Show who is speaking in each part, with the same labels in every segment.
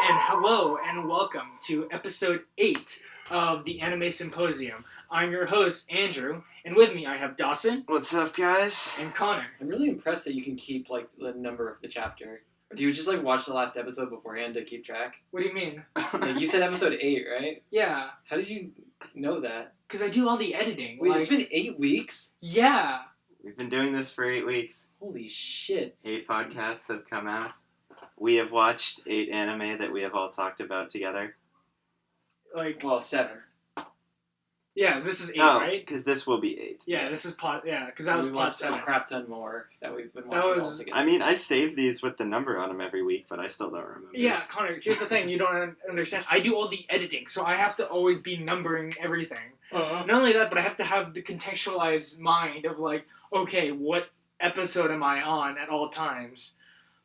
Speaker 1: And hello and welcome to episode 8 of the Anime Symposium. I'm your host, Andrew, and with me I have Dawson.
Speaker 2: What's up, guys?
Speaker 1: And Connor.
Speaker 3: I'm really impressed that you can keep, like, the number of the chapter. Or do you just, like, watch the last episode beforehand to keep track?
Speaker 1: What do you mean?
Speaker 3: Like, you said episode 8, right?
Speaker 1: Yeah.
Speaker 3: How did you know that?
Speaker 1: Because I do all the editing.
Speaker 3: Wait,
Speaker 1: like,
Speaker 3: it's been 8 weeks?
Speaker 1: Yeah.
Speaker 2: We've been doing this for 8 weeks.
Speaker 3: Holy shit.
Speaker 2: 8 podcasts have come out. We have watched 8 anime that we have all talked about together.
Speaker 1: Like,
Speaker 3: Well, 7.
Speaker 1: yeah, this is 8,
Speaker 2: Oh,
Speaker 1: right?
Speaker 2: because this will be 8.
Speaker 1: Yeah, this is plot. Yeah, because that was
Speaker 3: we
Speaker 1: plot
Speaker 3: watched
Speaker 1: 7.
Speaker 3: a crap ton more that we've been
Speaker 1: That
Speaker 3: watching
Speaker 1: was-
Speaker 3: all together.
Speaker 2: I mean, I save these with the number on them every week, but I still don't remember.
Speaker 1: Yeah, Connor, here's the thing you don't understand. I do all the editing, so I have to always be numbering everything. Not only that, but I have to have the contextualized mind of, like, okay, what episode am I on at all times?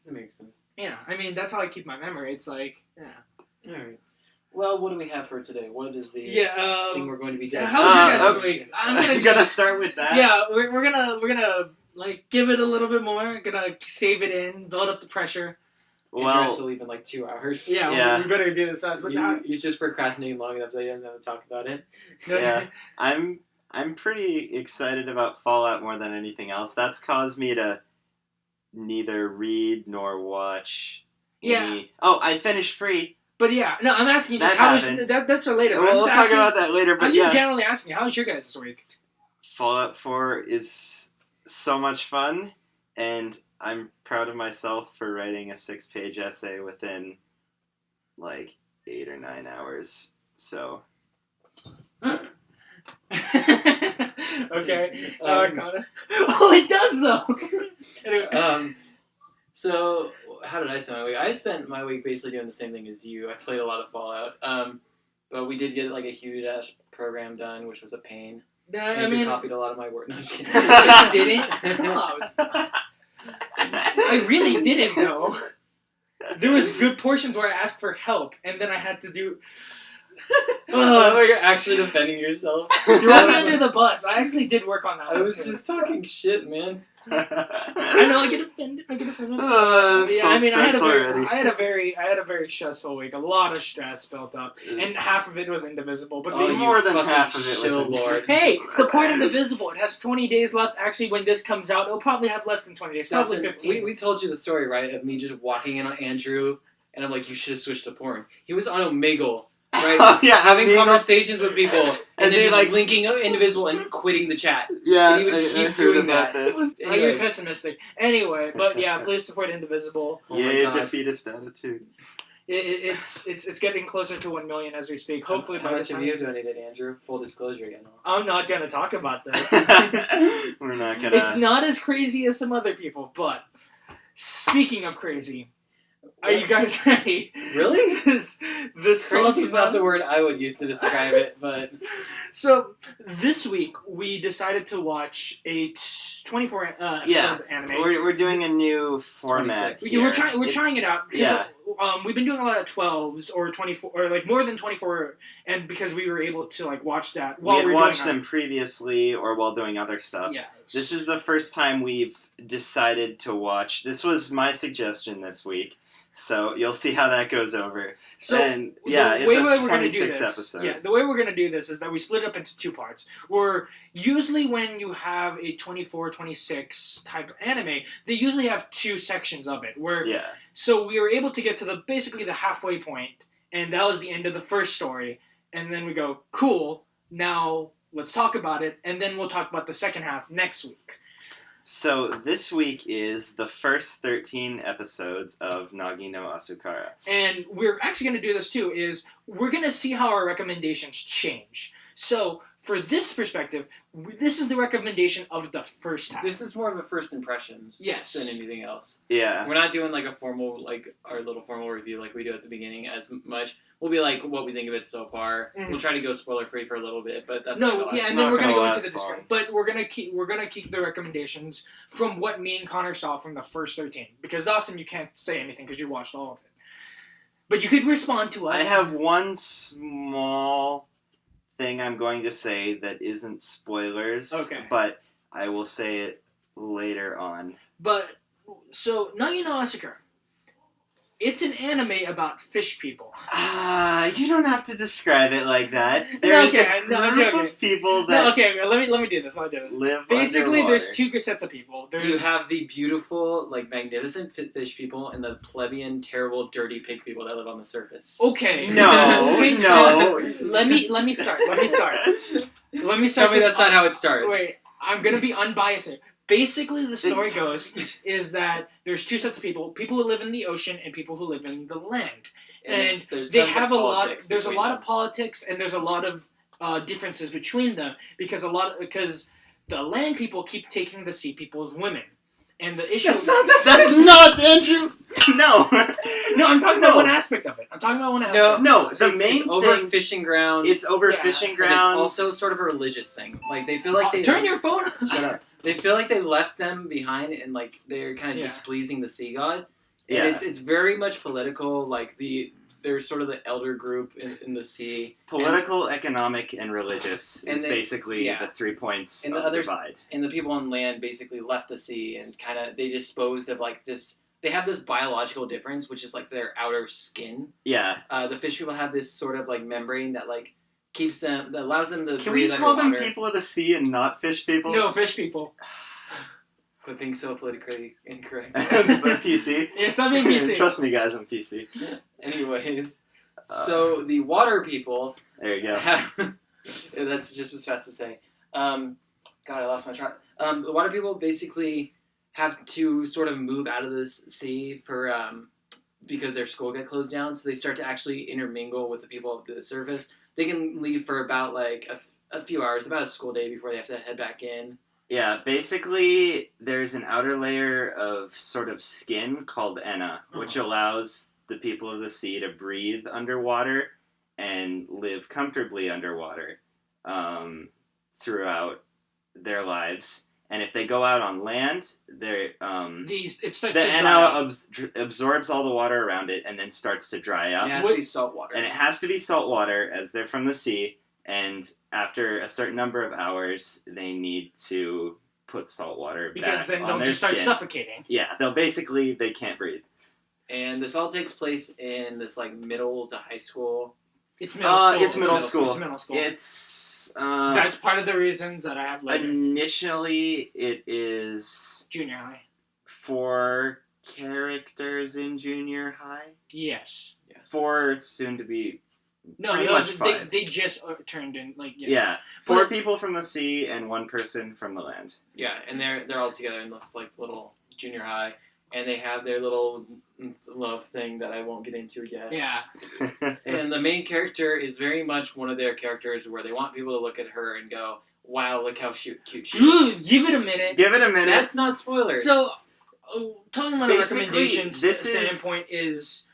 Speaker 3: That makes sense.
Speaker 1: Yeah, I mean, that's how I keep my memory. It's like, yeah.
Speaker 3: Alright. Well, what do we have for today? What is the thing we're going to be
Speaker 1: Yeah,
Speaker 3: discussing?
Speaker 1: how was your guys'
Speaker 2: okay.
Speaker 1: week? I'm gonna
Speaker 2: You gotta start with that.
Speaker 1: Yeah, we're gonna like give it a little bit more. Gonna save it in, build up the pressure.
Speaker 3: Andrew's
Speaker 2: Well,
Speaker 3: still even like 2 hours.
Speaker 1: Yeah,
Speaker 2: Yeah.
Speaker 1: we better do this fast. But
Speaker 3: He's just procrastinating long enough that he doesn't have to talk about it.
Speaker 2: yeah, I'm pretty excited about Fallout more than anything else. That's caused me to neither read nor watch any... Oh, I finished Free.
Speaker 1: But yeah, no, I'm asking you just
Speaker 2: That
Speaker 1: how was
Speaker 2: happened.
Speaker 1: that's for later. But
Speaker 2: Well,
Speaker 1: I'm
Speaker 2: we'll
Speaker 1: just
Speaker 2: talk
Speaker 1: asking,
Speaker 2: about that later, but
Speaker 1: I'm
Speaker 2: yeah.
Speaker 1: just generally asking, how was your guys' week?
Speaker 2: Fallout 4 is so much fun, and I'm proud of myself for writing a 6-page essay within, like, 8 or 9 hours. So,
Speaker 1: Okay, Connor. Oh, it does though. Anyway,
Speaker 3: So how did I spend my week? I spent my week basically doing the same thing as you. I played a lot of Fallout. But we did get like a huge ass program done, which was a pain.
Speaker 1: no,
Speaker 3: Andrew copied a lot of my work. No, I'm just kidding.
Speaker 1: I didn't. Stop. I really didn't though. There was good portions where I asked for help, and then I had to do.
Speaker 3: Oh, you're actually defending yourself.
Speaker 1: Throw me under the bus. I actually did work on that.
Speaker 3: I was just talking shit, man.
Speaker 1: I know. I get offended. Yeah, I mean, I had a very stressful week. A lot of stress built up, and half of it was Indivisible. But
Speaker 3: Oh,
Speaker 2: more
Speaker 3: you
Speaker 2: than
Speaker 3: fucking
Speaker 2: half of it was
Speaker 3: shill
Speaker 2: in-
Speaker 3: lord.
Speaker 1: hey, support Indivisible. It has 20 days left. Actually, when this comes out, it'll probably have less than 20 days. Probably
Speaker 3: Dawson,
Speaker 1: 15.
Speaker 3: we told you the story, right? Of me just walking in on Andrew, and I'm like, you should have switched to porn. He was on Omegle. Right,
Speaker 2: Oh, yeah,
Speaker 3: having
Speaker 2: Omegle.
Speaker 3: conversations with people, and
Speaker 2: And
Speaker 3: then
Speaker 2: they,
Speaker 3: just
Speaker 2: like-
Speaker 3: linking Indivisible and quitting the chat.
Speaker 2: Yeah,
Speaker 3: And he would
Speaker 2: I
Speaker 3: keep
Speaker 2: heard
Speaker 3: doing
Speaker 2: about
Speaker 3: that.
Speaker 2: this.
Speaker 1: You're
Speaker 3: Anyways.
Speaker 1: pessimistic. Anyway, but yeah, please support Indivisible.
Speaker 3: Oh my
Speaker 2: Yay,
Speaker 3: God.
Speaker 2: defeatist attitude.
Speaker 1: It's getting closer to 1 million as we speak. Hopefully
Speaker 3: How
Speaker 1: by
Speaker 3: much
Speaker 1: this
Speaker 3: have
Speaker 1: time.
Speaker 3: you donated, Andrew? Full disclosure, you know.
Speaker 1: I'm not gonna talk about this.
Speaker 2: We're not gonna...
Speaker 1: It's not as crazy as some other people, but speaking of crazy, are you guys ready?
Speaker 3: Really?
Speaker 1: this
Speaker 3: Crazy is not the word I would use to describe it, but
Speaker 1: So this week we decided to watch a 24 episode anime.
Speaker 2: We're doing a new format
Speaker 3: 26.
Speaker 2: here.
Speaker 1: We're
Speaker 2: It's-
Speaker 1: trying it out because
Speaker 2: yeah.
Speaker 1: we've been doing a lot of 12s or 24 or like more than 24, and because we were able to like watch that while
Speaker 2: We had
Speaker 1: we were
Speaker 2: watched
Speaker 1: doing
Speaker 2: them previously or while doing other stuff.
Speaker 1: Yeah.
Speaker 2: This is the first time we've decided to watch. This was my suggestion this week, so you'll see how that goes over.
Speaker 1: So
Speaker 2: and yeah,
Speaker 1: the
Speaker 2: it's
Speaker 1: way
Speaker 2: a
Speaker 1: we're gonna do
Speaker 2: 26
Speaker 1: this,
Speaker 2: episode.
Speaker 1: yeah, the way we're gonna do this is that we split it up into 2 parts. Where usually when you have a 24, 26 type of anime, they usually have 2 sections of it. Where
Speaker 2: Yeah.
Speaker 1: so we were able to get to basically the halfway point, and that was the end of the first story. And then we go, cool. Now let's talk about it, and then we'll talk about the second half next week.
Speaker 2: So this week is the first 13 episodes of Nagi-Asu.
Speaker 1: And we're actually going to do this too, is we're going to see how our recommendations change. So for this perspective, this is the recommendation of the first half.
Speaker 3: this is more of a first impressions
Speaker 1: Yes.
Speaker 3: than anything else.
Speaker 2: Yeah.
Speaker 3: We're not doing like a formal, like our little formal review like we do at the beginning as much. We'll be like what we think of it so far.
Speaker 1: Mhm.
Speaker 3: We'll try to go spoiler free for a little bit, but that's
Speaker 1: No,
Speaker 3: like
Speaker 1: yeah, and
Speaker 2: not
Speaker 1: then we're gonna
Speaker 2: gonna
Speaker 1: go into
Speaker 2: last
Speaker 1: the description.
Speaker 2: long.
Speaker 1: But we're gonna keep the recommendations from what me and Connor saw from the first 13. Because Dawson, you can't say anything because you watched all of it. But you could respond to us.
Speaker 2: I have one small thing I'm going to say that isn't spoilers.
Speaker 1: Okay.
Speaker 2: But I will say it later on.
Speaker 1: But, so, Nagi-Asu. It's an anime about fish people.
Speaker 2: You don't have to describe it like that.
Speaker 1: No,
Speaker 2: There's
Speaker 1: okay,
Speaker 2: a
Speaker 1: no, I'm
Speaker 2: group
Speaker 1: joking.
Speaker 2: of people that
Speaker 1: No, okay, let me do this.
Speaker 2: live
Speaker 1: Basically,
Speaker 2: underwater.
Speaker 1: there's two sets of people.
Speaker 3: You
Speaker 1: There's
Speaker 3: have the beautiful, like, magnificent fish people and the plebeian, terrible, dirty pig people that live on the surface.
Speaker 1: okay.
Speaker 2: No,
Speaker 1: Okay,
Speaker 2: no.
Speaker 1: so let me start. Let me start.
Speaker 3: Tell me
Speaker 1: this
Speaker 3: that's not how it starts.
Speaker 1: Wait, I'm gonna be unbiased here. Basically, the story goes is that there's two sets of people who live in the ocean and people who live in the land. And
Speaker 3: there's
Speaker 1: they
Speaker 3: tons
Speaker 1: have
Speaker 3: of
Speaker 1: a lot.
Speaker 3: politics
Speaker 1: There's a
Speaker 3: between
Speaker 1: lot
Speaker 3: them.
Speaker 1: of politics, and there's a lot of differences between them because the land people keep taking the sea people's women, and the issue.
Speaker 2: That's not Andrew. No.
Speaker 1: No, I'm talking about
Speaker 2: No.
Speaker 1: one aspect of it.
Speaker 2: No, the main
Speaker 3: it's over
Speaker 2: thing.
Speaker 3: fishing grounds.
Speaker 2: It's over
Speaker 1: Yeah,
Speaker 2: fishing
Speaker 3: and
Speaker 2: grounds.
Speaker 3: it's also sort of a religious thing. Like they feel like they
Speaker 1: Turn your phone.
Speaker 3: Shut up. They feel like they left them behind and like they're kind of
Speaker 1: Yeah.
Speaker 3: displeasing the sea god. And
Speaker 2: Yeah.
Speaker 3: it's very much political. Like there's sort of the elder group in the sea.
Speaker 2: Political, economic, and religious
Speaker 3: And
Speaker 2: is
Speaker 3: they-
Speaker 2: basically
Speaker 3: yeah.
Speaker 2: the 3 points
Speaker 3: And
Speaker 2: of
Speaker 3: the others-
Speaker 2: divide.
Speaker 3: And the people on land basically left the sea and kind of they disposed of like this. They have this biological difference, which is like their outer skin.
Speaker 2: Yeah.
Speaker 3: The fish people have this sort of like membrane that like keeps them, that allows them to
Speaker 2: Can we
Speaker 3: breathe
Speaker 2: call them
Speaker 3: underwater.
Speaker 2: people of the sea and not fish people?
Speaker 1: No, fish people.
Speaker 3: Quit being so politically incorrect.
Speaker 2: But PC.
Speaker 1: Yeah, stop being PC.
Speaker 2: Trust me, guys, I'm PC.
Speaker 3: Anyways, so the water people
Speaker 2: There you go.
Speaker 3: have, that's just as fast to say. God, I lost my track. The water people basically have to sort of move out of this sea for because their school get closed down, so they start to actually intermingle with the people of the surface. They can leave for about like a few hours, about a school day before they have to head back in.
Speaker 2: Yeah, basically, there's an outer layer of sort of skin called enna, which allows the people of the sea to breathe underwater and live comfortably underwater throughout their lives. And if they go out on land, they're
Speaker 1: It starts
Speaker 2: the
Speaker 1: to dry
Speaker 2: enna
Speaker 1: up.
Speaker 2: absorbs all the water around it and then starts to dry up.
Speaker 3: It has to be salt water.
Speaker 2: And it has to be salt water as they're from the sea. And after a certain number of hours, they need to put salt water
Speaker 1: Because
Speaker 2: back
Speaker 1: then
Speaker 2: on
Speaker 1: they'll
Speaker 2: their
Speaker 1: just start
Speaker 2: skin.
Speaker 1: suffocating.
Speaker 2: Yeah, they can't breathe.
Speaker 3: And this all takes place in this like middle to high school.
Speaker 1: It's middle school.
Speaker 2: It's middle school.
Speaker 1: It's middle school.
Speaker 2: It's
Speaker 1: That's part of the reasons that I have later.
Speaker 2: initially it is
Speaker 1: Junior high.
Speaker 2: 4 characters in junior high.
Speaker 1: Yes.
Speaker 2: 4 soon to be
Speaker 1: No,
Speaker 2: pretty
Speaker 1: no,
Speaker 2: much 5.
Speaker 1: they just turned in like
Speaker 2: Yeah, 4
Speaker 1: But-
Speaker 2: people from the sea and 1 person from the land.
Speaker 3: Yeah, and they're all together in this like little junior high, and they have their little love thing that I won't get into yet.
Speaker 1: Yeah.
Speaker 3: And the main character is very much one of their characters where they want people to look at her and go, "Wow, look how cute she is."
Speaker 1: Give it a minute.
Speaker 2: Give it a minute.
Speaker 3: That's not spoilers.
Speaker 1: So, talking about
Speaker 2: Basically,
Speaker 1: a recommendation
Speaker 2: this is-
Speaker 1: standpoint is,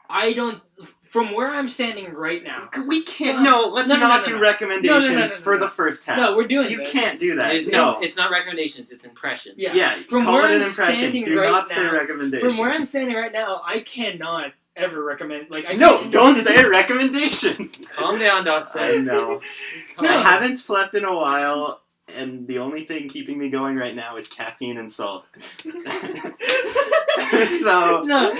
Speaker 1: I don't. From where I'm standing right now.
Speaker 2: We can't.
Speaker 1: No,
Speaker 2: No, let's
Speaker 1: no, no,
Speaker 2: not
Speaker 1: no,
Speaker 2: do
Speaker 1: no.
Speaker 2: recommendations
Speaker 1: No,
Speaker 2: for
Speaker 1: no.
Speaker 2: the first half.
Speaker 1: No, we're doing
Speaker 2: You
Speaker 1: this.
Speaker 2: can't do that.
Speaker 3: it's,
Speaker 2: No.
Speaker 3: it's not recommendations, it's impressions.
Speaker 1: Yeah.
Speaker 2: Yeah,
Speaker 1: From
Speaker 2: call
Speaker 1: where
Speaker 2: it an
Speaker 1: I'm
Speaker 2: impression.
Speaker 1: standing
Speaker 2: Do
Speaker 1: right
Speaker 2: not say
Speaker 1: now-
Speaker 2: recommendation.
Speaker 1: From where I'm standing right now, I cannot ever recommend. Like, I
Speaker 2: No,
Speaker 1: can't-
Speaker 2: don't say a recommendation.
Speaker 3: Calm down,
Speaker 2: I
Speaker 3: Dawson.
Speaker 2: know.
Speaker 3: Calm
Speaker 2: I
Speaker 3: down.
Speaker 2: haven't slept in a while, and the only thing keeping me going right now is caffeine and salt. So
Speaker 1: No.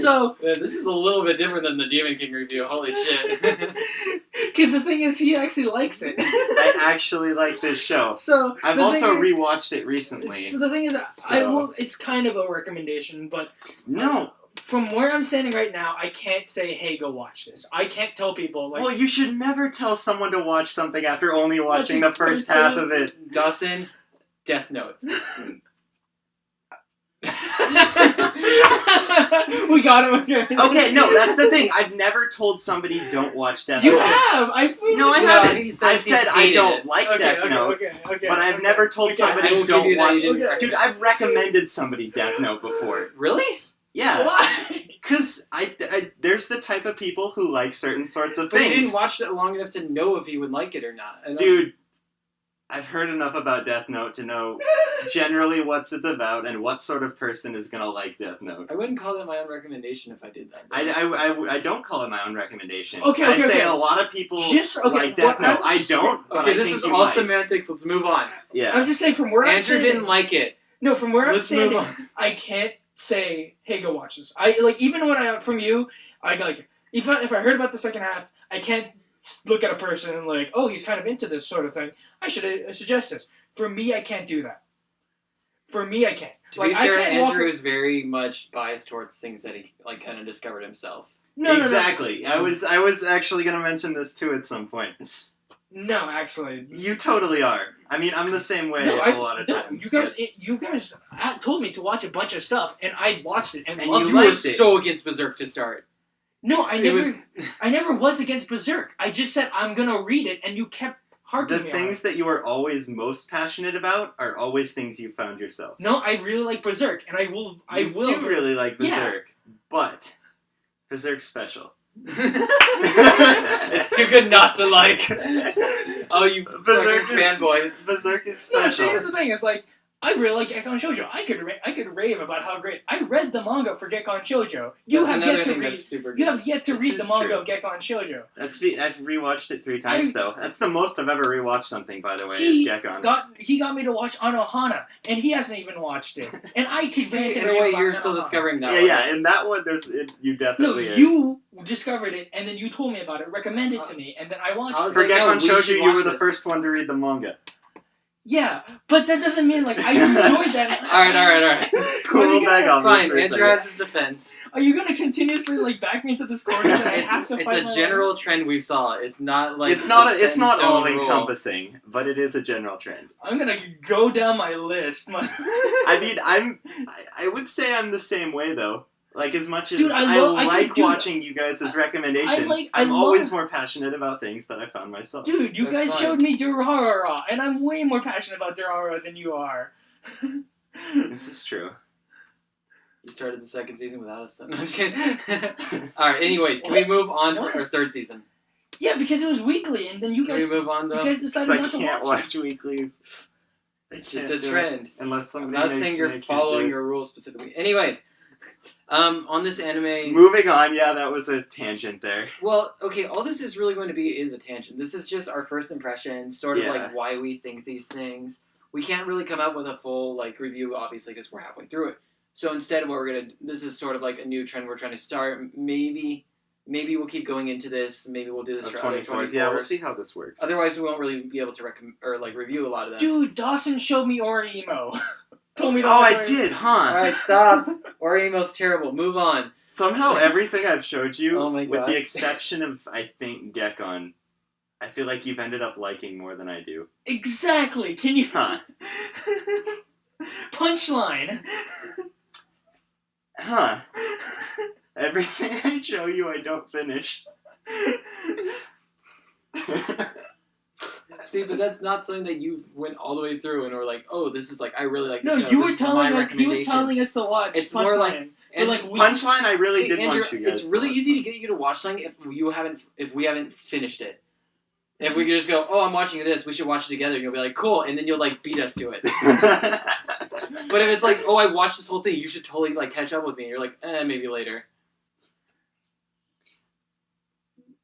Speaker 1: So,
Speaker 3: Yeah, this is a little bit different than the Demon King review. Holy shit.
Speaker 1: because the thing is, he actually likes it.
Speaker 2: I actually like this show.
Speaker 1: So
Speaker 2: I've
Speaker 1: the
Speaker 2: also
Speaker 1: thing is-
Speaker 2: recentched it recently.
Speaker 1: So the thing is, I
Speaker 2: So-
Speaker 1: will. It's kind of a recommendation, but
Speaker 2: No.
Speaker 1: from where I'm standing right now, I can't say, "Hey, go watch this." I can't tell people like.
Speaker 2: Well, you should never tell someone to watch something after only watching
Speaker 1: Watching
Speaker 2: the first
Speaker 1: first
Speaker 2: half
Speaker 1: half.
Speaker 2: of it.
Speaker 3: Dawson, Death Note.
Speaker 1: We got him again.
Speaker 2: Okay, no, that's the thing. I've never told somebody don't watch Death
Speaker 1: You
Speaker 2: Note.
Speaker 1: have. I feel
Speaker 2: No, I
Speaker 3: No,
Speaker 2: haven't.
Speaker 3: he says
Speaker 2: I've
Speaker 3: he's
Speaker 2: said I
Speaker 3: hated
Speaker 2: don't
Speaker 3: it.
Speaker 2: like Death Note,
Speaker 1: Okay,
Speaker 2: but I've never told
Speaker 3: I
Speaker 2: somebody
Speaker 3: will give
Speaker 2: don't
Speaker 3: you that
Speaker 2: watch
Speaker 3: you
Speaker 2: it.
Speaker 3: didn't
Speaker 1: Okay.
Speaker 2: Dude, I've recommended somebody Death Note before.
Speaker 3: Really?
Speaker 2: Yeah,
Speaker 1: Why?
Speaker 2: because I there's the type of people who like certain sorts of
Speaker 3: But you
Speaker 2: things.
Speaker 3: didn't watch it long enough to know if he would like it or not. I don't-
Speaker 2: Dude, I've heard enough about Death Note to know generally what's it about and what sort of person is gonna like Death Note.
Speaker 3: I wouldn't call that my own recommendation if I did that.
Speaker 2: I don't call it my own recommendation.
Speaker 1: Okay,
Speaker 2: I say a lot of people like Death Note. I don't, but
Speaker 3: okay,
Speaker 2: I
Speaker 3: this
Speaker 2: think
Speaker 3: is
Speaker 2: you
Speaker 3: all
Speaker 2: might.
Speaker 3: semantics. Let's move on.
Speaker 2: Yeah.
Speaker 1: I'm just saying from where I'm
Speaker 3: Andrew
Speaker 1: standing.
Speaker 3: didn't like it.
Speaker 1: No, from where I'm
Speaker 3: Let's move
Speaker 1: standing,
Speaker 3: on.
Speaker 1: I can't say, "Hey, go watch this." I like even when I from you, I like if I heard about the second half, I can't look at a person and like, "Oh, he's kind of into this sort of thing. I should suggest this." For me, I can't do that. For me, I can't.
Speaker 3: To
Speaker 1: Like,
Speaker 3: be
Speaker 1: I
Speaker 3: fair,
Speaker 1: can't walk
Speaker 3: Andrew is very much biased towards things that he like kind of discovered himself.
Speaker 1: No,
Speaker 2: exactly.
Speaker 1: No.
Speaker 2: I was actually gonna mention this too at some point.
Speaker 1: No, actually.
Speaker 2: You totally are. I mean, I'm the same way
Speaker 1: No,
Speaker 2: a lot of times.
Speaker 1: You guys told me to watch a bunch of stuff, and I watched it and
Speaker 2: And
Speaker 1: loved
Speaker 2: you
Speaker 1: it.
Speaker 3: You were
Speaker 2: liked it.
Speaker 3: so against Berserk to start.
Speaker 1: No, I
Speaker 3: It
Speaker 1: never.
Speaker 3: was-
Speaker 1: I never was against Berserk. I just said I'm gonna read it, and you kept harping
Speaker 2: The
Speaker 1: me
Speaker 2: things
Speaker 1: on it.
Speaker 2: that you are always most passionate about are always things you found yourself.
Speaker 1: No, I really like Berserk, and I will.
Speaker 2: You do really like
Speaker 1: Yeah.
Speaker 2: Berserk, but Berserk's special.
Speaker 3: It's too good not to like. Oh, you
Speaker 2: Berserk
Speaker 3: fucking
Speaker 2: is
Speaker 3: fanboys.
Speaker 2: Berserk is
Speaker 1: No,
Speaker 2: special.
Speaker 1: here's the thing. It's like I really like Gekon Shoujo. I could rave about how great. I read the manga for Gekon Shoujo. You
Speaker 3: That's
Speaker 1: have
Speaker 3: another
Speaker 1: yet to
Speaker 3: thing
Speaker 1: read.
Speaker 3: that's super good.
Speaker 1: You have yet to
Speaker 2: This
Speaker 1: read the
Speaker 2: is
Speaker 1: manga
Speaker 2: true.
Speaker 1: of Gekon Shoujo.
Speaker 2: I've rewatched it 3 times though. That's the most I've ever rewatched something, by the way.
Speaker 1: He
Speaker 2: is Gekon.
Speaker 1: He got me to watch Anohana, and he hasn't even watched it. And I could
Speaker 3: See,
Speaker 1: rant and
Speaker 3: in a
Speaker 1: rave
Speaker 3: way,
Speaker 1: about
Speaker 3: you're still
Speaker 1: Anohana.
Speaker 3: discovering that.
Speaker 2: Yeah,
Speaker 3: one.
Speaker 2: yeah. In that one, you
Speaker 1: No,
Speaker 2: definitely.
Speaker 1: you discovered it, and then you told me about it, recommended it to me, and then I watched
Speaker 3: I
Speaker 1: it.
Speaker 3: was
Speaker 2: For
Speaker 3: like, no,
Speaker 2: Gekon
Speaker 3: we should
Speaker 2: Shoujo, you
Speaker 3: watch
Speaker 2: were the
Speaker 3: this.
Speaker 2: first one to read the manga.
Speaker 1: Yeah, but that doesn't mean like I enjoyed that.
Speaker 3: Alright.
Speaker 2: We'll back off this
Speaker 3: Fine,
Speaker 2: for a
Speaker 3: Andrew
Speaker 2: second.
Speaker 3: has his defense.
Speaker 1: Are you gonna continuously like back me into this corner that I have to
Speaker 3: It's
Speaker 1: fight
Speaker 3: a
Speaker 1: my
Speaker 3: general trend we saw. It's not like
Speaker 2: It's not.
Speaker 3: a
Speaker 2: It's not
Speaker 3: set in
Speaker 2: all
Speaker 3: stone rule.
Speaker 2: encompassing, but it is a general trend.
Speaker 1: I'm gonna go down my list.
Speaker 2: I mean, I would say I'm the same way though. Like as much as
Speaker 1: Dude,
Speaker 2: I like
Speaker 1: dude,
Speaker 2: watching you guys' recommendations,
Speaker 1: I
Speaker 2: I'm
Speaker 1: love-
Speaker 2: always more passionate about things that I found myself.
Speaker 1: Dude, you
Speaker 3: That's
Speaker 1: guys
Speaker 3: fine.
Speaker 1: showed me Durarara, and I'm way more passionate about Durarara than you are.
Speaker 2: This is true.
Speaker 3: You started the second season without us, then. No, I'm just kidding. Alright, anyways, can we
Speaker 1: What?
Speaker 3: move on
Speaker 1: What?
Speaker 3: for our third season?
Speaker 1: Yeah, because it was weekly, and then you
Speaker 3: Can we
Speaker 1: guys,
Speaker 3: move on, though?
Speaker 1: you guys
Speaker 2: Because
Speaker 1: decided
Speaker 2: I
Speaker 1: not to
Speaker 2: can't
Speaker 1: watch it.
Speaker 2: watch weeklies. I
Speaker 3: It's just
Speaker 2: can't
Speaker 3: a
Speaker 2: do it
Speaker 3: trend.
Speaker 2: unless
Speaker 3: I'm
Speaker 2: somebody
Speaker 3: not
Speaker 2: makes
Speaker 3: saying
Speaker 2: me,
Speaker 3: you're
Speaker 2: I can't
Speaker 3: following
Speaker 2: do it.
Speaker 3: your rules specifically. Anyways, on this anime...
Speaker 2: Moving on, yeah, that was a tangent there.
Speaker 3: Well, okay, all this is really going to be is a tangent. This is just our first impression, sort of
Speaker 2: Yeah.
Speaker 3: like why we think these things. We can't really come up with a full like review, obviously, because we're halfway through it. So instead, what we're gonna this is sort of like a new trend we're trying to start. Maybe we'll keep going into this. Maybe we'll do this for other 24s.
Speaker 2: Yeah, we'll see how this works.
Speaker 3: Otherwise, we won't really be able to review a lot of them.
Speaker 1: Dude, Dawson showed me Orimo. Told me to
Speaker 2: Oh,
Speaker 1: watch
Speaker 2: I
Speaker 1: Orimo.
Speaker 2: did, huh?
Speaker 3: Alright, stop. Orimo's terrible. Move on.
Speaker 2: Somehow everything I've showed you,
Speaker 3: Oh my
Speaker 2: with
Speaker 3: God.
Speaker 2: the exception of, I think, Gekon, I feel like you've ended up liking more than I do.
Speaker 1: Exactly. Can you?
Speaker 2: Huh.
Speaker 1: Punchline.
Speaker 2: Huh. Everything I show you, I don't finish.
Speaker 3: See, but that's not something that you went all the way through and were like, oh, this is like, I really like
Speaker 1: No,
Speaker 3: this show.
Speaker 1: you were
Speaker 3: This is
Speaker 1: telling
Speaker 3: my
Speaker 1: us. He was
Speaker 3: recommendation."
Speaker 1: telling us to watch.
Speaker 3: It's
Speaker 1: Punchline
Speaker 3: more like-
Speaker 1: for
Speaker 3: and
Speaker 1: like weeks.
Speaker 2: Punchline, I really
Speaker 3: See,
Speaker 2: did
Speaker 3: Andrew,
Speaker 2: want you guys.
Speaker 3: it's really
Speaker 2: to
Speaker 3: easy to get you to watch something if we haven't finished it. If we could just go, oh, I'm watching this, we should watch it together. And you'll be like, cool, and then you'll like beat us to it. But if it's like, oh, I watched this whole thing, you should totally like catch up with me. And you're like, maybe later.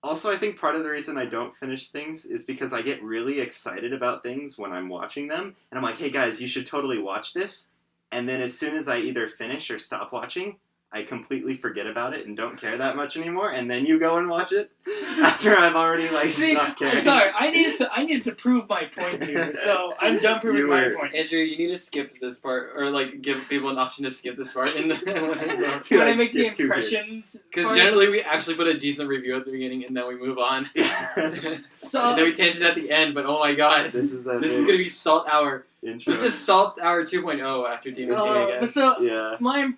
Speaker 2: Also, I think part of the reason I don't finish things is because I get really excited about things when I'm watching them, and I'm like, hey guys, you should totally watch this. And then as soon as I either finish or stop watching, I completely forget about it and don't care that much anymore, and then you go and watch it after I've already like
Speaker 1: See,
Speaker 2: stopped caring.
Speaker 1: I'm sorry. I needed to prove my point here, so I'm done proving
Speaker 2: You
Speaker 1: my
Speaker 2: were-
Speaker 1: point.
Speaker 3: Andrew, you need to skip this part, or like give people an option to skip this part.
Speaker 1: When I
Speaker 2: Like,
Speaker 1: make the
Speaker 2: skip 2 here.
Speaker 1: impressions,
Speaker 3: Because
Speaker 1: part-
Speaker 3: generally we actually put a decent review at the beginning and then we move on. and
Speaker 1: so
Speaker 3: then we tangent at the end, but oh my god.
Speaker 2: This is a
Speaker 3: This is
Speaker 2: big
Speaker 3: gonna be Salt Hour.
Speaker 2: intro.
Speaker 3: This is Salt Hour 2.0 after Demon King, I guess.
Speaker 1: so
Speaker 2: Yeah.
Speaker 1: my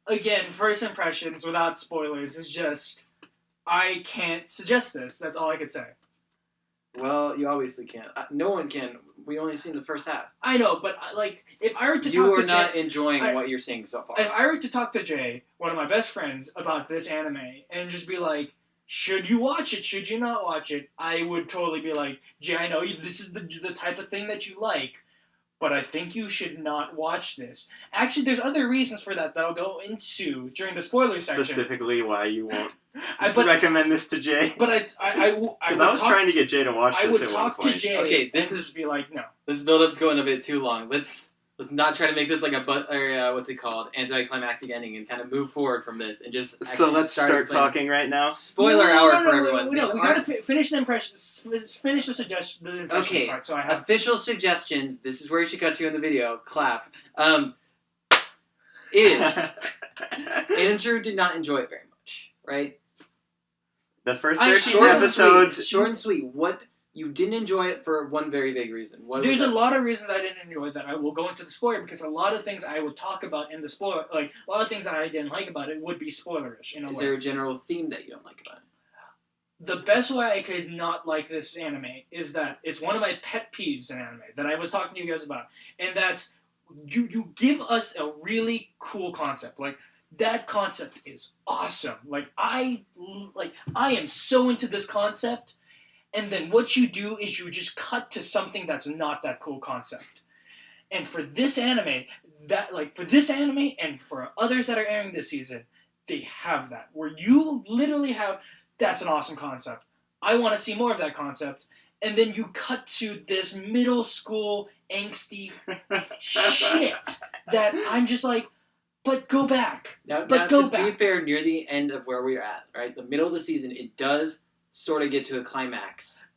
Speaker 1: again first impressions without spoilers is just I can't suggest this. That's all I could say.
Speaker 3: Well, you obviously can't. No one can. We only seen the first half.
Speaker 1: I know, but if I were to
Speaker 3: You
Speaker 1: talk
Speaker 3: are
Speaker 1: to
Speaker 3: not
Speaker 1: Jay,
Speaker 3: enjoying
Speaker 1: I-
Speaker 3: what you're seeing so far.
Speaker 1: if I were to talk to Jay, one of my best friends, about this anime, and just be like, should you watch it? Should you not watch it? I would totally be like, Jay, I know this is the type of thing that you like, but I think you should not watch this. Actually, there's other reasons for that I'll go into during the spoiler section.
Speaker 2: Specifically, why you won't recommend this to Jay?
Speaker 1: But I
Speaker 2: was trying to get Jay to watch this at one point.
Speaker 1: I would talk to Jay.
Speaker 3: Okay,
Speaker 1: this is be like, no.
Speaker 3: This build-up's going a bit too long. Let's not try to make this like what's it called, anticlimactic ending, and kind of move forward from this and just.
Speaker 2: So let's start talking right now.
Speaker 3: Spoiler hour for everyone.
Speaker 1: We gotta finish the impressions. Finish the suggestion.
Speaker 3: Okay.
Speaker 1: Part, so I have
Speaker 3: official suggestions. This is where you should cut to in the video. Clap. Is Andrew did not enjoy it very much, right?
Speaker 2: The first 13 episodes.
Speaker 3: Short and sweet. What? You didn't enjoy it for one very big reason.
Speaker 1: There's a lot of reasons I didn't enjoy that. I will go into the spoiler because a lot of things I would talk about in the spoiler, like a lot of things that I didn't like about it, would be spoilerish in a way.
Speaker 3: Is there a general theme that you don't like about it?
Speaker 1: The best way I could not like this anime is that it's one of my pet peeves in anime that I was talking to you guys about, and that's you give us a really cool concept. Like that concept is awesome. Like I am so into this concept. And then what you do is you just cut to something that's not that cool concept. And for this anime, and for others that are airing this season, they have that. Where you literally have, that's an awesome concept. I want to see more of that concept. And then you cut to this middle school angsty shit that I'm just like, but go back.
Speaker 3: Now to be fair, near the end of where we're at, right? The middle of the season, it does sort of get to a climax.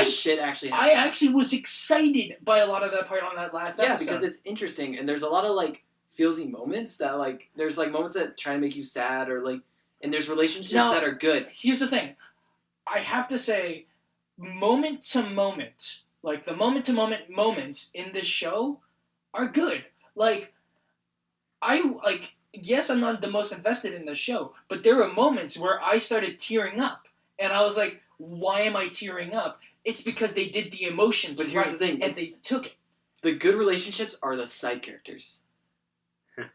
Speaker 3: Shit actually happens.
Speaker 1: I actually was excited by a lot of that part on that last episode.
Speaker 3: Yeah, because it's interesting, and there's a lot of, like, feelsy moments that, like, there's, like, moments that try to make you sad, or, like, and there's relationships that are good.
Speaker 1: Here's the thing. I have to say, moment to moment, like, the moment-to-moment moments in this show are good. Yes, I'm not the most invested in the show, but there were moments where I started tearing up. And I was like, why am I tearing up? It's because they did the emotions
Speaker 3: But here's the thing.
Speaker 1: and they took it.
Speaker 3: The good relationships are the side characters.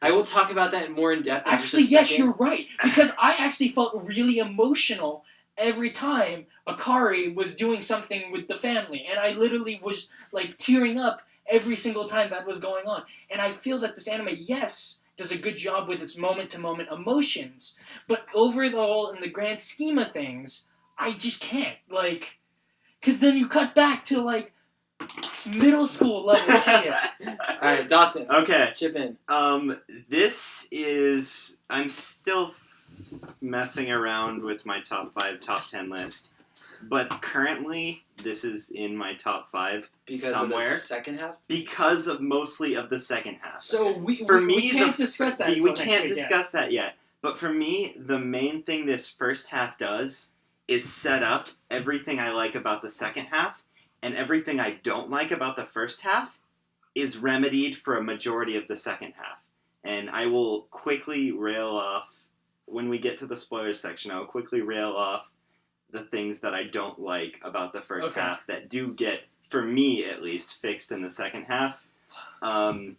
Speaker 3: I will talk about that more in depth.
Speaker 1: Actually, yes, you're right. Because I actually felt really emotional every time Akari was doing something with the family. And I literally was, like, tearing up every single time that was going on. And I feel that this anime, yes, does a good job with its moment-to-moment emotions. But overall, in the grand scheme of things, I just can't. Like, because then you cut back to, like, middle school level shit.
Speaker 3: Alright, Dawson.
Speaker 2: Okay.
Speaker 3: Chip in.
Speaker 2: This is... I'm still messing around with my top 5, top 10 list. But currently, this is in my top 5
Speaker 3: because
Speaker 2: somewhere.
Speaker 3: Of the second half?
Speaker 2: Because of mostly of the second half.
Speaker 1: So we can't discuss that.
Speaker 2: We can't discuss that yet. But for me, the main thing this first half does is set up everything I like about the second half, and everything I don't like about the first half is remedied for a majority of the second half. And I will quickly rail off, when we get to the spoilers section, I'll quickly rail off the things that I don't like about the first half that do get, for me at least, fixed in the second half. And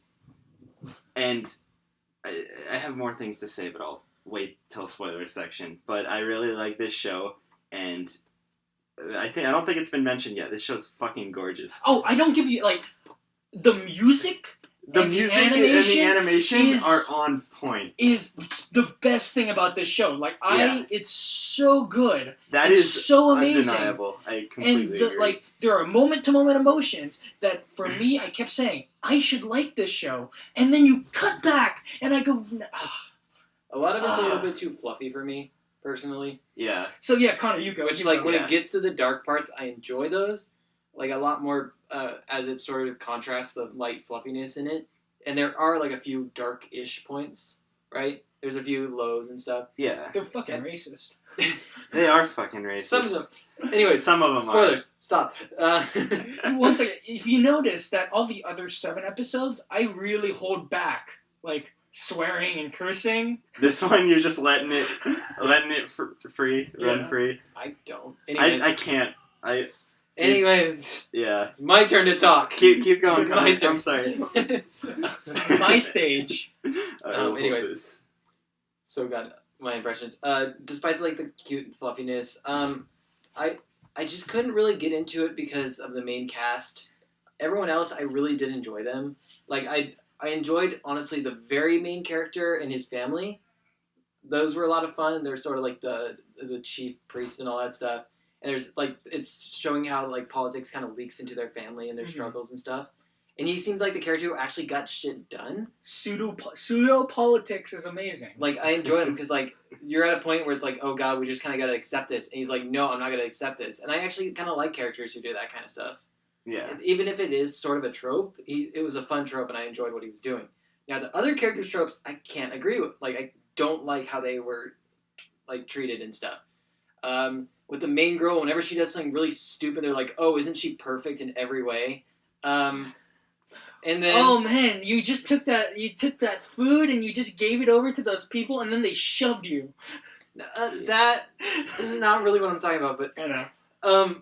Speaker 2: I have more things to say, but I'll wait till spoilers section. But I really like this show, and I don't think it's been mentioned yet. This show's fucking gorgeous.
Speaker 1: Oh, I don't give you, like, the music...
Speaker 2: The music and the animation are on point.
Speaker 1: Is the best thing about this show. Like, it's so good.
Speaker 2: That is
Speaker 1: so amazing.
Speaker 2: Undeniable. I completely agree.
Speaker 1: Like, there are moment-to-moment emotions that, for me, I kept saying, I should like this show. And then you cut back, and I go,
Speaker 3: a lot of it's a little bit too fluffy for me, personally.
Speaker 2: Yeah.
Speaker 1: So, yeah, Connor, you go.
Speaker 3: Which, like, when it gets to the dark parts, I enjoy those. Like, a lot more, as it sort of contrasts the light fluffiness in it. And there are, like, a few dark-ish points, right? There's a few lows and stuff.
Speaker 2: Yeah.
Speaker 1: They're fucking racist.
Speaker 2: They are fucking racist.
Speaker 3: Some of them. Anyways.
Speaker 2: Some of them
Speaker 3: spoilers. Stop.
Speaker 1: One second. If you notice that all the other 7 episodes, I really hold back, like, swearing and cursing.
Speaker 2: This one, you're just letting it free, run free.
Speaker 3: I don't. Anyways.
Speaker 2: I can't.
Speaker 3: Anyways,
Speaker 2: yeah,
Speaker 3: it's my turn to talk.
Speaker 2: Keep going,
Speaker 3: my turn.
Speaker 2: I'm sorry.
Speaker 1: This is my stage.
Speaker 3: Anyways, so God, my impressions. Despite like the cute fluffiness, I just couldn't really get into it because of the main cast. Everyone else, I really did enjoy them. Like I enjoyed honestly the very main character and his family. Those were a lot of fun. They're sort of like the chief priest and all that stuff. And there's like it's showing how like politics kind of leaks into their family and their struggles and stuff. And he seems like the character who actually got shit done.
Speaker 1: Pseudo politics is amazing.
Speaker 3: Like I enjoyed him because like you're at a point where it's like, oh god, we just kind of got to accept this. And he's like, no, I'm not going to accept this. And I actually kind of like characters who do that kind of stuff.
Speaker 2: Yeah.
Speaker 3: And even if it is sort of a trope, it was a fun trope, and I enjoyed what he was doing. Now the other characters' tropes, I can't agree with. Like I don't like how they were like treated and stuff. With the main girl, whenever she does something really stupid, they're like, "Oh, isn't she perfect in every way?" And then,
Speaker 1: oh man, you took that food and you just gave it over to those people, and then they shoved you.
Speaker 3: That is not really what I'm talking about, but
Speaker 1: I know.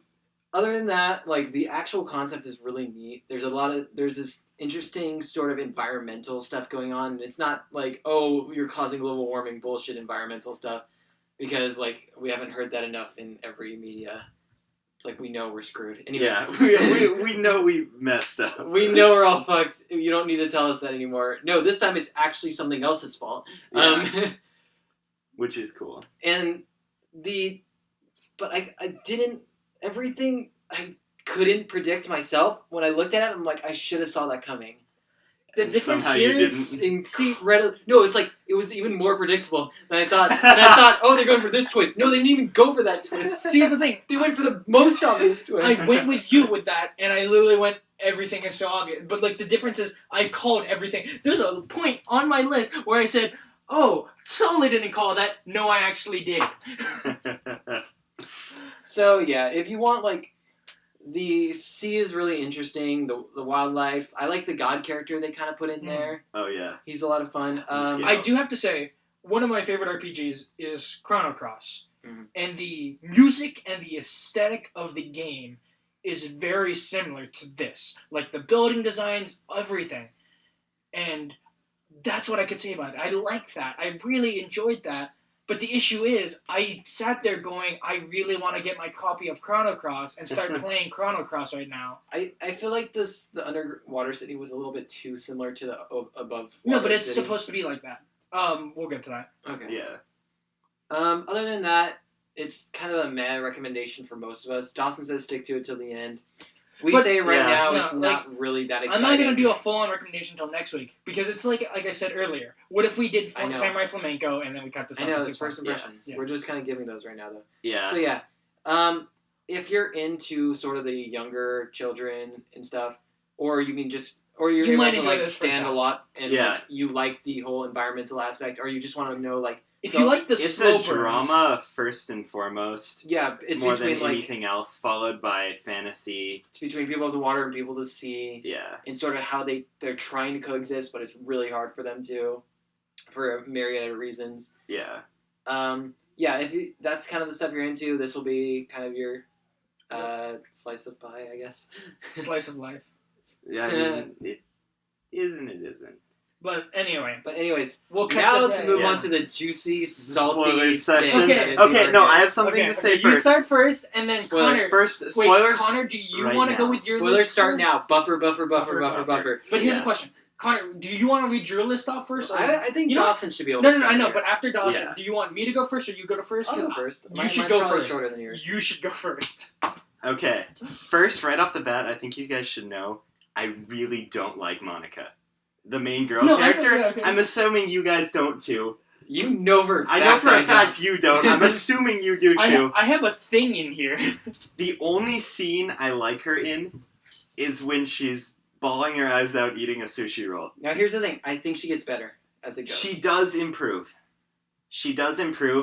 Speaker 3: Other than that, like the actual concept is really neat. There's this interesting sort of environmental stuff going on. And it's not like, oh, you're causing global warming bullshit environmental stuff. Because, like, we haven't heard that enough in every media. It's like, we know we're screwed. Anyways,
Speaker 2: yeah, we know we messed up.
Speaker 3: We know we're all fucked. You don't need to tell us that anymore. No, this time it's actually something else's fault.
Speaker 2: Yeah. Which is cool.
Speaker 3: And but I didn't, everything I couldn't predict myself. When I looked at it, I'm like, I should have saw that coming. The difference here is incredible. No, it's like it was even more predictable than I thought. And I thought, oh, they're going for this twist. No, they didn't even go for that twist.
Speaker 1: See, here's the thing.
Speaker 3: They went for the most obvious twist.
Speaker 1: I went with you with that, and I literally went, everything is so obvious. But like the difference is, I called everything. There's a point on my list where I said, oh, totally didn't call that. No, I actually did.
Speaker 3: So yeah, if you want like. The sea is really interesting. The wildlife. I like the god character they kind of put in there.
Speaker 2: Oh yeah,
Speaker 3: he's a lot of fun.
Speaker 1: I do have to say, one of my favorite RPGs is Chrono Cross, and the music and the aesthetic of the game is very similar to this. Like the building designs, everything, and that's what I could say about it. I like that. I really enjoyed that. But the issue is, I sat there going, I really want to get my copy of Chrono Cross and start playing Chrono Cross right now.
Speaker 3: I feel like the underwater city was a little bit too similar to the above.
Speaker 1: No, but it's supposed to be like that. We'll get to that.
Speaker 3: Okay.
Speaker 2: Yeah.
Speaker 3: Other than that, it's kind of a meh recommendation for most of us. Dawson says stick to it till the end. We say right now it's not really that exciting.
Speaker 1: I'm not going to do a full-on recommendation until next week, because it's like I said earlier, what if we did Samurai Flamenco and then we cut this up?
Speaker 3: I know, it's first impressions. Yeah. We're just kind of giving those right now, though.
Speaker 2: Yeah.
Speaker 3: So yeah, if you're into sort of the younger children and stuff, or you can just, or you're able to like stand a lot and like, you like the whole environmental aspect, or you just want to know like,
Speaker 1: if you like the slow burns.
Speaker 2: It's a drama first and foremost.
Speaker 3: Yeah, it's
Speaker 2: more
Speaker 3: between
Speaker 2: than anything else, followed by fantasy.
Speaker 3: It's between people of the water and people of the sea.
Speaker 2: Yeah,
Speaker 3: and sort of how they're trying to coexist, but it's really hard for them to, for a myriad of reasons.
Speaker 2: Yeah.
Speaker 3: Yeah. If that's kind of the stuff you're into, this will be kind of your slice of pie, I guess.
Speaker 1: Slice of life.
Speaker 2: Yeah, it isn't.
Speaker 1: But
Speaker 3: anyways,
Speaker 1: we'll
Speaker 3: now to move on to the juicy, salty
Speaker 2: spoilers section.
Speaker 1: Okay,
Speaker 2: no, I have something to say first.
Speaker 1: You start first, and then Connor.
Speaker 2: Spoilers. Wait,
Speaker 1: Connor, do you want to go with your
Speaker 3: spoilers
Speaker 1: list?
Speaker 3: Start now. Buffer.
Speaker 1: But here's the question. Connor, do you want to read your list off first?
Speaker 3: I think Dawson should be able to start.
Speaker 1: No, I know, but after Dawson, do you want me to go first or you go first?
Speaker 3: I'll go first.
Speaker 1: You should go first.
Speaker 3: Shorter than yours.
Speaker 1: You should go first.
Speaker 2: Okay. First, right off the bat, I think you guys should know, I really don't like Monica. The main girl character. I'm assuming you guys don't too.
Speaker 3: You know for a fact.
Speaker 2: I know for a fact you don't. I'm assuming you do too.
Speaker 1: I have a thing in here.
Speaker 2: The only scene I like her in is when she's bawling her eyes out eating a sushi roll.
Speaker 3: Now here's the thing. I think she gets better as it goes.
Speaker 2: She does improve.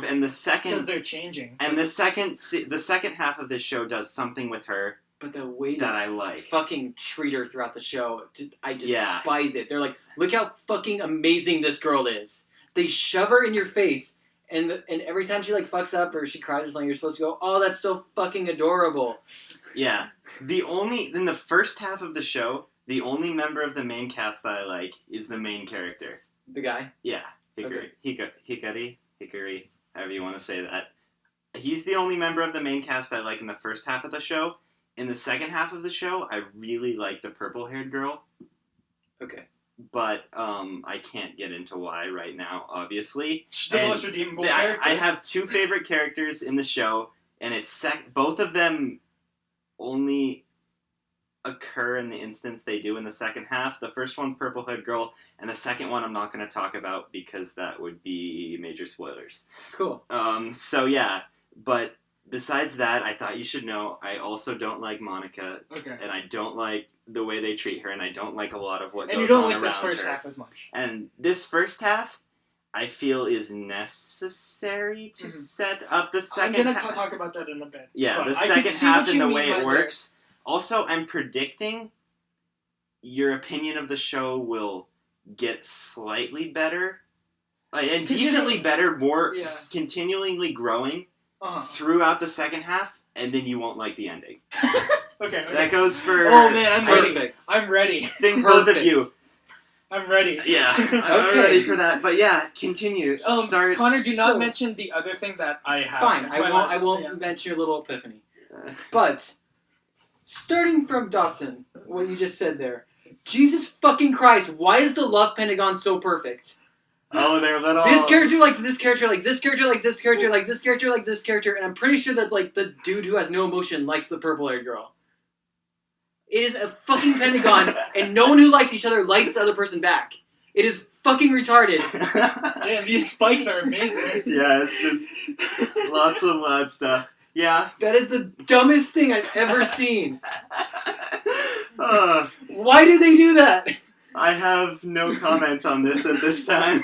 Speaker 2: And the second...
Speaker 1: Because they're changing.
Speaker 2: And the second half of this show does something with her.
Speaker 3: But the way
Speaker 2: that I like
Speaker 3: fucking treat her throughout the show, I despise it. They're like, look how fucking amazing this girl is. They shove her in your face, and every time she like fucks up or she cries or something, you're supposed to go, oh, that's so fucking adorable.
Speaker 2: Yeah. In the first half of the show, the only member of the main cast that I like is the main character.
Speaker 3: The guy?
Speaker 2: Yeah. Hikari. Hickory, however you want to say that. He's the only member of the main cast I like in the first half of the show. In the second half of the show, I really like the purple-haired girl.
Speaker 3: Okay.
Speaker 2: But I can't get into why right now, obviously.
Speaker 1: She's the most redeemable character.
Speaker 2: I have two favorite characters in the show, and both of them only occur in the instance they do in the second half. The first one's Purple Hood Girl, and the second one I'm not going to talk about because that would be major spoilers.
Speaker 3: Cool.
Speaker 2: So yeah, but besides that, I thought you should know I also don't like Monica, and I don't like the way they treat her, and I don't like a lot of what goes on around her.
Speaker 1: And you don't like this first half as much.
Speaker 2: And this first half, I feel, is necessary to set up the second half.
Speaker 1: I'm going to talk about that in a bit.
Speaker 2: Yeah, the second half and the way it works. Also, I'm predicting your opinion of the show will get slightly better. And decently better, more continually growing throughout the second half, and then you won't like the ending.
Speaker 1: Okay.
Speaker 2: That goes for...
Speaker 1: Oh, man, I'm ready.
Speaker 3: Perfect.
Speaker 1: I'm ready.
Speaker 2: I think both of you.
Speaker 1: I'm ready.
Speaker 2: Yeah, I'm ready for that. But yeah, continue. Start.
Speaker 1: Connor, do not mention the other thing that I have.
Speaker 3: Fine, I won't mention your little epiphany. But, starting from Dawson, what you just said there, Jesus fucking Christ, why is the love pentagon so perfect?
Speaker 2: Oh, they're little...
Speaker 3: This character likes this character, likes this character, likes this character, likes this character, likes this character, and I'm pretty sure that, like, the dude who has no emotion likes the purple-haired girl. It is a fucking pentagon, and no one who likes each other likes the other person back. It is fucking retarded.
Speaker 1: Damn, these spikes are amazing.
Speaker 2: Yeah, it's just lots of loud stuff. Yeah.
Speaker 3: That is the dumbest thing I've ever seen. Why do they do that?
Speaker 2: I have no comment on this at this time.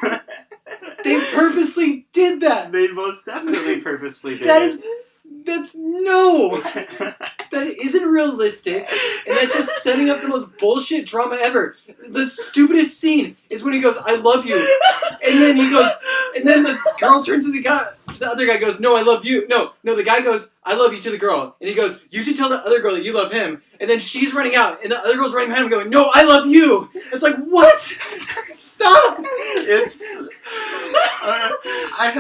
Speaker 3: They purposely did that.
Speaker 2: They most definitely purposely did
Speaker 3: That's no! That isn't realistic, and that's just setting up the most bullshit drama ever. The stupidest scene is when he goes, "I love you," and then the girl turns to the other guy, goes, "No, I love you." No, the guy goes, "I love you" to the girl, and he goes, "You should tell the other girl that you love him." And then she's running out, and the other girl's running behind him, going, "No, I love you." It's like, what? Stop!
Speaker 2: It's. I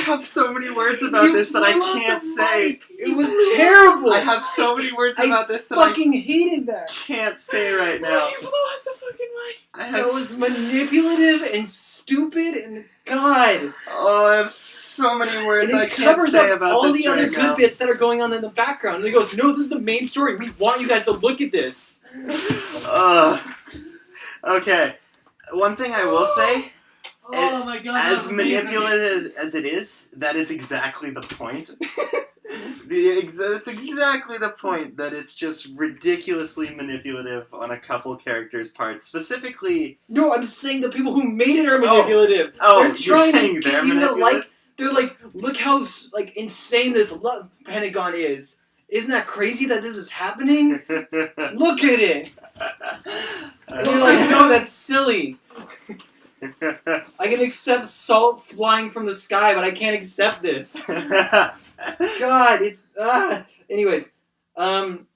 Speaker 2: have so many words about this that I can't say.
Speaker 3: It was terrible.
Speaker 2: I have so many words about this that I
Speaker 3: fucking hated that.
Speaker 2: Can't say right now.
Speaker 1: You blew out the fucking mic.
Speaker 3: That was manipulative and stupid and God.
Speaker 2: Oh, I have so many words
Speaker 3: and
Speaker 2: I can't say about
Speaker 3: all
Speaker 2: this
Speaker 3: the other
Speaker 2: right
Speaker 3: good
Speaker 2: now.
Speaker 3: bits that are going on in the background. And he goes, "No, this is the main story. We want you guys to look at this."
Speaker 2: Okay. One thing I will say.
Speaker 1: Oh my God!
Speaker 2: As manipulative as it is, that is exactly the point. That's exactly the point, that it's just ridiculously manipulative on a couple characters' parts. Specifically...
Speaker 3: No, I'm saying the people who made it are manipulative.
Speaker 2: They're trying to get you to
Speaker 3: like... They're like, look how insane this love pentagon is. Isn't that crazy that this is happening? Look at it! And you're like, no, that's silly. I can accept salt flying from the sky, but I can't accept this. God, it's... Anyways, and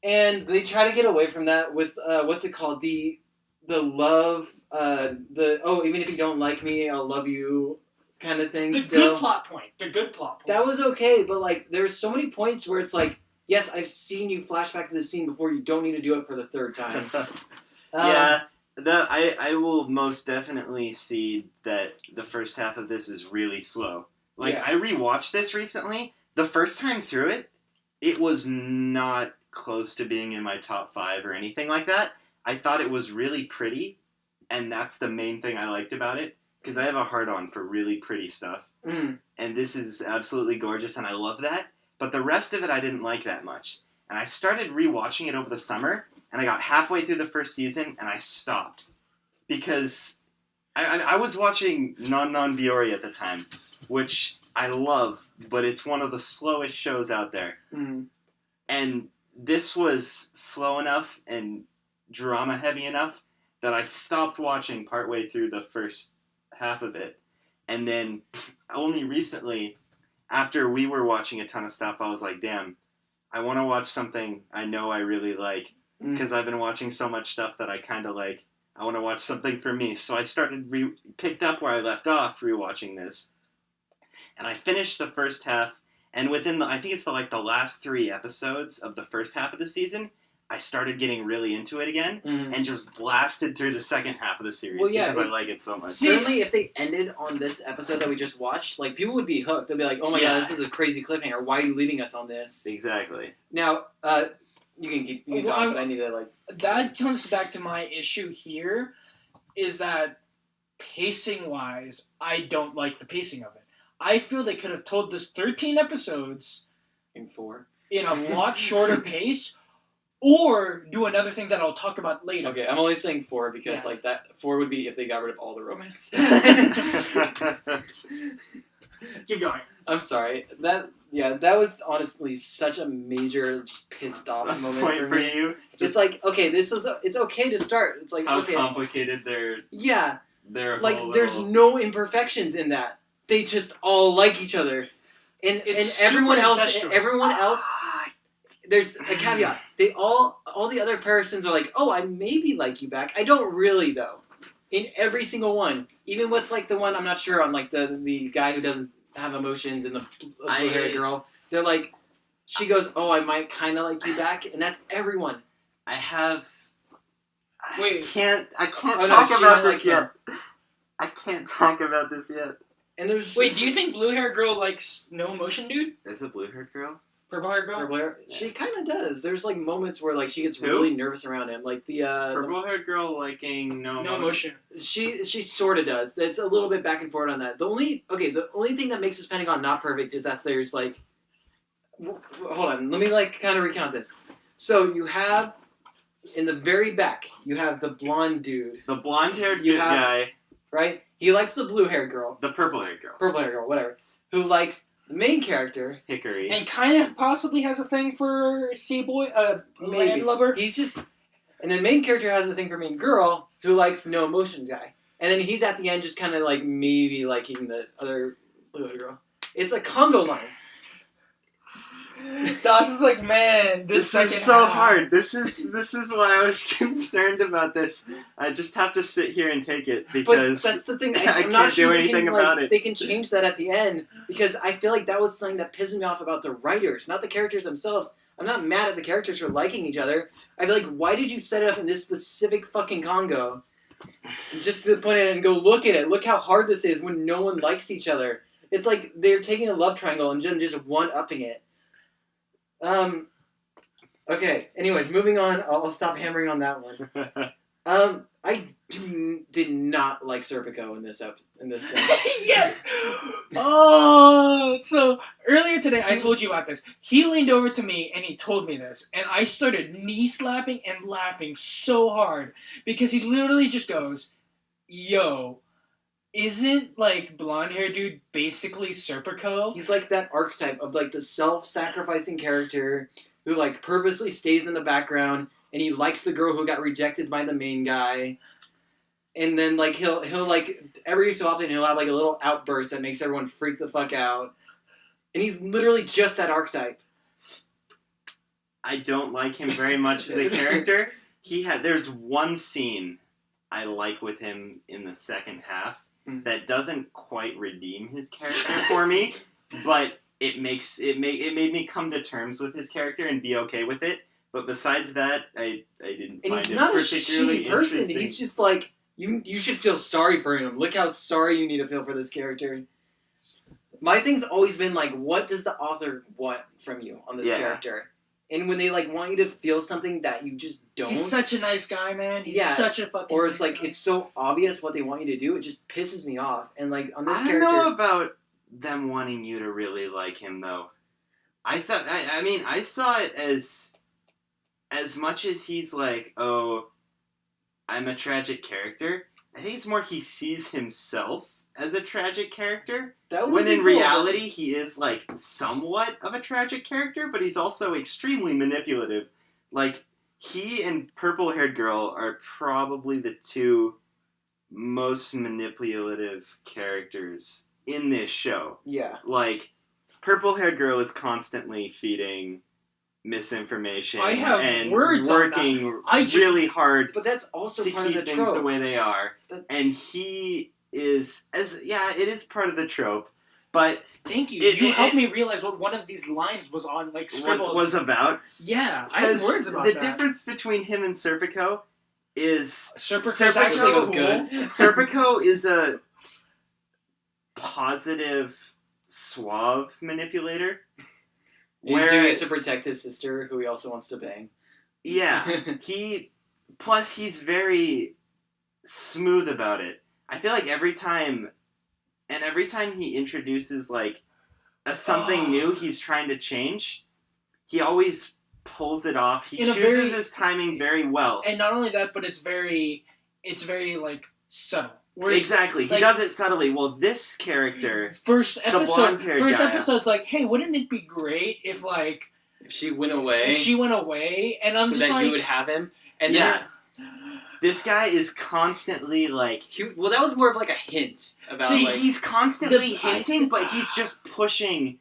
Speaker 3: they try to get away from that with, what's it called? The love, even if you don't like me, I'll love you kind of thing
Speaker 1: The good plot point.
Speaker 3: That was okay, but, like, there's so many points where it's like, yes, I've seen you flashback to this scene before, you don't need to do it for the third time.
Speaker 2: Yeah. I will most definitely see that the first half of this is really slow. Like, I rewatched this recently. The first time through it, it was not close to being in my top 5 or anything like that. I thought it was really pretty, and that's the main thing I liked about it, because I have a hard-on for really pretty stuff.
Speaker 3: Mm.
Speaker 2: And this is absolutely gorgeous, and I love that. But the rest of it I didn't like that much. And I started rewatching it over the summer, and I got halfway through the first season, and I stopped. Because I was watching Non Non Biyori at the time, which I love, but it's one of the slowest shows out there.
Speaker 3: Mm.
Speaker 2: And this was slow enough and drama-heavy enough that I stopped watching partway through the first half of it. And then only recently, after we were watching a ton of stuff, I was like, damn, I want to watch something I know I really like. Because I've been watching so much stuff that I kind of like. I want to watch something for me. So I picked up where I left off rewatching this. And I finished the first half, and within I think it's the last 3 episodes of the first half of the season, I started getting really into it again, and just blasted through the second half of the series because I like it so much.
Speaker 3: Certainly, if they ended on this episode that we just watched, like, people would be hooked. They'd be like, "Oh my god, this is a crazy cliffhanger. Why are you leaving us on this?"
Speaker 2: Exactly.
Speaker 3: Now, you can talk, but I need to
Speaker 1: That comes back to my issue here, is that pacing-wise, I don't like the pacing of it. I feel they could have told this 13 episodes
Speaker 3: in 4
Speaker 1: in a lot shorter pace. Or do another thing that I'll talk about later.
Speaker 3: Okay, I'm only saying 4 because that 4 would be if they got rid of all the romance.
Speaker 1: Keep going.
Speaker 3: I'm sorry. That was honestly such a major, just pissed off moment
Speaker 2: point for
Speaker 3: me.
Speaker 2: you.
Speaker 3: It's like, okay, it's okay to start. It's like,
Speaker 2: how
Speaker 3: okay,
Speaker 2: complicated their
Speaker 3: there's no imperfections in that. They just all like each other, and everyone else. There's a caveat. They all the other persons are like, oh, I maybe like you back. I don't really though. In every single one, even with the one I'm not sure on, the guy who doesn't have emotions and the blue-haired girl, they're like, she goes, oh, I might kind of like you back, and that's everyone.
Speaker 2: I can't
Speaker 3: Oh,
Speaker 2: talk about this yet. I can't talk about this yet.
Speaker 3: And there's
Speaker 1: do you think blue-haired girl likes no emotion, dude?
Speaker 2: There's a blue-haired girl.
Speaker 1: Purple-haired girl?
Speaker 3: Purple-haired? She kind of does. There's moments where she gets really nervous around him.
Speaker 2: Purple-haired girl liking no emotion.
Speaker 3: She sort of does. It's a little bit back and forth on that. The only thing that makes this Pentagon not perfect is that there's hold on, let me kind of recount this. So you have in the very back, you have the blonde dude.
Speaker 2: The blonde-haired guy.
Speaker 3: Right? He likes the blue-haired girl.
Speaker 2: The purple-haired girl.
Speaker 3: Purple-haired girl, whatever. Who likes the main character,
Speaker 2: Hickory,
Speaker 1: and kind of possibly has a thing for sea boy, landlubber.
Speaker 3: He's just, and the main character has a thing for main girl who likes no emotion guy, and then he's at the end just kind of maybe liking the other blue girl. It's a Congo line.
Speaker 1: Das is like, man,
Speaker 2: this is so hard. This is why I was concerned about this. I just have to sit here and take it because
Speaker 3: but that's the thing.
Speaker 2: I can't do anything about it.
Speaker 3: They can change that at the end because I feel like that was something that pissed me off about the writers, not the characters themselves. I'm not mad at the characters for liking each other. I feel like, why did you set it up in this specific fucking Congo? Just to put it and go look at it. Look how hard this is when no one likes each other. It's like they're taking a love triangle and just one-upping it. Okay, anyways, moving on. I'll stop hammering on that one. I did not like Serpico in this thing.
Speaker 1: Yes! Oh, so earlier today I told you about this. He leaned over to me and he told me this, and I started knee-slapping and laughing so hard because he literally just goes, yo, isn't, blonde-haired dude basically Serpico?
Speaker 3: He's like that archetype of, the self-sacrificing character who, purposely stays in the background, and he likes the girl who got rejected by the main guy. And then, he'll every so often he'll have, a little outburst that makes everyone freak the fuck out. And he's literally just that archetype.
Speaker 2: I don't like him very much as a character. There's one scene I like with him in the second half that doesn't quite redeem his character for me, but it made me come to terms with his character and be okay with it. But besides that, I didn't find him particularly interesting. And he's not a shitty person.
Speaker 3: He's just you should feel sorry for him. Look how sorry you need to feel for this character. My thing's always been what does the author want from you on this character? And when they want you to feel something that you just don't.
Speaker 1: He's such a nice guy, man. He's such a fucking.
Speaker 3: Or it's it's so obvious what they want you to do. It just pisses me off. And on this character,
Speaker 2: I don't know about them wanting you to really like him though. I thought I saw it as much as he's oh, I'm a tragic character. I think it's more he sees himself as a tragic character. When in reality, he is, somewhat of a tragic character, but he's also extremely manipulative. He and Purple-Haired Girl are probably the two most manipulative characters in this show.
Speaker 3: Yeah.
Speaker 2: Purple-Haired Girl is constantly feeding misinformation
Speaker 1: I have
Speaker 2: and
Speaker 1: words
Speaker 2: working
Speaker 1: on that.
Speaker 2: really hard
Speaker 3: But that's also
Speaker 2: to
Speaker 3: part of
Speaker 2: keep
Speaker 3: the
Speaker 2: things
Speaker 3: trope.
Speaker 2: the way they are.
Speaker 3: That-
Speaker 2: And he is it is part of the trope, but
Speaker 1: Thank you.
Speaker 2: It-
Speaker 1: You
Speaker 2: it-
Speaker 1: helped me realize what one of these lines was on, like, scribbles.
Speaker 2: was about.
Speaker 1: Yeah, I had words about
Speaker 2: the
Speaker 1: that.
Speaker 2: difference between him and Serpico is
Speaker 1: Serpico's actually
Speaker 3: was
Speaker 1: cool.
Speaker 3: good.
Speaker 2: Serpico is a positive, suave manipulator.
Speaker 3: He's doing it to protect his sister, who he also wants to bang.
Speaker 2: Yeah, he's very smooth about it. I feel like every time he introduces like something new he's trying to change, he always pulls it off. He chooses his timing very well.
Speaker 1: And not only that, but it's very like subtle.
Speaker 2: Exactly, he does it subtly. Well, this character,
Speaker 1: first
Speaker 2: blonde-haired guy,
Speaker 1: episode's like, hey, wouldn't it be great if like
Speaker 3: if she went away,
Speaker 1: and I'm
Speaker 3: so
Speaker 1: just
Speaker 3: that
Speaker 1: like,
Speaker 3: you would have him, and
Speaker 2: yeah.
Speaker 3: then
Speaker 2: This guy is constantly like.
Speaker 3: that was more of like a hint about
Speaker 2: He's constantly hinting, but he's just pushing.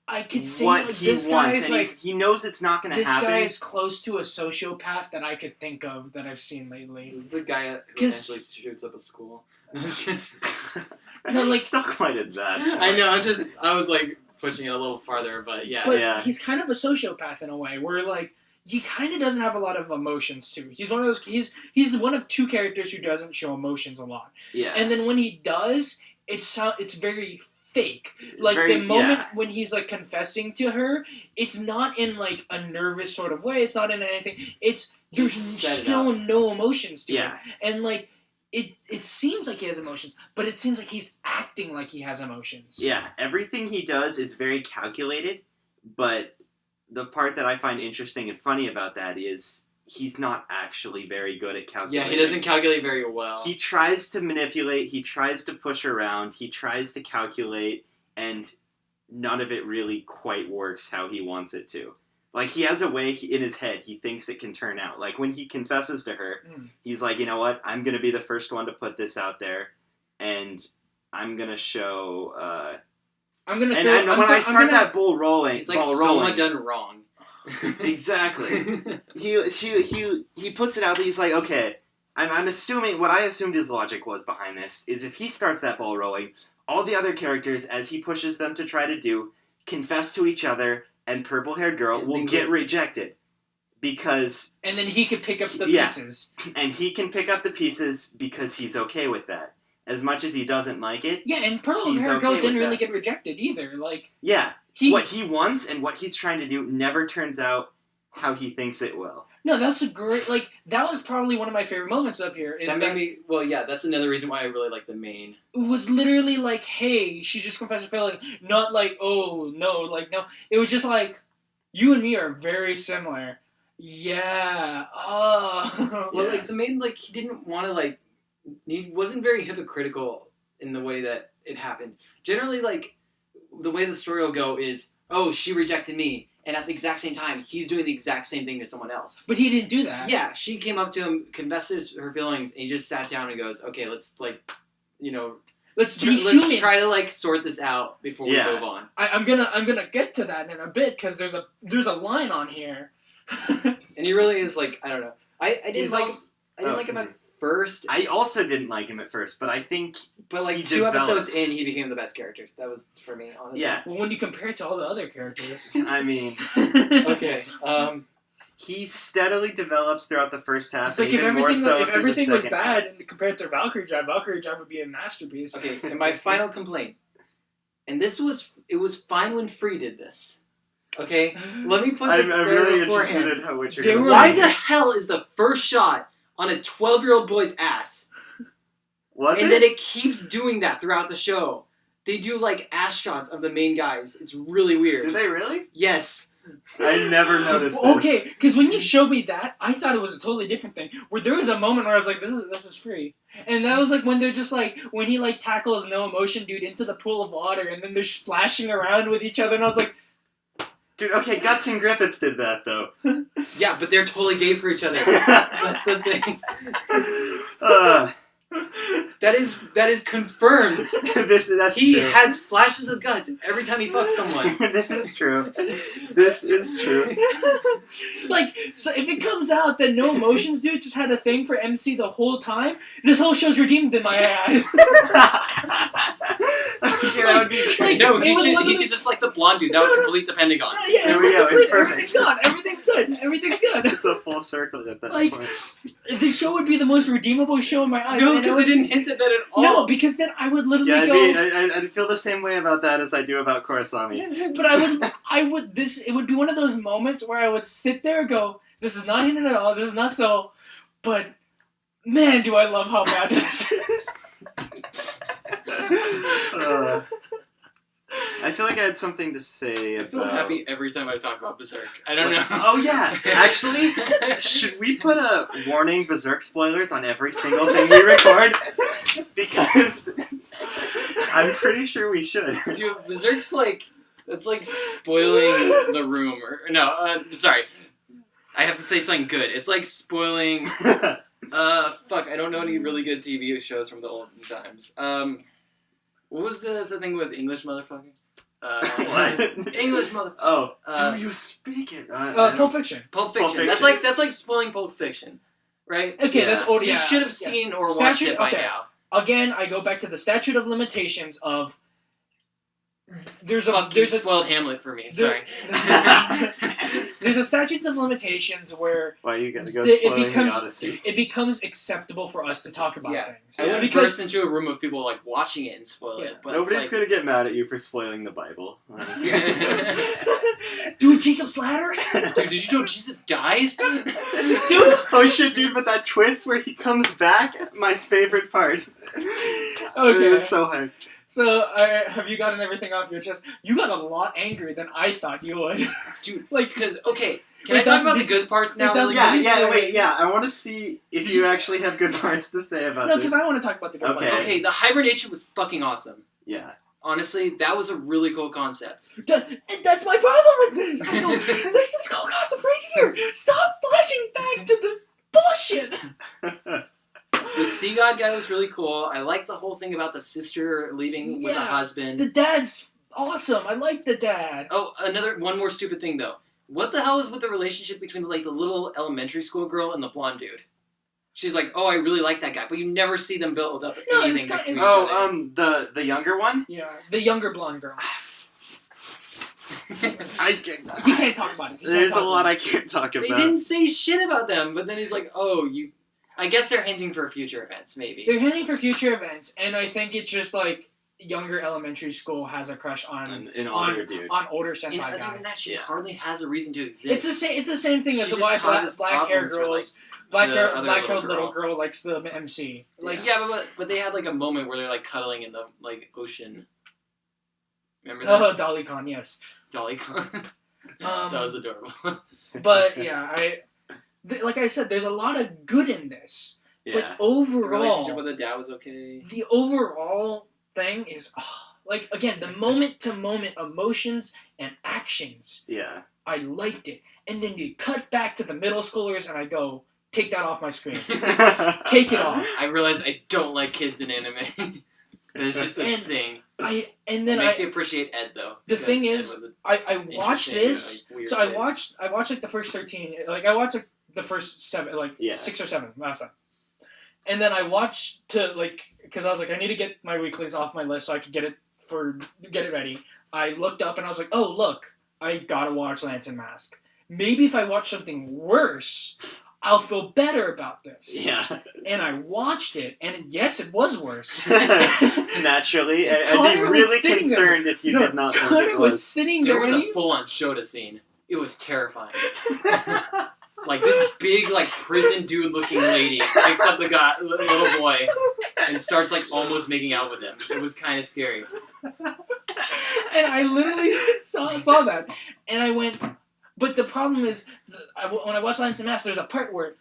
Speaker 1: I could say
Speaker 2: what
Speaker 1: like,
Speaker 2: he
Speaker 1: this guy
Speaker 2: wants,
Speaker 1: is
Speaker 2: and
Speaker 1: like,
Speaker 2: he knows it's not going to happen.
Speaker 1: This guy is close to a sociopath that I could think of that I've seen lately.
Speaker 3: This is the guy who eventually shoots up a school.
Speaker 1: No, like
Speaker 2: it's not quite at that.
Speaker 3: I know. I was like pushing it a little farther, but yeah.
Speaker 1: But he's kind of a sociopath in a way, where like he kind of doesn't have a lot of emotions too. He's one of those. He's one of two characters who doesn't show emotions a lot.
Speaker 2: Yeah.
Speaker 1: And then when he does, it's very fake. Like the moment when he's like confessing to her, it's not in like a nervous sort of way. It's not in anything. There's still no emotions to it. And like it seems like he has emotions, but it seems like he's acting like he has emotions.
Speaker 2: Yeah, everything he does is very calculated, but the part that I find interesting and funny about that is he's not actually very good at calculating.
Speaker 3: Yeah, he doesn't calculate very well.
Speaker 2: He tries to manipulate, he tries to push around, he tries to calculate, and none of it really quite works how he wants it to. Like, he has a way in his head he thinks it can turn out. Like, when he confesses to her, he's like, you know what, I'm going to be the first one to put this out there, and I'm going to show... when I start that bull rolling...
Speaker 3: He's like, someone done wrong.
Speaker 2: Exactly. He puts it out there, he's like, okay, I'm assuming... What I assumed his logic was behind this is if he starts that ball rolling, all the other characters, as he pushes them to try to do, confess to each other... and purple-haired girl will get rejected. Because...
Speaker 1: And then he could pick up the pieces.
Speaker 2: And he can pick up the pieces because he's okay with that. As much as he doesn't like it,
Speaker 1: yeah, and purple-haired girl didn't really get rejected either. Like...
Speaker 2: Yeah, what he wants and what he's trying to do never turns out how he thinks it will.
Speaker 1: No, that's a great... Like, that was probably one of my favorite moments up here.
Speaker 3: Made me... Well, yeah, that's another reason why I really like the main.
Speaker 1: It was literally like, hey, she just confessed her failing. Not like, oh, no, like, no. It was just like, you and me are very similar. Yeah. Oh.
Speaker 3: Well, like, the main, like, he didn't want to, like... He wasn't very hypocritical in the way that it happened. Generally, like, the way the story will go is, oh, she rejected me. And at the exact same time, he's doing the exact same thing to someone else.
Speaker 1: But he didn't do that.
Speaker 3: Yeah, she came up to him, confessed her feelings, and he just sat down and goes, okay, let's, like, you know...
Speaker 1: Let's
Speaker 3: try to, like, sort this out before we move on.
Speaker 1: I'm gonna get to that in a bit, because there's a line on here.
Speaker 3: And he really is, like, I don't know. I didn't like him at first.
Speaker 2: I also didn't like him at first, but I think...
Speaker 3: But, like, 2 episodes in, he became the best character. That was, for me, honestly.
Speaker 2: Yeah.
Speaker 1: Well, when you compare it to all the other characters.
Speaker 2: I mean...
Speaker 3: Okay.
Speaker 2: He steadily develops throughout the first half.
Speaker 1: It's like if everything was bad and compared to Valkyrie Drive would be a masterpiece.
Speaker 3: Okay, and my final complaint. And it was fine when Free did this. Okay? Let me put this
Speaker 2: I'm
Speaker 3: there
Speaker 2: really
Speaker 3: beforehand.
Speaker 2: interested in what you're going to say.
Speaker 3: Why the hell is the first shot on a 12-year-old boy's ass? And then it keeps doing that throughout the show. They do, like, ass shots of the main guys. It's really weird.
Speaker 2: Do they really?
Speaker 3: Yes.
Speaker 2: I never noticed this.
Speaker 1: Okay, because when you showed me that, I thought it was a totally different thing. Where there was a moment where I was like, this is Free. And that was like when they're just like, when he like tackles No Emotion Dude into the pool of water and then they're splashing around with each other and I was like...
Speaker 2: Dude, okay, Guts and Griffith did that though.
Speaker 3: Yeah, but they're totally gay for each other. That's the thing. That is confirmed.
Speaker 2: That's
Speaker 3: He
Speaker 2: true.
Speaker 3: has flashes of guts every time he fucks someone.
Speaker 2: This is true. This is true.
Speaker 1: Like, so if it comes out that No Emotions Dude just had a thing for MC the whole time, this whole show's redeemed in my eyes.
Speaker 2: Okay, that would be great.
Speaker 3: No,
Speaker 1: It
Speaker 3: he
Speaker 1: would
Speaker 3: should
Speaker 1: literally-
Speaker 3: just like the blonde dude. That would complete the Pentagon.
Speaker 1: Yeah,
Speaker 2: There we go, it's perfect.
Speaker 1: Everything's gone. Everything's good. Everything's good.
Speaker 2: It's a full circle at that
Speaker 1: Like,
Speaker 2: point.
Speaker 1: This show would be the most redeemable show in my eyes.
Speaker 3: No,
Speaker 1: and
Speaker 3: because
Speaker 1: I
Speaker 3: they didn't hint at that at all.
Speaker 1: No, because then I would literally
Speaker 2: Yeah,
Speaker 1: go.
Speaker 2: I'd feel the same way about that as I do about Korosami.
Speaker 1: But it would be one of those moments where I would sit there and go, this is not hinted at all, this is not so, but man, do I love how bad this is.
Speaker 2: I feel like I had something to say
Speaker 3: I feel
Speaker 2: about...
Speaker 3: happy every time I talk about Berserk. I don't know.
Speaker 2: Oh yeah, actually, should we put a warning Berserk spoilers on every single thing we record? Because I'm pretty sure we should.
Speaker 3: Dude, Berserk's like, it's like spoiling the room. Sorry. I have to say something good. It's like spoiling... fuck, I don't know any really good TV shows from the olden times. What was the thing with English motherfucker?
Speaker 2: What?
Speaker 3: English motherfucker.
Speaker 2: Oh,
Speaker 3: Uh,
Speaker 2: do you speak it?
Speaker 1: Pulp Fiction.
Speaker 3: Pulp Fiction.
Speaker 2: Fiction.
Speaker 3: That's like spoiling Pulp Fiction, right?
Speaker 1: Okay,
Speaker 2: Yeah.
Speaker 1: that's old.
Speaker 3: You
Speaker 1: Yeah,
Speaker 3: should have
Speaker 1: yeah.
Speaker 3: seen or watched
Speaker 1: Statute-
Speaker 3: it by
Speaker 1: okay.
Speaker 3: now.
Speaker 1: Again, I go back to the statute of limitations of. There's a
Speaker 3: Fuck, you
Speaker 1: there's a
Speaker 3: spoiled Hamlet for me.
Speaker 1: there-
Speaker 3: Sorry.
Speaker 1: there's a statute of limitations where
Speaker 2: Why you gotta go
Speaker 1: it
Speaker 2: spoiling
Speaker 1: becomes-
Speaker 2: the Odyssey?
Speaker 1: it becomes acceptable for us to talk about
Speaker 3: Yeah.
Speaker 1: things.
Speaker 3: I would
Speaker 1: Because-
Speaker 3: burst into a room of people like watching it and spoil
Speaker 1: Yeah.
Speaker 3: it. But
Speaker 2: Nobody's
Speaker 3: it's
Speaker 2: gonna get mad at you for spoiling the Bible.
Speaker 1: Dude, Jacob's Ladder?
Speaker 3: like, dude, did you know Jesus dies?
Speaker 1: Dude!
Speaker 2: Oh shit, dude! But that twist where he comes back, my favorite part.
Speaker 1: Okay.
Speaker 2: It was so hype.
Speaker 1: So, have you gotten everything off your chest? You got a lot angrier than I thought you would.
Speaker 3: Dude,
Speaker 1: like,
Speaker 3: because okay, can
Speaker 1: It
Speaker 3: I talk
Speaker 1: doesn't-
Speaker 3: about the good parts now?
Speaker 1: it doesn't-
Speaker 3: really
Speaker 2: Yeah,
Speaker 3: quick?
Speaker 2: yeah, wait, yeah. I want to see if you actually have good parts to say about
Speaker 1: no,
Speaker 2: this.
Speaker 1: because I want to talk about the good
Speaker 2: Okay.
Speaker 1: parts.
Speaker 3: Okay, the hibernation was fucking awesome.
Speaker 2: Yeah.
Speaker 3: Honestly, that was a really cool concept.
Speaker 1: And that's my problem with this. I go, this is cool concept right here. Stop flashing back to this bullshit.
Speaker 3: The sea god guy was really cool. I liked the whole thing about the sister leaving with the
Speaker 1: Yeah.
Speaker 3: husband.
Speaker 1: The dad's awesome. I like the dad.
Speaker 3: Oh, one more stupid thing though. What the hell is with the relationship between like the little elementary school girl and the blonde dude? She's like, oh, I really like that guy, but you never see them build up
Speaker 1: No,
Speaker 3: anything
Speaker 1: it's not-
Speaker 3: between
Speaker 1: it's-
Speaker 3: each other.
Speaker 2: The younger one.
Speaker 1: Yeah, the younger blonde girl.
Speaker 2: I
Speaker 1: You can't talk about it. You can't
Speaker 2: There's
Speaker 1: talk
Speaker 2: a lot
Speaker 1: about
Speaker 2: I can't talk
Speaker 3: They
Speaker 2: about.
Speaker 3: didn't say shit about them, but then he's like, oh, you... I guess they're hinting for future events, maybe.
Speaker 1: They're hinting for future events, and I think it's just like younger elementary school has a crush on
Speaker 2: An older dude.
Speaker 1: on older
Speaker 3: And
Speaker 1: senpai
Speaker 3: other
Speaker 1: guy.
Speaker 3: than that, she
Speaker 2: Yeah.
Speaker 3: hardly has a reason to exist.
Speaker 1: It's the same thing
Speaker 3: She
Speaker 1: as the
Speaker 3: just causes
Speaker 1: black hair
Speaker 3: problems for,
Speaker 1: girls.
Speaker 3: like,
Speaker 1: Black
Speaker 3: the
Speaker 1: hair
Speaker 3: other
Speaker 1: black haired
Speaker 3: little
Speaker 1: little girl likes the MC. Like
Speaker 3: yeah, but they had like a moment where they're like cuddling in the like ocean. Remember that?
Speaker 1: oh, Dolly Con, yes.
Speaker 3: Dolly Con.
Speaker 1: Um,
Speaker 3: That was adorable.
Speaker 1: But yeah, like I said, there's a lot of good in this.
Speaker 2: Yeah.
Speaker 1: But
Speaker 3: The relationship with
Speaker 1: overall,
Speaker 3: the dad was okay.
Speaker 1: the overall thing is like again the moment to moment emotions and actions.
Speaker 2: Yeah.
Speaker 1: I liked it, and then you cut back to the middle schoolers, and I go, take that off my screen. Take it off.
Speaker 3: I realized I don't like kids in anime. It's just a
Speaker 1: And
Speaker 3: thing.
Speaker 1: And then
Speaker 3: It makes you appreciate Ed though.
Speaker 1: The
Speaker 3: because
Speaker 1: thing
Speaker 3: Ed
Speaker 1: is,
Speaker 3: was a
Speaker 1: I watched
Speaker 3: interesting,
Speaker 1: this.
Speaker 3: like, weird
Speaker 1: So I
Speaker 3: kid.
Speaker 1: watched like the first 13. Like I watched like, the first 7, like
Speaker 2: Yeah.
Speaker 1: 6 or 7 last time. And then I watched because I was like I need to get my weeklies off my list so I could get it ready. I looked up and I was like, oh look, I gotta watch Lance and Mask. Maybe if I watch something worse, I'll feel better about this.
Speaker 2: Yeah.
Speaker 1: And I watched it, and yes, it was worse.
Speaker 2: Naturally, I'd be
Speaker 1: Connor was
Speaker 2: really
Speaker 1: sitting there.
Speaker 2: concerned if you did not think
Speaker 1: Connor
Speaker 2: it
Speaker 1: was
Speaker 2: was.
Speaker 1: sitting
Speaker 3: There
Speaker 1: there.
Speaker 3: was
Speaker 1: and
Speaker 3: a
Speaker 1: he-
Speaker 3: full-on Shota scene. It was terrifying. Like this big, like prison dude-looking lady picks up the little boy and starts like almost making out with him. It was kind of scary.
Speaker 1: And I literally saw that, and I went. But the problem is, when I watch Lance and Mask, there's a part where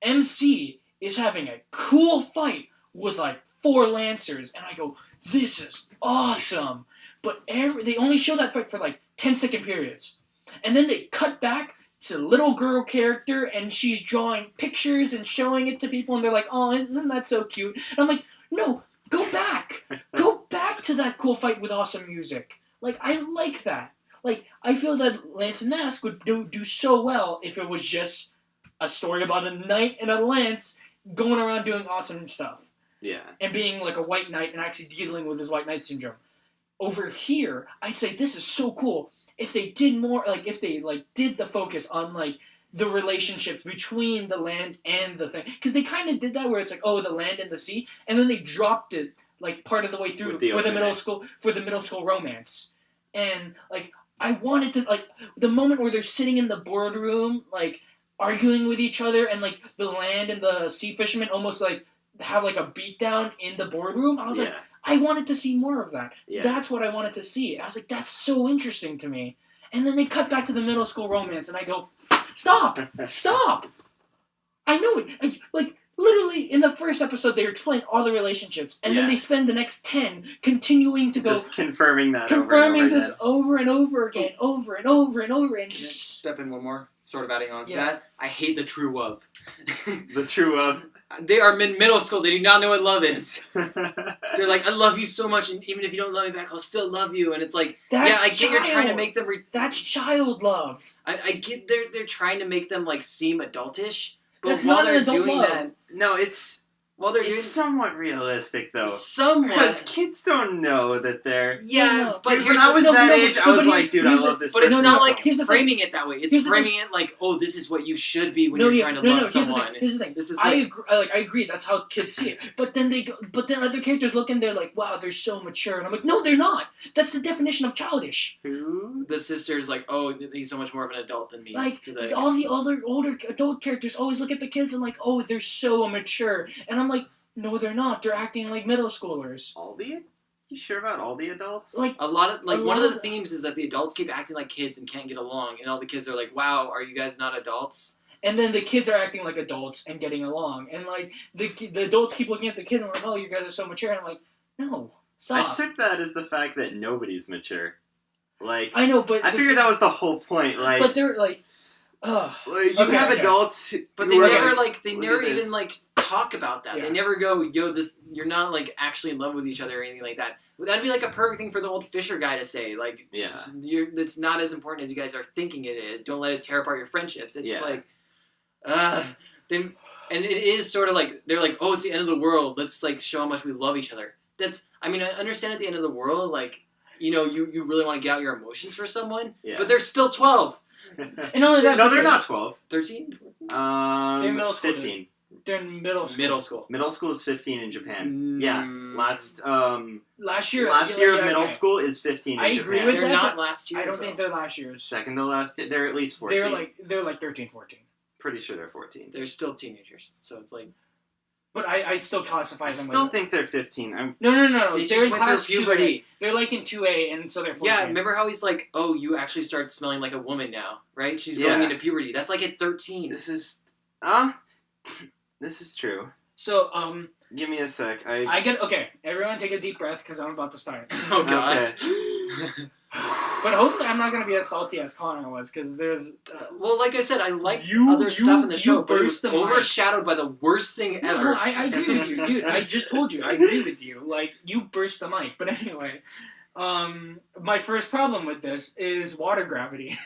Speaker 1: MC is having a cool fight with like 4 Lancers, and I go, "This is awesome!" But they only show that fight for like 10-second periods, and then they cut back it's a little girl character, and she's drawing pictures and showing it to people, and they're like, oh, isn't that so cute? And I'm like, no, go back. Go back to that cool fight with awesome music. Like, I like that. Like, I feel that Lance and Mask would do so well if it was just a story about a knight and a lance going around doing awesome stuff.
Speaker 2: Yeah.
Speaker 1: And being like a white knight and actually dealing with his white knight syndrome. Over here, I'd say this is so cool. If they did more, like, if they, like, did the focus on, like, the relationships between the land and the thing. Because they kind of did that where it's like, oh, the land and the sea. And then they dropped it, like, part of the way through for the middle school romance. And, like, I wanted to, like, the moment where they're sitting in the boardroom, like, arguing with each other, and, like, the land and the sea fishermen almost, like, have, like, a beatdown in the boardroom. I was like, I wanted to see more of that. Yeah. That's what I wanted to see. I was like, that's so interesting to me. And then they cut back to the middle school romance, and I go, stop! Stop! I know it. Like, literally, in the first episode, they explain all the relationships, and then they spend the next 10 continuing to go...
Speaker 2: Just confirming that
Speaker 1: confirming this over and over again, over and over and over, and
Speaker 3: just... Step in one more, sort of adding on to that. I hate the true love.
Speaker 2: The true love.
Speaker 3: They are in middle school. They do not know what love is. They're like, I love you so much, and even if you don't love me back, I'll still love you. And it's like, I get you're trying to make them...
Speaker 1: That's child love.
Speaker 3: I get they're trying to make them, like, seem adultish. But
Speaker 1: that's not an adult love.
Speaker 3: That,
Speaker 2: no, it's...
Speaker 3: Well, it's
Speaker 2: somewhat realistic, though.
Speaker 3: Somewhat.
Speaker 2: Because kids don't know that they're...
Speaker 3: Yeah,
Speaker 2: but when I was that age, I was like, dude, I love this person.
Speaker 3: But it's not like framing it that way. It's framing it like, oh, this is what you should be when you're trying to love someone.
Speaker 1: Here's the thing.
Speaker 3: This is
Speaker 1: I agree. That's how kids see it. But then other characters look and they're like, wow, they're so mature. And I'm like, no, they're not. That's the definition of childish.
Speaker 3: Who? The sister's like, oh, he's so much more of an adult than me.
Speaker 1: Like, all the other older adult characters always look at the kids and like, oh, they're so mature. And I'm like, no, they're not. They're acting like middle schoolers.
Speaker 2: You sure about all the adults?
Speaker 3: Like one of the themes is that the adults keep acting like kids and can't get along, and all the kids are like, "Wow, are you guys not adults?"
Speaker 1: And then the kids are acting like adults and getting along, and like the adults keep looking at the kids and like, "Oh, you guys are so mature." And I'm like, "No, stop."
Speaker 2: I took that as the fact that nobody's mature. Like
Speaker 1: I know, but
Speaker 2: I figured that was the whole point. Like,
Speaker 1: but they're like,
Speaker 2: you have adults,
Speaker 3: but they never even like talk about that. They never go, yo, you're not like actually in love with each other or anything like that. That'd be like a perfect thing for the old Fisher guy to say. Like, it's not as important as you guys are thinking it is. Don't let it tear apart your friendships. It's like, and it is sort of like they're like, oh, it's the end of the world. Let's like show how much we love each other. I understand at the end of the world, like, you know, you really want to get out your emotions for someone, but they're still 12.
Speaker 1: And only
Speaker 2: no, they're not 12.
Speaker 3: 13?
Speaker 1: They're middle school.
Speaker 2: 15.
Speaker 1: They're in middle school.
Speaker 2: Middle school is 15 in Japan. Yeah, last year of middle school is 15 in Japan.
Speaker 1: I agree with
Speaker 3: that. They're not last year.
Speaker 1: I don't think they're last year's.
Speaker 2: Second to last, they're at least 14.
Speaker 1: They're like 13, 14.
Speaker 2: Pretty sure they're 14.
Speaker 3: They're still teenagers, so it's like.
Speaker 1: But I still classify them.
Speaker 2: I still think they're 15.
Speaker 1: No.
Speaker 3: They're in class
Speaker 1: puberty. They're like in 2A, and so they're 14.
Speaker 3: Yeah, remember how he's like, oh, you actually start smelling like a woman now, right? She's going into puberty. That's like at 13.
Speaker 2: This is true.
Speaker 1: So,
Speaker 2: give me a sec.
Speaker 1: Okay, everyone take a deep breath, because I'm about to start.
Speaker 3: Oh, God.
Speaker 2: Okay.
Speaker 1: But hopefully I'm not going to be as salty as Connor was, because there's...
Speaker 3: well, like I said, I liked other stuff in the show, but it was overshadowed by the worst thing ever.
Speaker 1: No, I agree with you, dude. I just told you, I agree with you. Like, you burst the mic. But anyway, my first problem with this is water gravity.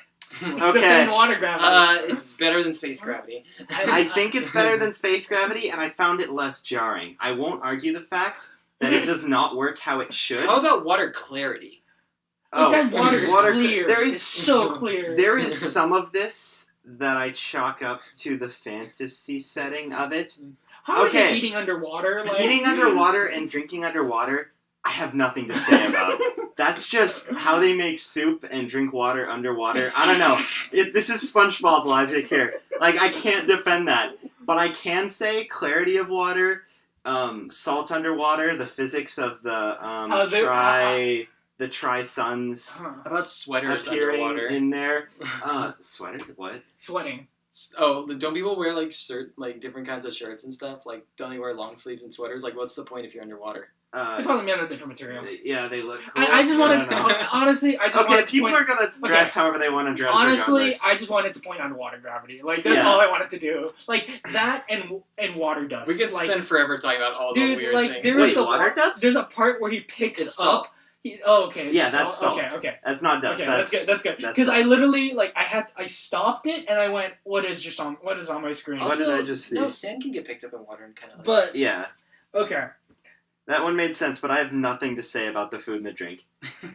Speaker 2: Okay.
Speaker 1: Water gravity.
Speaker 3: It's better than space gravity.
Speaker 2: I think it's better than space gravity, and I found it less jarring. I won't argue the fact that it does not work how it should.
Speaker 3: How about water clarity?
Speaker 1: That water is clear.
Speaker 2: It's
Speaker 1: so clear.
Speaker 2: There is some of this that I chalk up to the fantasy setting of it.
Speaker 1: How are they eating underwater? Like...
Speaker 2: Eating underwater and drinking underwater, I have nothing to say about. That's just how they make soup and drink water underwater. I don't know. This is SpongeBob logic here. Like, I can't defend that. But I can say clarity of water, salt underwater, the physics of the the tri-suns.
Speaker 3: How about sweaters
Speaker 2: appearing
Speaker 3: underwater?
Speaker 2: In there. Sweaters? What?
Speaker 1: Sweating.
Speaker 3: Oh, don't people wear like different kinds of shirts and stuff? Like, don't they wear long sleeves and sweaters? Like, what's the point if you're underwater?
Speaker 1: They probably made out of different material.
Speaker 2: Yeah, they look cool.
Speaker 1: I just wanted,
Speaker 2: don't know.
Speaker 1: honestly, I just
Speaker 2: Okay,
Speaker 1: wanted to
Speaker 2: people
Speaker 1: point,
Speaker 2: are gonna dress however they want to dress.
Speaker 1: honestly,
Speaker 2: regardless.
Speaker 1: I just wanted to point out water gravity. Like, that's all I wanted to do. Like, that and water dust.
Speaker 3: We could
Speaker 1: like,
Speaker 3: spend forever talking about all the
Speaker 1: dude,
Speaker 3: weird
Speaker 1: like,
Speaker 3: things.
Speaker 1: there
Speaker 2: Wait,
Speaker 1: was the
Speaker 2: water dust?
Speaker 1: There's a part where he picks
Speaker 3: It's
Speaker 1: up.
Speaker 3: salt.
Speaker 1: Okay.
Speaker 2: Yeah, that's salt.
Speaker 1: Okay.
Speaker 2: That's not dust.
Speaker 1: Okay, that's good. That's good.
Speaker 2: that's
Speaker 1: Because I
Speaker 2: salt.
Speaker 1: literally I stopped it and I went, what is on my screen?
Speaker 2: What did I just see?
Speaker 3: No, sand can get picked up in water and kind of.
Speaker 1: But
Speaker 2: Yeah,
Speaker 1: okay.
Speaker 2: that one made sense, but I have nothing to say about the food and the drink.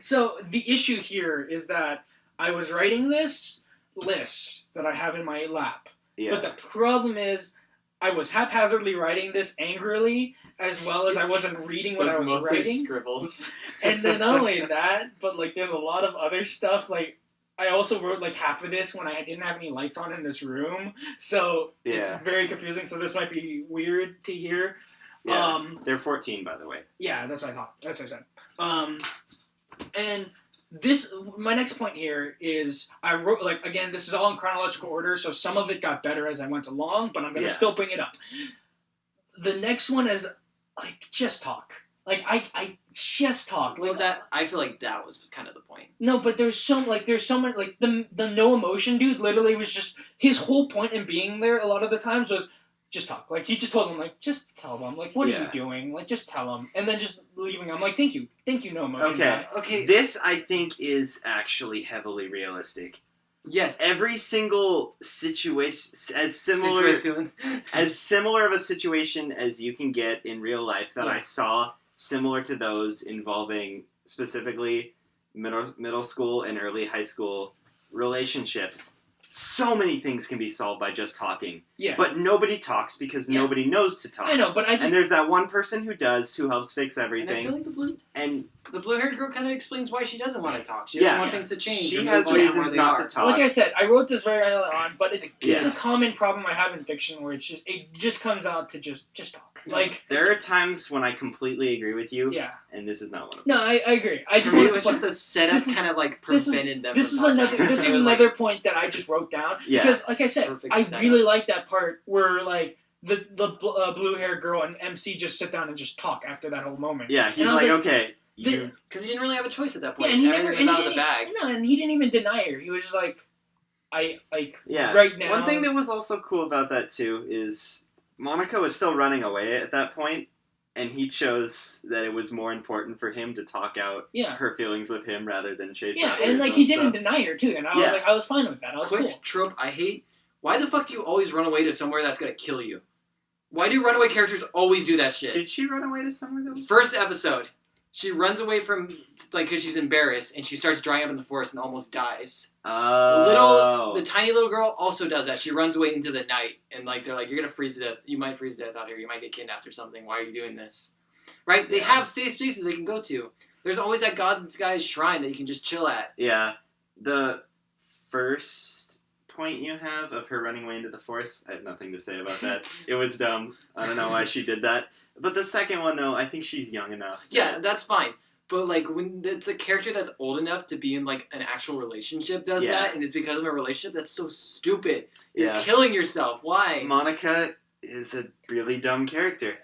Speaker 1: So the issue here is that I was writing this list that I have in my lap,
Speaker 2: Yeah.
Speaker 1: but the problem is I was haphazardly writing this angrily, as well as I wasn't reading
Speaker 3: so
Speaker 1: what
Speaker 3: it's
Speaker 1: I was
Speaker 3: mostly
Speaker 1: writing.
Speaker 3: scribbles.
Speaker 1: And then not only that, but like there's a lot of other stuff. Like I also wrote like half of this when I didn't have any lights on in this room, so it's
Speaker 2: Yeah.
Speaker 1: very confusing. So this might be weird to hear.
Speaker 2: Yeah. They're 14, by the way.
Speaker 1: Yeah, that's what I thought. That's what I said. And this, my next point here is I wrote, like, again, this is all in chronological order, so some of it got better as I went along, but I'm going to still bring it up. The next one is, like, just talk. Like, I just talk. Like,
Speaker 3: Well, I feel like that was kind of the point.
Speaker 1: no, but there's so much, like, the no emotion dude literally was just, his whole point in being there a lot of the times was, just talk. Like, he just told them, like, just tell them. Like, what are you doing? Like, just tell them. And then just leaving them. Like, thank you, no emotion.
Speaker 2: Okay.
Speaker 3: Okay.
Speaker 2: This, I think, is actually heavily realistic.
Speaker 3: Yes.
Speaker 2: Every single situation, as similar of a situation as you can get in real life that I saw, similar to those involving specifically middle school and early high school relationships. So many things can be solved by just talking.
Speaker 1: Yeah.
Speaker 2: But nobody talks because nobody knows to talk.
Speaker 1: I know, but I just...
Speaker 2: And there's that one person who does, who helps fix everything.
Speaker 3: And I feel like the blue-haired girl kind of explains why she doesn't want to talk. She doesn't want things to change.
Speaker 2: She has reasons not to talk.
Speaker 1: Like I said, I wrote this very early on, but it's a common problem I have in fiction where it just comes out to just talk.
Speaker 3: Yeah.
Speaker 1: Like,
Speaker 2: there are times when I completely agree with you.
Speaker 1: Yeah.
Speaker 2: And this is not one of them.
Speaker 1: No, I agree. I just
Speaker 3: For me,
Speaker 1: wanted
Speaker 3: it was
Speaker 1: to
Speaker 3: just the setup kind of like prevented them.
Speaker 1: This is
Speaker 3: from
Speaker 1: another.
Speaker 3: talking.
Speaker 1: This
Speaker 3: It
Speaker 1: is
Speaker 3: was
Speaker 1: another point that I just wrote down because, like I said,
Speaker 3: Perfect
Speaker 1: I
Speaker 3: setup.
Speaker 1: really like that part where like the blue haired girl and MC just sit down and just talk after that whole moment.
Speaker 2: Yeah, he's
Speaker 1: And I was
Speaker 2: like, okay,
Speaker 3: because he didn't really have a choice at that point.
Speaker 1: Yeah, and he
Speaker 3: Everything was out of the bag.
Speaker 1: No, and he didn't even deny her. He was just like,
Speaker 2: yeah.
Speaker 1: right now.
Speaker 2: One thing that was also cool about that too is Monica was still running away at that point, and he chose that it was more important for him to talk out her feelings with him rather than chase.
Speaker 1: Yeah, and like he didn't deny her too, and I was fine with that. I was
Speaker 3: Quick
Speaker 1: cool.
Speaker 3: trope I hate. Why the fuck do you always run away to somewhere that's gonna kill you? Why do runaway characters always do that shit?
Speaker 2: Did she run away to somewhere that was...
Speaker 3: First episode, she runs away from, like, because she's embarrassed, and she starts drying up in the forest and almost dies.
Speaker 2: Oh.
Speaker 3: The tiny little girl also does that. She runs away into the night, and, like, they're like, you're gonna freeze to death. You might freeze to death out here. You might get kidnapped or something. Why are you doing this? Right? They have safe spaces they can go to. There's always that guy's shrine that you can just chill at.
Speaker 2: Yeah. The first point you have of her running away into the forest, I have nothing to say about that. It was dumb. I don't know why she did that. But the second one, though, I think she's young enough.
Speaker 3: Yeah, that's fine. But, like, when it's a character that's old enough to be in, like, an actual relationship does that, and it's because of a relationship, that's so stupid. You're killing yourself. Why?
Speaker 2: Monica is a really dumb character.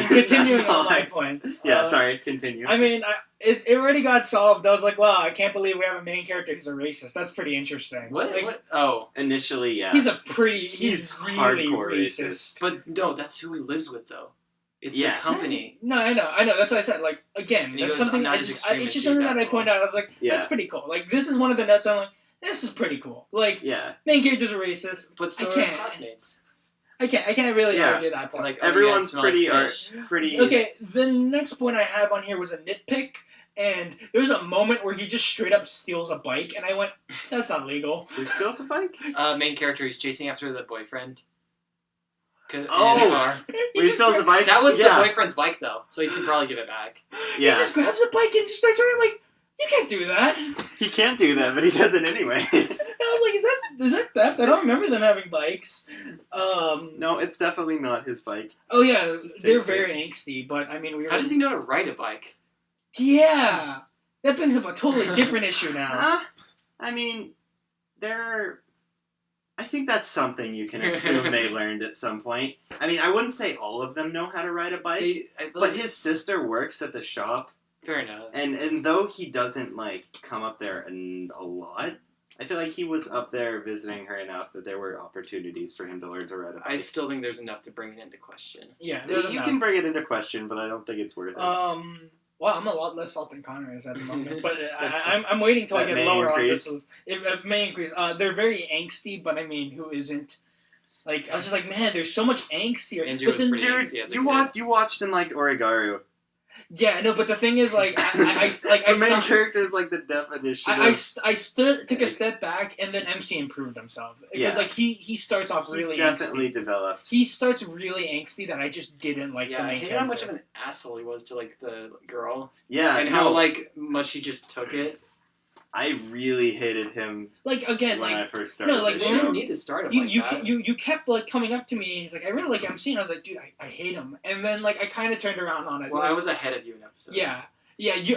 Speaker 1: Continuing on my points.
Speaker 2: Sorry, continue.
Speaker 1: I mean, it already got solved. I was like, wow, I can't believe we have a main character who's a racist. That's pretty interesting.
Speaker 3: What?
Speaker 1: Like,
Speaker 3: What? Oh.
Speaker 2: Initially, yeah.
Speaker 1: He's really
Speaker 2: hardcore
Speaker 1: racist.
Speaker 3: But no, that's who he lives with, though. It's the company.
Speaker 1: No, I know. That's what I said. Like, again,
Speaker 3: And
Speaker 1: that's something. It's just something that I point out. I was like, that's pretty cool. Like, this is one of the notes. I'm like, this is pretty cool. Like, main character's a racist.
Speaker 3: But so are his classmates.
Speaker 1: I can't really argue that point.
Speaker 3: Like,
Speaker 2: everyone's pretty.
Speaker 1: Okay, the next point I have on here was a nitpick, and there's a moment where he just straight up steals a bike, and I went, "That's not legal."
Speaker 2: He steals a bike?
Speaker 3: Main character, he's chasing after the boyfriend.
Speaker 2: He steals a bike.
Speaker 3: That was the boyfriend's bike, though, so he can probably give it back.
Speaker 1: Yeah. He just grabs a bike and just starts riding. I'm like, you can't do that.
Speaker 2: He can't do that, but he does it anyway.
Speaker 1: I was like, is that theft? I don't remember them having bikes.
Speaker 2: No, it's definitely not his bike.
Speaker 1: Oh yeah, they're very angsty, but I mean,
Speaker 3: How does he know to ride a bike?
Speaker 1: Yeah, that brings up a totally different issue now.
Speaker 2: I mean, there are I think that's something you can assume they learned at some point. I mean, I wouldn't say all of them know how to ride a bike, but his sister works at the shop.
Speaker 3: Fair enough.
Speaker 2: And though he doesn't, like, come up there a lot, I feel like he was up there visiting her enough that there were opportunities for him to learn to ride a bike.
Speaker 3: I still think there's enough to bring it into question.
Speaker 1: Yeah,
Speaker 2: You can bring it into question, but I don't think it's worth it.
Speaker 1: Well, I'm a lot less salt than Connor is at the moment, but I'm waiting till I get lower on this list. It may increase. They're very angsty, but I mean, who isn't? Like, I was just like, man, there's so much angst here.
Speaker 3: Andrew was pretty angsty as a kid.
Speaker 2: You watched and liked Origaru.
Speaker 1: Yeah, no, but the thing is, like,
Speaker 2: the main character is like the definition.
Speaker 1: Took a step back, and then MC improved himself because like he starts off really
Speaker 2: definitely
Speaker 1: angsty.
Speaker 2: Developed.
Speaker 1: He starts really angsty that I just didn't like.
Speaker 3: Yeah,
Speaker 1: the main
Speaker 3: I hated
Speaker 1: character.
Speaker 3: how much of an asshole he was to like the girl.
Speaker 2: Yeah,
Speaker 3: and how like much he just took it.
Speaker 2: I really hated him.
Speaker 1: Like again,
Speaker 2: when
Speaker 1: like
Speaker 2: I first started.
Speaker 1: no, like
Speaker 2: the
Speaker 3: you
Speaker 2: show.
Speaker 3: didn't need to start him
Speaker 1: you kept like coming up to me. And he's like, I really like MC, and I was like, dude, I hate him. And then like I kind of turned around on it.
Speaker 3: Well,
Speaker 1: like,
Speaker 3: I was ahead of you in episodes.
Speaker 1: Yeah.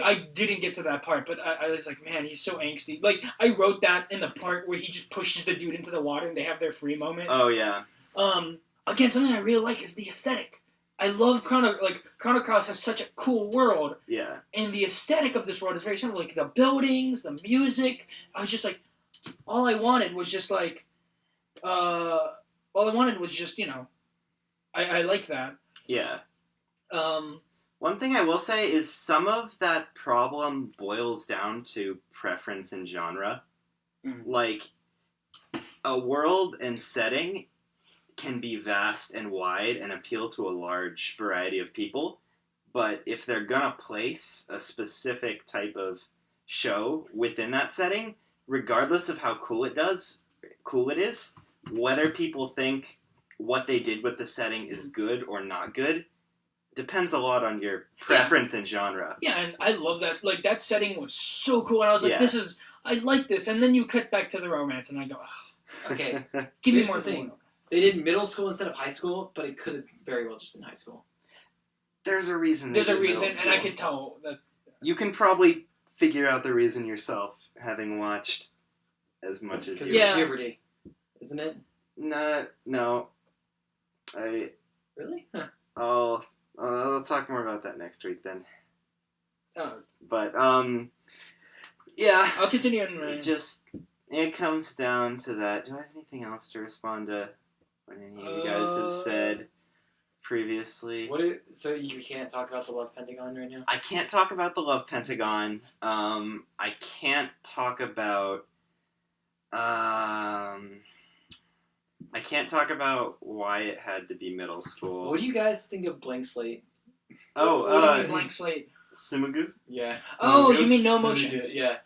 Speaker 1: I didn't get to that part, but I was like, man, he's so angsty. Like I wrote that in the part where he just pushes the dude into the water and they have their free moment.
Speaker 2: Oh yeah.
Speaker 1: Again, something I really like is the aesthetic. I love Chrono Cross has such a cool world.
Speaker 2: Yeah.
Speaker 1: And the aesthetic of this world is very simple. Like the buildings, the music. I was just like, all I wanted was just like, I like that.
Speaker 2: Yeah.
Speaker 1: One
Speaker 2: thing I will say is some of that problem boils down to preference and genre.
Speaker 3: Mm-hmm.
Speaker 2: Like, a world and setting can be vast and wide and appeal to a large variety of people, but if they're gonna place a specific type of show within that setting, regardless of how cool it is, whether people think what they did with the setting is good or not good, depends a lot on your preference and genre.
Speaker 1: Yeah, and I love that. Like, that setting was so cool, and I was like, I like this, and then you cut back to the romance, and I go, ugh.
Speaker 3: Okay,
Speaker 1: give me
Speaker 3: Here's
Speaker 1: more
Speaker 3: the thing.
Speaker 1: thing.
Speaker 3: They did middle school instead of high school, but it could have very well just been high school.
Speaker 2: There's a reason.
Speaker 1: There's a reason, and I can tell that.
Speaker 2: You can probably figure out the reason yourself, having watched as much as you.
Speaker 3: Yeah, puberty, isn't it?
Speaker 2: No.
Speaker 3: Really? Huh.
Speaker 2: I'll talk more about that next week then.
Speaker 1: Oh.
Speaker 2: But yeah.
Speaker 1: I'll continue on.
Speaker 2: It comes down to that. Do I have anything else to respond to what any of you guys have said previously?
Speaker 3: So you can't talk about the Love Pentagon right now?
Speaker 2: I can't talk about the Love Pentagon. I can't talk about why it had to be middle school.
Speaker 3: What do you guys think of Blank Slate?
Speaker 2: Oh,
Speaker 1: what do you mean Blank Slate?
Speaker 2: Sumagu?
Speaker 3: Yeah.
Speaker 1: Oh, you mean No Emotions?
Speaker 3: Yeah.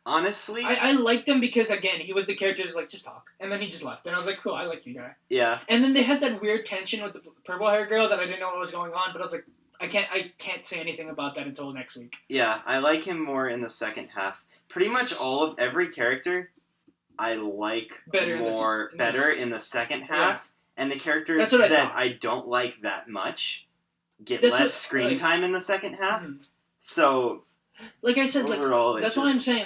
Speaker 2: Honestly,
Speaker 1: I liked him because, again, he was the character who's like, just talk. And then he just left. And I was like, cool, I like you, guy.
Speaker 2: Yeah.
Speaker 1: And then they had that weird tension with the purple hair girl that I didn't know what was going on, but I was like, I can't say anything about that until next week.
Speaker 2: Yeah, I like him more in the second half. Pretty much every character I like better in the second half. Yeah. And the characters that I don't like that much get less screen time in the second half. Mm-hmm. So...
Speaker 1: Like I said,
Speaker 2: overall,
Speaker 1: that's why I'm saying,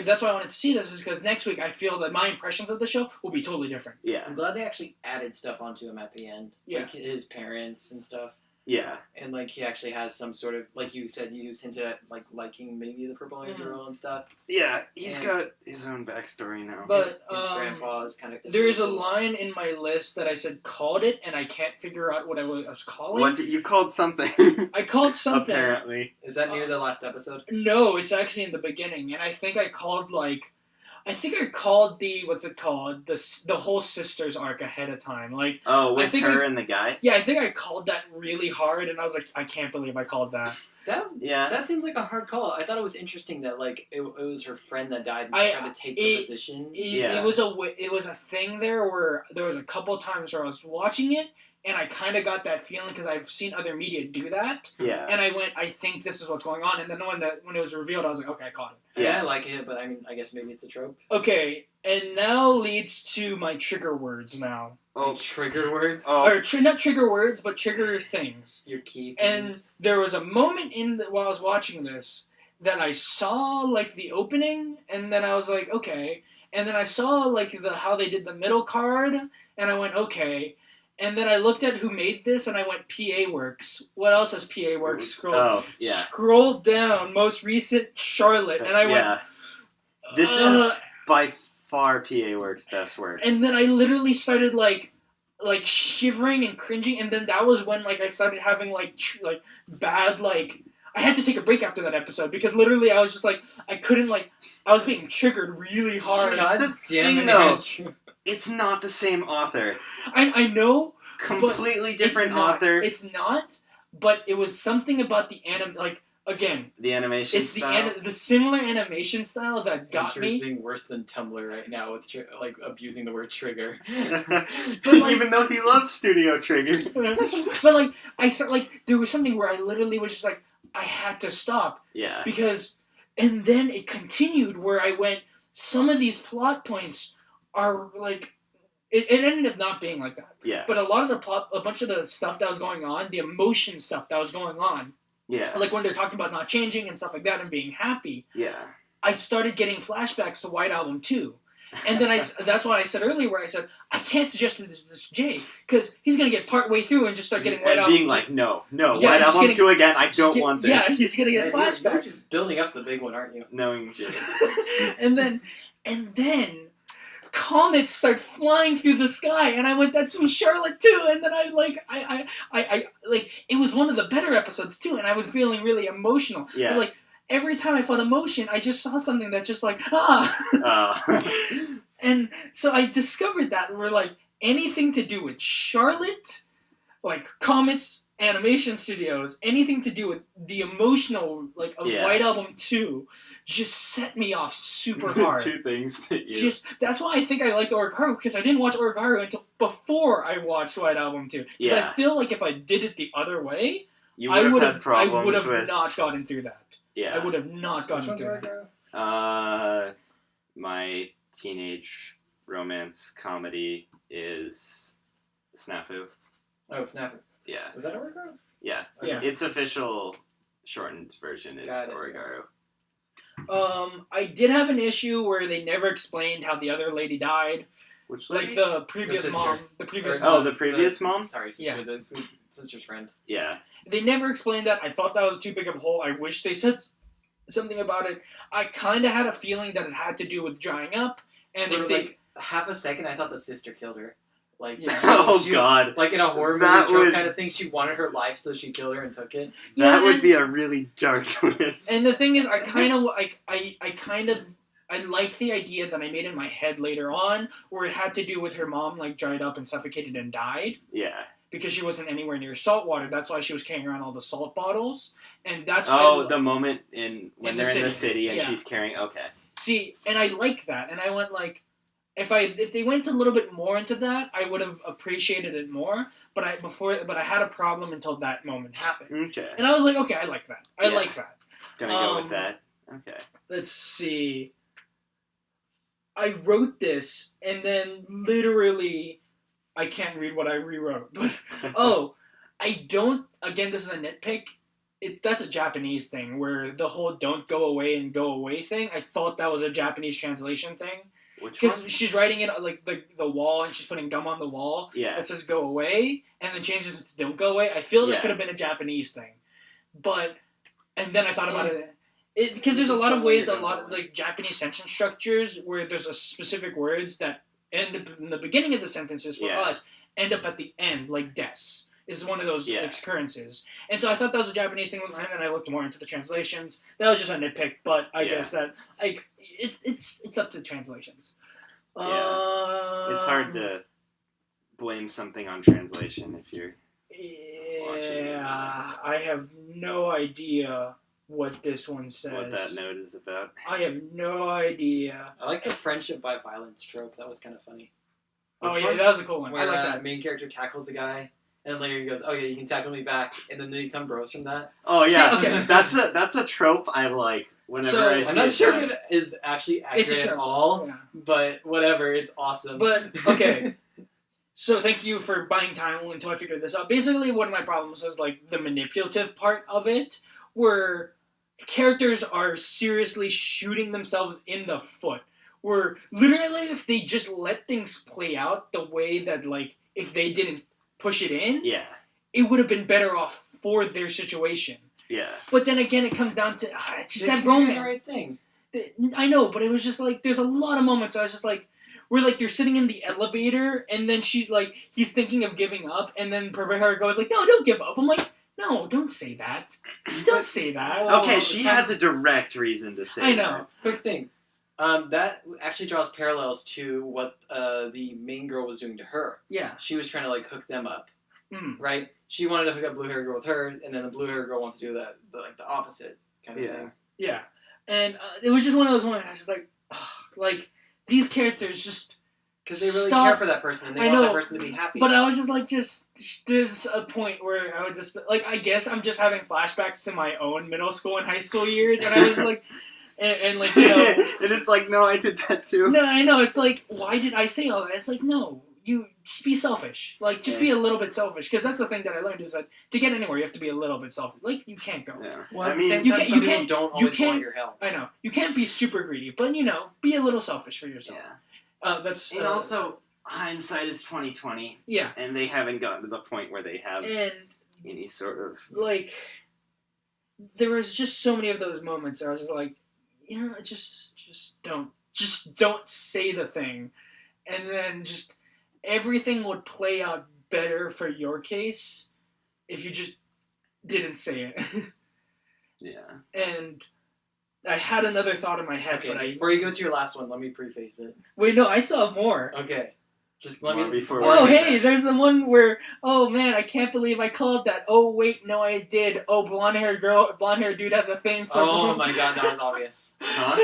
Speaker 1: that's why I wanted to see this, is because next week I feel that my impressions of the show will be totally different.
Speaker 2: Yeah.
Speaker 3: I'm glad they actually added stuff onto him at the end.
Speaker 1: Yeah.
Speaker 3: Like his parents and stuff.
Speaker 2: Yeah.
Speaker 3: And, like, he actually has some sort of, like you said, you hinted at, like, liking maybe the purple-haired girl and stuff.
Speaker 2: Yeah, he's got his own backstory now.
Speaker 1: But,
Speaker 3: his grandpa is kind of...
Speaker 1: There is a line in my list that I said called it, and I can't figure out what I was calling.
Speaker 2: What? You called something.
Speaker 1: I called something.
Speaker 2: Apparently.
Speaker 3: Is that near the last episode?
Speaker 1: No, it's actually in the beginning, and I think I called, the whole sisters arc ahead of time. Like,
Speaker 2: with her and the guy?
Speaker 1: Yeah, I think I called that really hard, and I was like, I can't believe I called that.
Speaker 3: That seems like a hard call. I thought it was interesting that, like, it was her friend that died and she tried to take the position.
Speaker 1: It was a thing there where there was a couple times where I was watching it, and I kind of got that feeling because I've seen other media do that.
Speaker 2: Yeah.
Speaker 1: And I went, I think this is what's going on. And then when it was revealed, I was like, okay, I caught it.
Speaker 3: Yeah, I like it, but I mean, I guess maybe it's a trope.
Speaker 1: Okay, and now leads to my trigger words now.
Speaker 3: Oh, trigger words?
Speaker 1: Or not trigger words, but trigger things.
Speaker 3: Your key things.
Speaker 1: And there was a moment while I was watching this that I saw, like, the opening, and then I was like, okay. And then I saw like how they did the middle card, and I went okay. And then I looked at who made this, and I went PA Works. What else has PA Works? Scroll down. Most recent Charlotte, and I went.
Speaker 2: This is by far PA Works' best work.
Speaker 1: And then I literally started like shivering and cringing, and then that was when like I started having bad like. I had to take a break after that episode because literally I was just like I couldn't like I was being triggered really hard.
Speaker 2: It's not the same author.
Speaker 1: I know.
Speaker 2: Completely different author.
Speaker 1: It's not, but it was something about the again.
Speaker 2: The animation style.
Speaker 1: The similar animation style that got me.
Speaker 3: It's being worse than Tumblr right now with abusing the word trigger.
Speaker 2: Even though he loves Studio Trigger.
Speaker 1: But there was something where I literally was just like I had to stop.
Speaker 2: Yeah.
Speaker 1: Because and then it continued where I went. Some of these plot points are like. It ended up not being like that.
Speaker 2: Yeah.
Speaker 1: But a bunch of the stuff that was going on, the emotion stuff that was going on.
Speaker 2: Yeah.
Speaker 1: Like when they're talking about not changing and stuff like that and being happy.
Speaker 2: Yeah.
Speaker 1: I started getting flashbacks to White Album 2. And then that's what I said earlier where I said, I can't suggest this Jay, because he's going to get part way through and just start getting White Album 2.
Speaker 2: And being like, no, White Album 2 again, I don't want this.
Speaker 1: Yeah, he's going to get flashbacks.
Speaker 3: You're just building up the big one, aren't you?
Speaker 2: Knowing Jay.
Speaker 1: and then comets start flying through the sky, and I went, that's from Charlotte too. And then I it was one of the better episodes too, and I was feeling really emotional.
Speaker 2: Yeah.
Speaker 1: But, every time I felt emotion, I just saw something that just And so I discovered that we're anything to do with Charlotte, comets, animation studios, anything to do with the emotional of White Album 2 just set me off super hard.
Speaker 2: Two things that you...
Speaker 1: That's why I think I liked Origaru, because I didn't watch Origaru until before I watched White Album 2. Because I feel like if I did it the other way, I would have not gotten through that.
Speaker 2: Yeah.
Speaker 1: I would have not gotten through that.
Speaker 2: My teenage romance comedy is Snafu.
Speaker 3: Oh, Snafu.
Speaker 2: Yeah.
Speaker 3: Was that Origaru?
Speaker 2: Yeah.
Speaker 1: Okay. Yeah.
Speaker 2: Its official shortened version is Origaru.
Speaker 1: I did have an issue where they never explained how the other lady died.
Speaker 2: Which lady?
Speaker 1: The previous mom. The previous
Speaker 2: mom.
Speaker 1: Oh,
Speaker 2: the previous mom?
Speaker 3: Sorry, sister. Yeah. The sister's friend.
Speaker 2: Yeah.
Speaker 1: They never explained that. I thought that was too big of a hole. I wish they said something about it. I kind of had a feeling that it had to do with drying up. And
Speaker 3: for
Speaker 1: if they...
Speaker 3: half a second, I thought the sister killed her.
Speaker 2: God.
Speaker 3: Like in a horror movie trope kind of thing, she wanted her life, so she killed her and took it.
Speaker 2: That would be a really dark twist.
Speaker 1: And the thing is, I like the idea that I made in my head later on, where it had to do with her mom dried up and suffocated and died.
Speaker 2: Yeah.
Speaker 1: Because she wasn't anywhere near salt water, that's why she was carrying around all the salt bottles, and that's
Speaker 2: the moment when they're in the city and she's carrying. Okay.
Speaker 1: See, and I like that, and I went if they went a little bit more into that, I would have appreciated it more. But I had a problem until that moment happened.
Speaker 2: Okay.
Speaker 1: And I was like, okay, I like that. I like that.
Speaker 2: Gonna go with that. Okay.
Speaker 1: Let's see. I wrote this, and then literally, I can't read what I rewrote. But I don't. Again, this is a nitpick. That's a Japanese thing where the whole "don't go away" and "go away" thing. I thought that was a Japanese translation thing. Because she's writing it the wall, and she's putting gum on the wall.
Speaker 2: Yeah.
Speaker 1: It says "go away," and then changes it to "don't go away." I feel that could have been a Japanese thing, and then I thought about it because there's a lot of ways, a lot of Japanese sentence structures where there's a specific words that end up in the beginning of the sentences for us end up at the end, like "des." Is one of those occurrences. And so I thought that was a Japanese thing, and then I looked more into the translations. That was just a nitpick, but I guess that it's up to translations.
Speaker 2: Yeah. It's hard to blame something on translation if you're watching.
Speaker 1: Yeah, I have no idea what this one says.
Speaker 2: What that note is about.
Speaker 1: I have no idea.
Speaker 3: I like the friendship by violence trope. That was kind of funny.
Speaker 1: That was a cool one.
Speaker 3: Where,
Speaker 1: I like that.
Speaker 3: Main character tackles the guy. And later he goes, "Oh yeah, you can tackle me back," and then they become bros from that.
Speaker 2: Oh yeah, okay. That's a trope I like. Whenever I see
Speaker 3: I'm not sure if it is actually accurate at all, but whatever, it's awesome.
Speaker 1: But okay, so thank you for buying time until I figured this out. Basically, one of my problems was the manipulative part of it, where characters are seriously shooting themselves in the foot where literally if they just let things play out the way that, like, if they didn't push it in, it would have been better off for their situation.
Speaker 2: Yeah.
Speaker 1: But then again, it comes down to it's just that romance. The right thing. I know, but it was just like there's a lot of moments I was just like where like they're sitting in the elevator and then she's like he's thinking of giving up and then her goes like, no, don't give up. I'm like, no, don't say that. Don't say that.
Speaker 2: Okay, she has a direct reason to say that.
Speaker 1: I know.
Speaker 3: That. Quick thing. That actually draws parallels to what the main girl was doing to her.
Speaker 1: Yeah.
Speaker 3: She was trying to like hook them up. Right? She wanted to hook up blue hair girl with her, and then the blue hair girl wants to do the opposite kind of thing.
Speaker 1: Yeah. And it was just one of those moments I was just like, like, these characters just...
Speaker 3: Because they really care for that person, and they want that person to be happy.
Speaker 1: But I was just like, there's a point where I would just, like, I guess I'm just having flashbacks to my own middle school and high school years, and I was like, and like, you know...
Speaker 2: and it's like, no, I did that too.
Speaker 1: No, I know, it's like, why did I say all that? It's like, no, you just be selfish. Like, just be a little bit selfish, because that's the thing that I learned is that to get anywhere, you have to be a little bit selfish. Like, you can't go.
Speaker 2: Yeah.
Speaker 3: Well, at the same time, some people don't always want your help.
Speaker 1: I know. You can't be super greedy, but, you know, be a little selfish for yourself.
Speaker 2: Yeah.
Speaker 1: That's...
Speaker 2: And also... hindsight is 20/20.
Speaker 1: Yeah.
Speaker 2: And they haven't gotten to the point where they have any sort of...
Speaker 1: Like, there was just so many of those moments where I was just like, you know, just don't say the thing. And then just everything would play out better for your case if you just didn't say it.
Speaker 2: Yeah.
Speaker 1: And... I had another thought in my head,
Speaker 3: but
Speaker 1: before
Speaker 3: you go to your last one, let me preface it.
Speaker 1: Wait, no, I still have more.
Speaker 3: Okay. Just
Speaker 2: let me...
Speaker 1: Oh, hey, there's the one where, oh, man, I can't believe I called that. Oh, wait, no, I did. Oh, blonde-haired dude has a thing for...
Speaker 3: Oh, my God, that was obvious. Huh?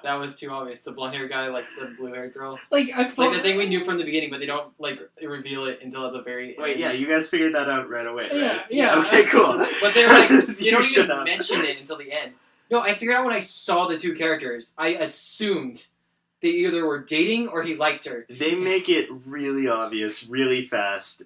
Speaker 3: That was too obvious. The blonde-haired guy likes the blue-haired girl.
Speaker 1: It's
Speaker 3: like the thing we knew from the beginning, but they don't, like, reveal it until at the very end.
Speaker 2: Wait, yeah, you guys figured that out right away, right?
Speaker 1: Yeah.
Speaker 2: Okay, cool.
Speaker 3: But they're like, you don't even mention it until the end. No, I figured out when I saw the two characters. I assumed they either were dating or he liked her.
Speaker 2: They make it really obvious, really fast,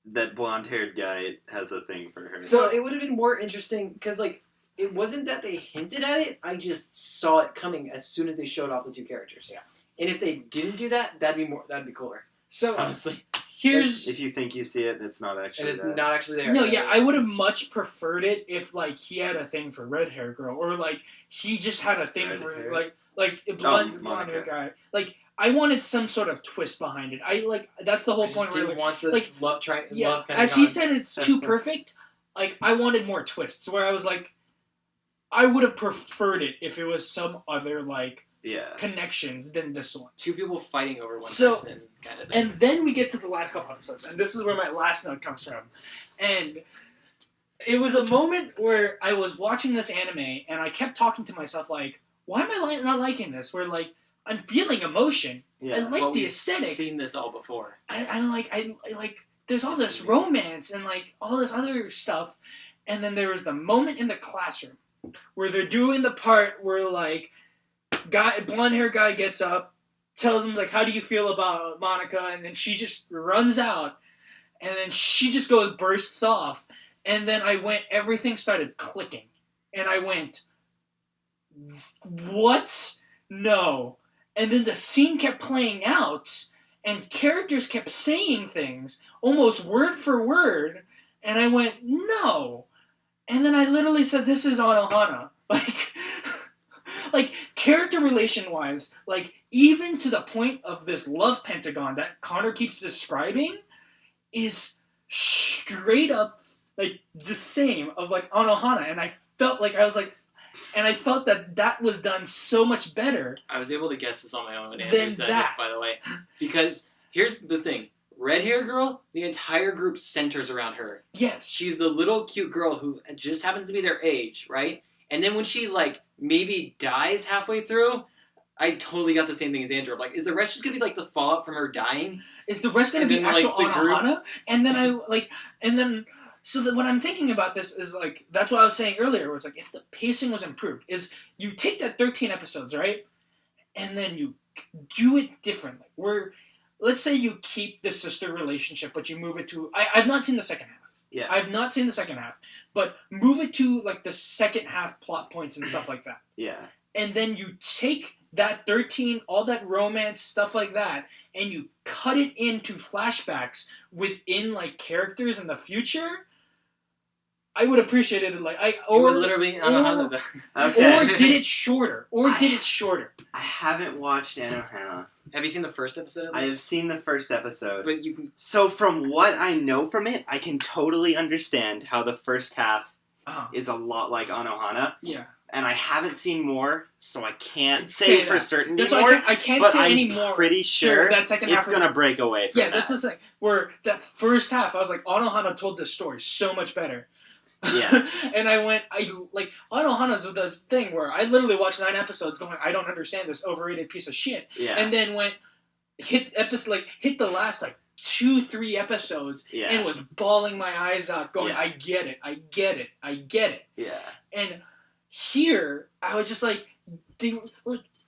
Speaker 2: that blonde-haired guy has a thing for her.
Speaker 3: So it would have been more interesting, because, like, it wasn't that they hinted at it, I just saw it coming as soon as they showed off the two characters.
Speaker 1: Yeah.
Speaker 3: And if they didn't do that, that'd be cooler. So, honestly.
Speaker 1: Here's...
Speaker 2: If you think you see it, it's not actually
Speaker 3: there. It is not actually there.
Speaker 1: No, yeah, I would have much preferred it if, like, he had a thing for red-haired girl, or, like, he just had a thing for, like a blonde-haired guy. Like, I wanted some sort of twist behind it. That's the whole point where,
Speaker 3: didn't want the love triangle.
Speaker 1: Yeah,
Speaker 3: love
Speaker 1: as he said, it's too perfect. Like, I wanted more twists, where I was like, I would have preferred it if it was some other, like, connections than this one.
Speaker 3: Two people fighting over one person. Kind of thing.
Speaker 1: And then we get to the last couple episodes, and this is where my last note comes from. And it was a moment where I was watching this anime, and I kept talking to myself, like, why am I not liking this? Where, like, I'm feeling emotion.
Speaker 2: Yeah.
Speaker 1: I like the aesthetics.
Speaker 3: I've seen this all before.
Speaker 1: I like, there's all this romance and, like, all this other stuff. And then there was the moment in the classroom where they're doing the part where, like, blonde-haired guy gets up, tells him, like, how do you feel about Monica? And then she just runs out. And then she just bursts off. And then everything started clicking. And I went, what? No. And then the scene kept playing out. And characters kept saying things, almost word for word. And I went, no. And then I literally said, this is Anohana. Like, character relation-wise, like, even to the point of this love pentagon that Connor keeps describing is straight up, like, the same of, like, Anohana. And I felt like, I felt that was done so much better.
Speaker 3: I was able to guess this on my own when Andrew said it, by the way. Because, here's the thing. Red hair girl, the entire group centers around her.
Speaker 1: Yes.
Speaker 3: She's the little cute girl who just happens to be their age, right? And then when she, like, maybe dies halfway through, I totally got the same thing as Andrew. Like, is the rest just gonna be, like, the fallout from her dying?
Speaker 1: Is the rest gonna be actual Anohana? And then so that what I'm thinking about this is, like, that's what I was saying earlier, was, like, if the pacing was improved, is you take that 13 episodes, right? And then you do it differently. Where, let's say you keep the sister relationship, but you move it to... I've not seen the second half.
Speaker 2: Yeah.
Speaker 1: I've not seen the second half. But move it to, like, the second half plot points and stuff like that.
Speaker 2: Yeah.
Speaker 1: And then you take that 13, all that romance, stuff like that, and you cut it into flashbacks within, like, characters in the future, I would appreciate it. Like,
Speaker 3: You were literally Anohana.
Speaker 2: Okay.
Speaker 1: Or did it shorter.
Speaker 2: I haven't watched Anohana.
Speaker 3: Have you seen the first episode of this?
Speaker 2: I have seen the first episode.
Speaker 3: But you can...
Speaker 2: So from what I know from it, I can totally understand how the first half is a lot like Anohana.
Speaker 1: Yeah.
Speaker 2: And I haven't seen more, so I can't say for certain
Speaker 1: that's
Speaker 2: anymore.
Speaker 1: I can't say any more.
Speaker 2: I'm pretty sure
Speaker 1: that second half
Speaker 2: it's going to break away from that.
Speaker 1: Yeah, that's the thing. Where that first half, I was like, Anohana told this story so much better.
Speaker 2: Yeah.
Speaker 1: And Anohana's the thing where I literally watched 9 episodes going, I don't understand this overrated piece of shit.
Speaker 2: Yeah.
Speaker 1: And then hit the last 2-3 episodes and was bawling my eyes out going, I get it.
Speaker 2: Yeah.
Speaker 1: And here, I was just like,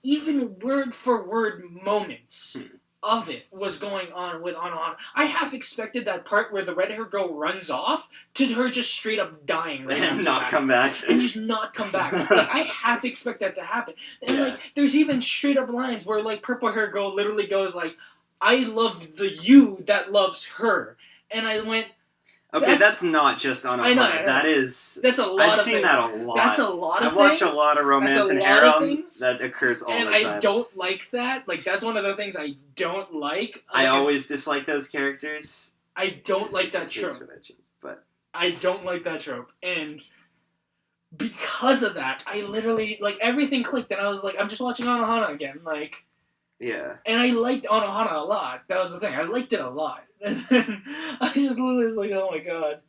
Speaker 1: even word for word moments of it was going on with Anohana. I half expected that part where the red-haired girl runs off to her just straight up dying right
Speaker 2: and not come back.
Speaker 1: And just not come back. Like, I half expect that to happen. And there's even straight up lines where purple hair girl literally goes like, I love the you that loves her. And I went,
Speaker 2: okay, that's not just Anohana.
Speaker 1: I know. That's a lot
Speaker 2: I've
Speaker 1: of
Speaker 2: seen
Speaker 1: things.
Speaker 2: that a lot.
Speaker 1: That's a lot of
Speaker 2: I've watched
Speaker 1: things.
Speaker 2: a lot of romance and harem that occurs all the time.
Speaker 1: And I don't like that. Like, that's one of the things I don't like.
Speaker 2: I always dislike those characters.
Speaker 1: I don't like that trope.
Speaker 2: But
Speaker 1: I don't like that trope. And because of that, I literally, everything clicked. And I was like, I'm just watching Anohana again.
Speaker 2: Yeah.
Speaker 1: And I liked Anohana a lot. That was the thing. I liked it a lot. And then I just literally was like, oh my god.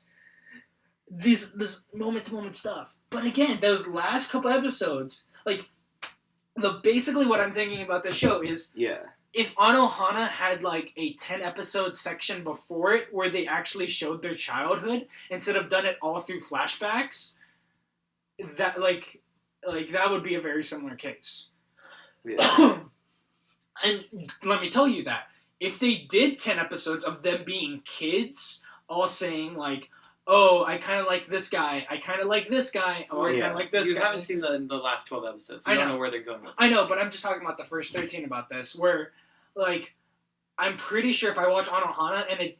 Speaker 1: This moment-to-moment stuff. But again, those last couple episodes, basically what I'm thinking about this show is if Anohana had a 10-episode section before it where they actually showed their childhood instead of done it all through flashbacks, that that would be a very similar case.
Speaker 2: Yeah.
Speaker 1: And let me tell you that if they did 10 episodes of them being kids, all saying oh, I kind of like this guy, I kind of like this guy, or I kind of like this guy.
Speaker 3: You haven't seen the last 12 episodes, so you don't know where they're going with this.
Speaker 1: I know, but I'm just talking about the first 13 about this, where, I'm pretty sure if I watch Anohana, and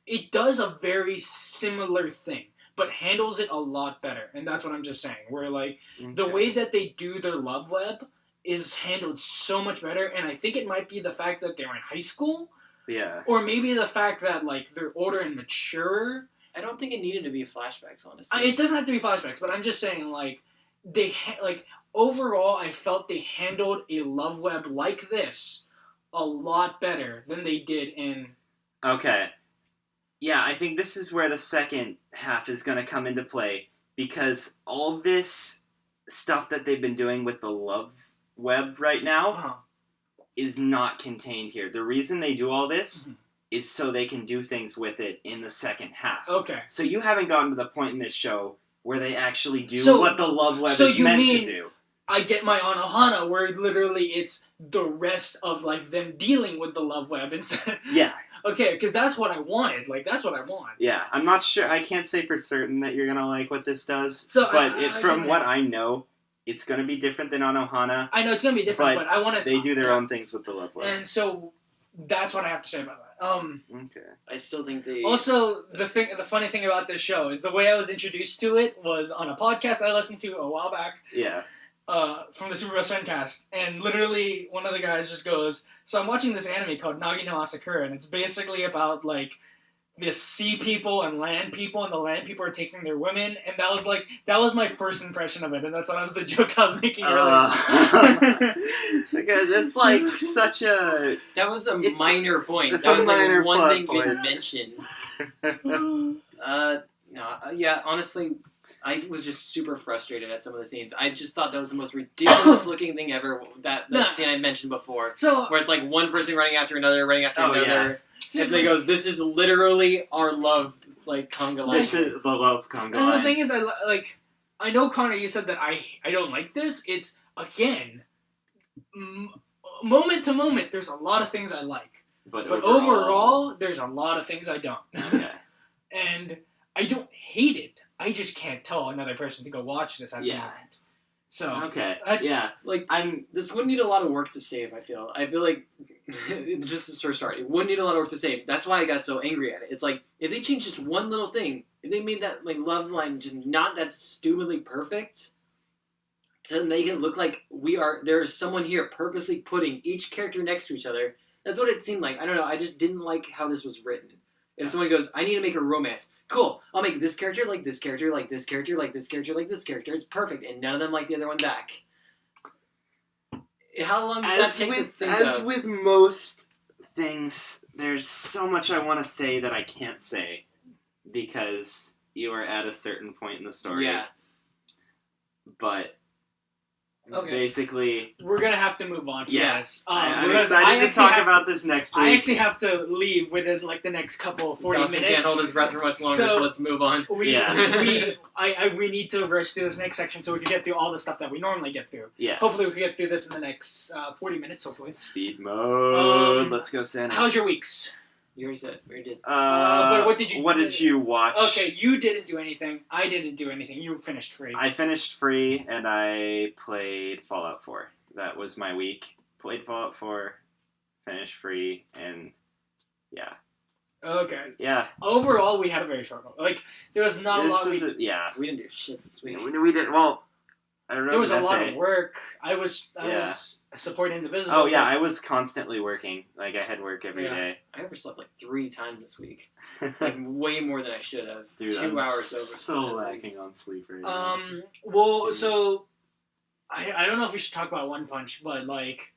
Speaker 1: it does a very similar thing, but handles it a lot better, and that's what I'm just saying, where, the way that they do their love web is handled so much better, and I think it might be the fact that they're in high school, or maybe the fact that, they're older and mature.
Speaker 3: I don't think it needed to be flashbacks, honestly.
Speaker 1: It doesn't have to be flashbacks, but I'm just saying, overall, I felt they handled a love web like this a lot better than they did in...
Speaker 2: Okay. Yeah, I think this is where the second half is going to come into play, because all this stuff that they've been doing with the love web right now is not contained here. The reason they do all this is so they can do things with it in the second half.
Speaker 1: Okay.
Speaker 2: So you haven't gotten to the point in this show where they actually do what the love web is meant to do.
Speaker 1: I get my Anohana where literally it's the rest of them dealing with the love web instead.
Speaker 2: Yeah.
Speaker 1: Okay, because that's what I wanted. That's what I want.
Speaker 2: Yeah, I'm not sure. I can't say for certain that you're gonna like what this does. But from what I know, it's gonna be different than Anohana.
Speaker 1: I know it's gonna be different, but I want to.
Speaker 2: They do their own things with the love web,
Speaker 1: and so that's what I have to say about that.
Speaker 2: Okay.
Speaker 3: I still think they...
Speaker 1: Also, the funny thing about this show is the way I was introduced to it was on a podcast I listened to a while back.
Speaker 2: Yeah.
Speaker 1: From the Super Best Friend cast, and literally one of the guys just goes, so I'm watching this anime called Nagi-Asu, and it's basically about the sea people and land people, and the land people are taking their women, and that was my first impression of it, and that was the joke I was making earlier.
Speaker 2: That's such a...
Speaker 3: That was a minor point.
Speaker 2: It's
Speaker 3: that was
Speaker 2: a minor
Speaker 3: one thing
Speaker 2: point.
Speaker 3: we mentioned. Honestly, I was just super frustrated at some of the scenes. I just thought that was the most ridiculous looking thing ever. That scene I mentioned before, where it's one person running after another.
Speaker 2: Yeah.
Speaker 3: And they goes, "This is literally our love, conga line."
Speaker 2: This is the love conga line.
Speaker 1: And the thing is, I know, Connor, you said that I don't like this. It's again, moment to moment. There's a lot of things I like, but overall, there's a lot of things I don't.
Speaker 2: Okay.
Speaker 1: And I don't hate it. I just can't tell another person to go watch this at the moment. So
Speaker 2: Okay.
Speaker 1: that's,
Speaker 3: Like this wouldn't need a lot of work to save. I feel like just to sort of start, it wouldn't need a lot of work to save. That's why I got so angry at it. It's like if they changed just one little thing, if they made that like love line just not that stupidly perfect, to make it look like there is someone here purposely putting each character next to each other. That's what it seemed like. I don't know. I just didn't like how this was written. If someone goes, I need to make a romance. Cool. I'll make this character like this character, like this character, like this character, like this character. It's perfect, and none of them like the other one back. How long does that take to think of?
Speaker 2: With most things, there's so much I want to say that I can't say because you are at a certain point in the story.
Speaker 3: Yeah.
Speaker 2: But
Speaker 1: Okay.
Speaker 2: basically,
Speaker 1: we're gonna have to move on. Yes,
Speaker 2: I'm excited to talk about this next week.
Speaker 1: I actually have to leave within like the next couple 40
Speaker 3: Dawson
Speaker 1: minutes.
Speaker 3: can't hold his breath for much longer, so let's move on.
Speaker 1: We need to rush through this next section so we can get through all the stuff that we normally get through.
Speaker 2: Yeah.
Speaker 1: Hopefully we can get through this in the next 40 minutes. Hopefully.
Speaker 2: Speed mode. Let's go, Santa.
Speaker 1: How's your weeks?
Speaker 3: You already said. We already did.
Speaker 1: But what did you?
Speaker 2: What did you watch?
Speaker 1: Okay, you didn't do anything. I didn't do anything. You finished free.
Speaker 2: I finished free and I played Fallout 4. That was my week. Played Fallout 4, finished free, and yeah.
Speaker 1: Okay.
Speaker 2: Yeah.
Speaker 1: Overall, we had a very short one. Like there was not a lot.
Speaker 2: We
Speaker 3: didn't do shit this week.
Speaker 2: We did well. I wrote
Speaker 1: there was
Speaker 2: an
Speaker 1: a lot
Speaker 2: essay.
Speaker 1: of work. I was supporting Indivisible.
Speaker 2: Oh yeah, I was constantly working. Like I had work every day.
Speaker 3: I overslept like 3 times this week. Like way more than I should have.
Speaker 2: Dude,
Speaker 3: 2
Speaker 2: I'm
Speaker 3: hours over.
Speaker 2: so lacking on sleep right now.
Speaker 1: Well, so I don't know if we should talk about One Punch, but like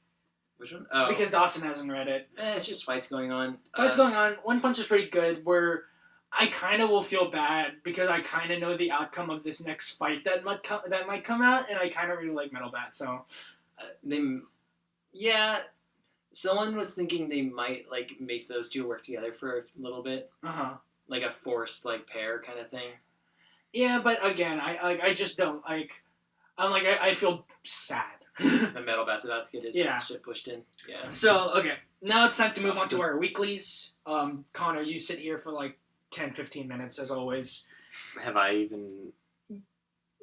Speaker 3: which one? Oh,
Speaker 1: because Dawson hasn't read it.
Speaker 3: It's just fights going on.
Speaker 1: Fights going on. One Punch is pretty good. Where I kind of will feel bad because I kind of know the outcome of this next fight that might come out, and I kind of really like Metal Bat. So
Speaker 3: someone was thinking they might like make those two work together for a little bit, like a forced like pair kind of thing.
Speaker 1: Yeah, but again, I just don't like. I feel sad.
Speaker 3: The Metal Bat's about to get his shit pushed in. Yeah.
Speaker 1: So okay, now it's time to move on to our weeklies. Connor, you sit here for like 10-15 minutes as always.
Speaker 2: Have I even?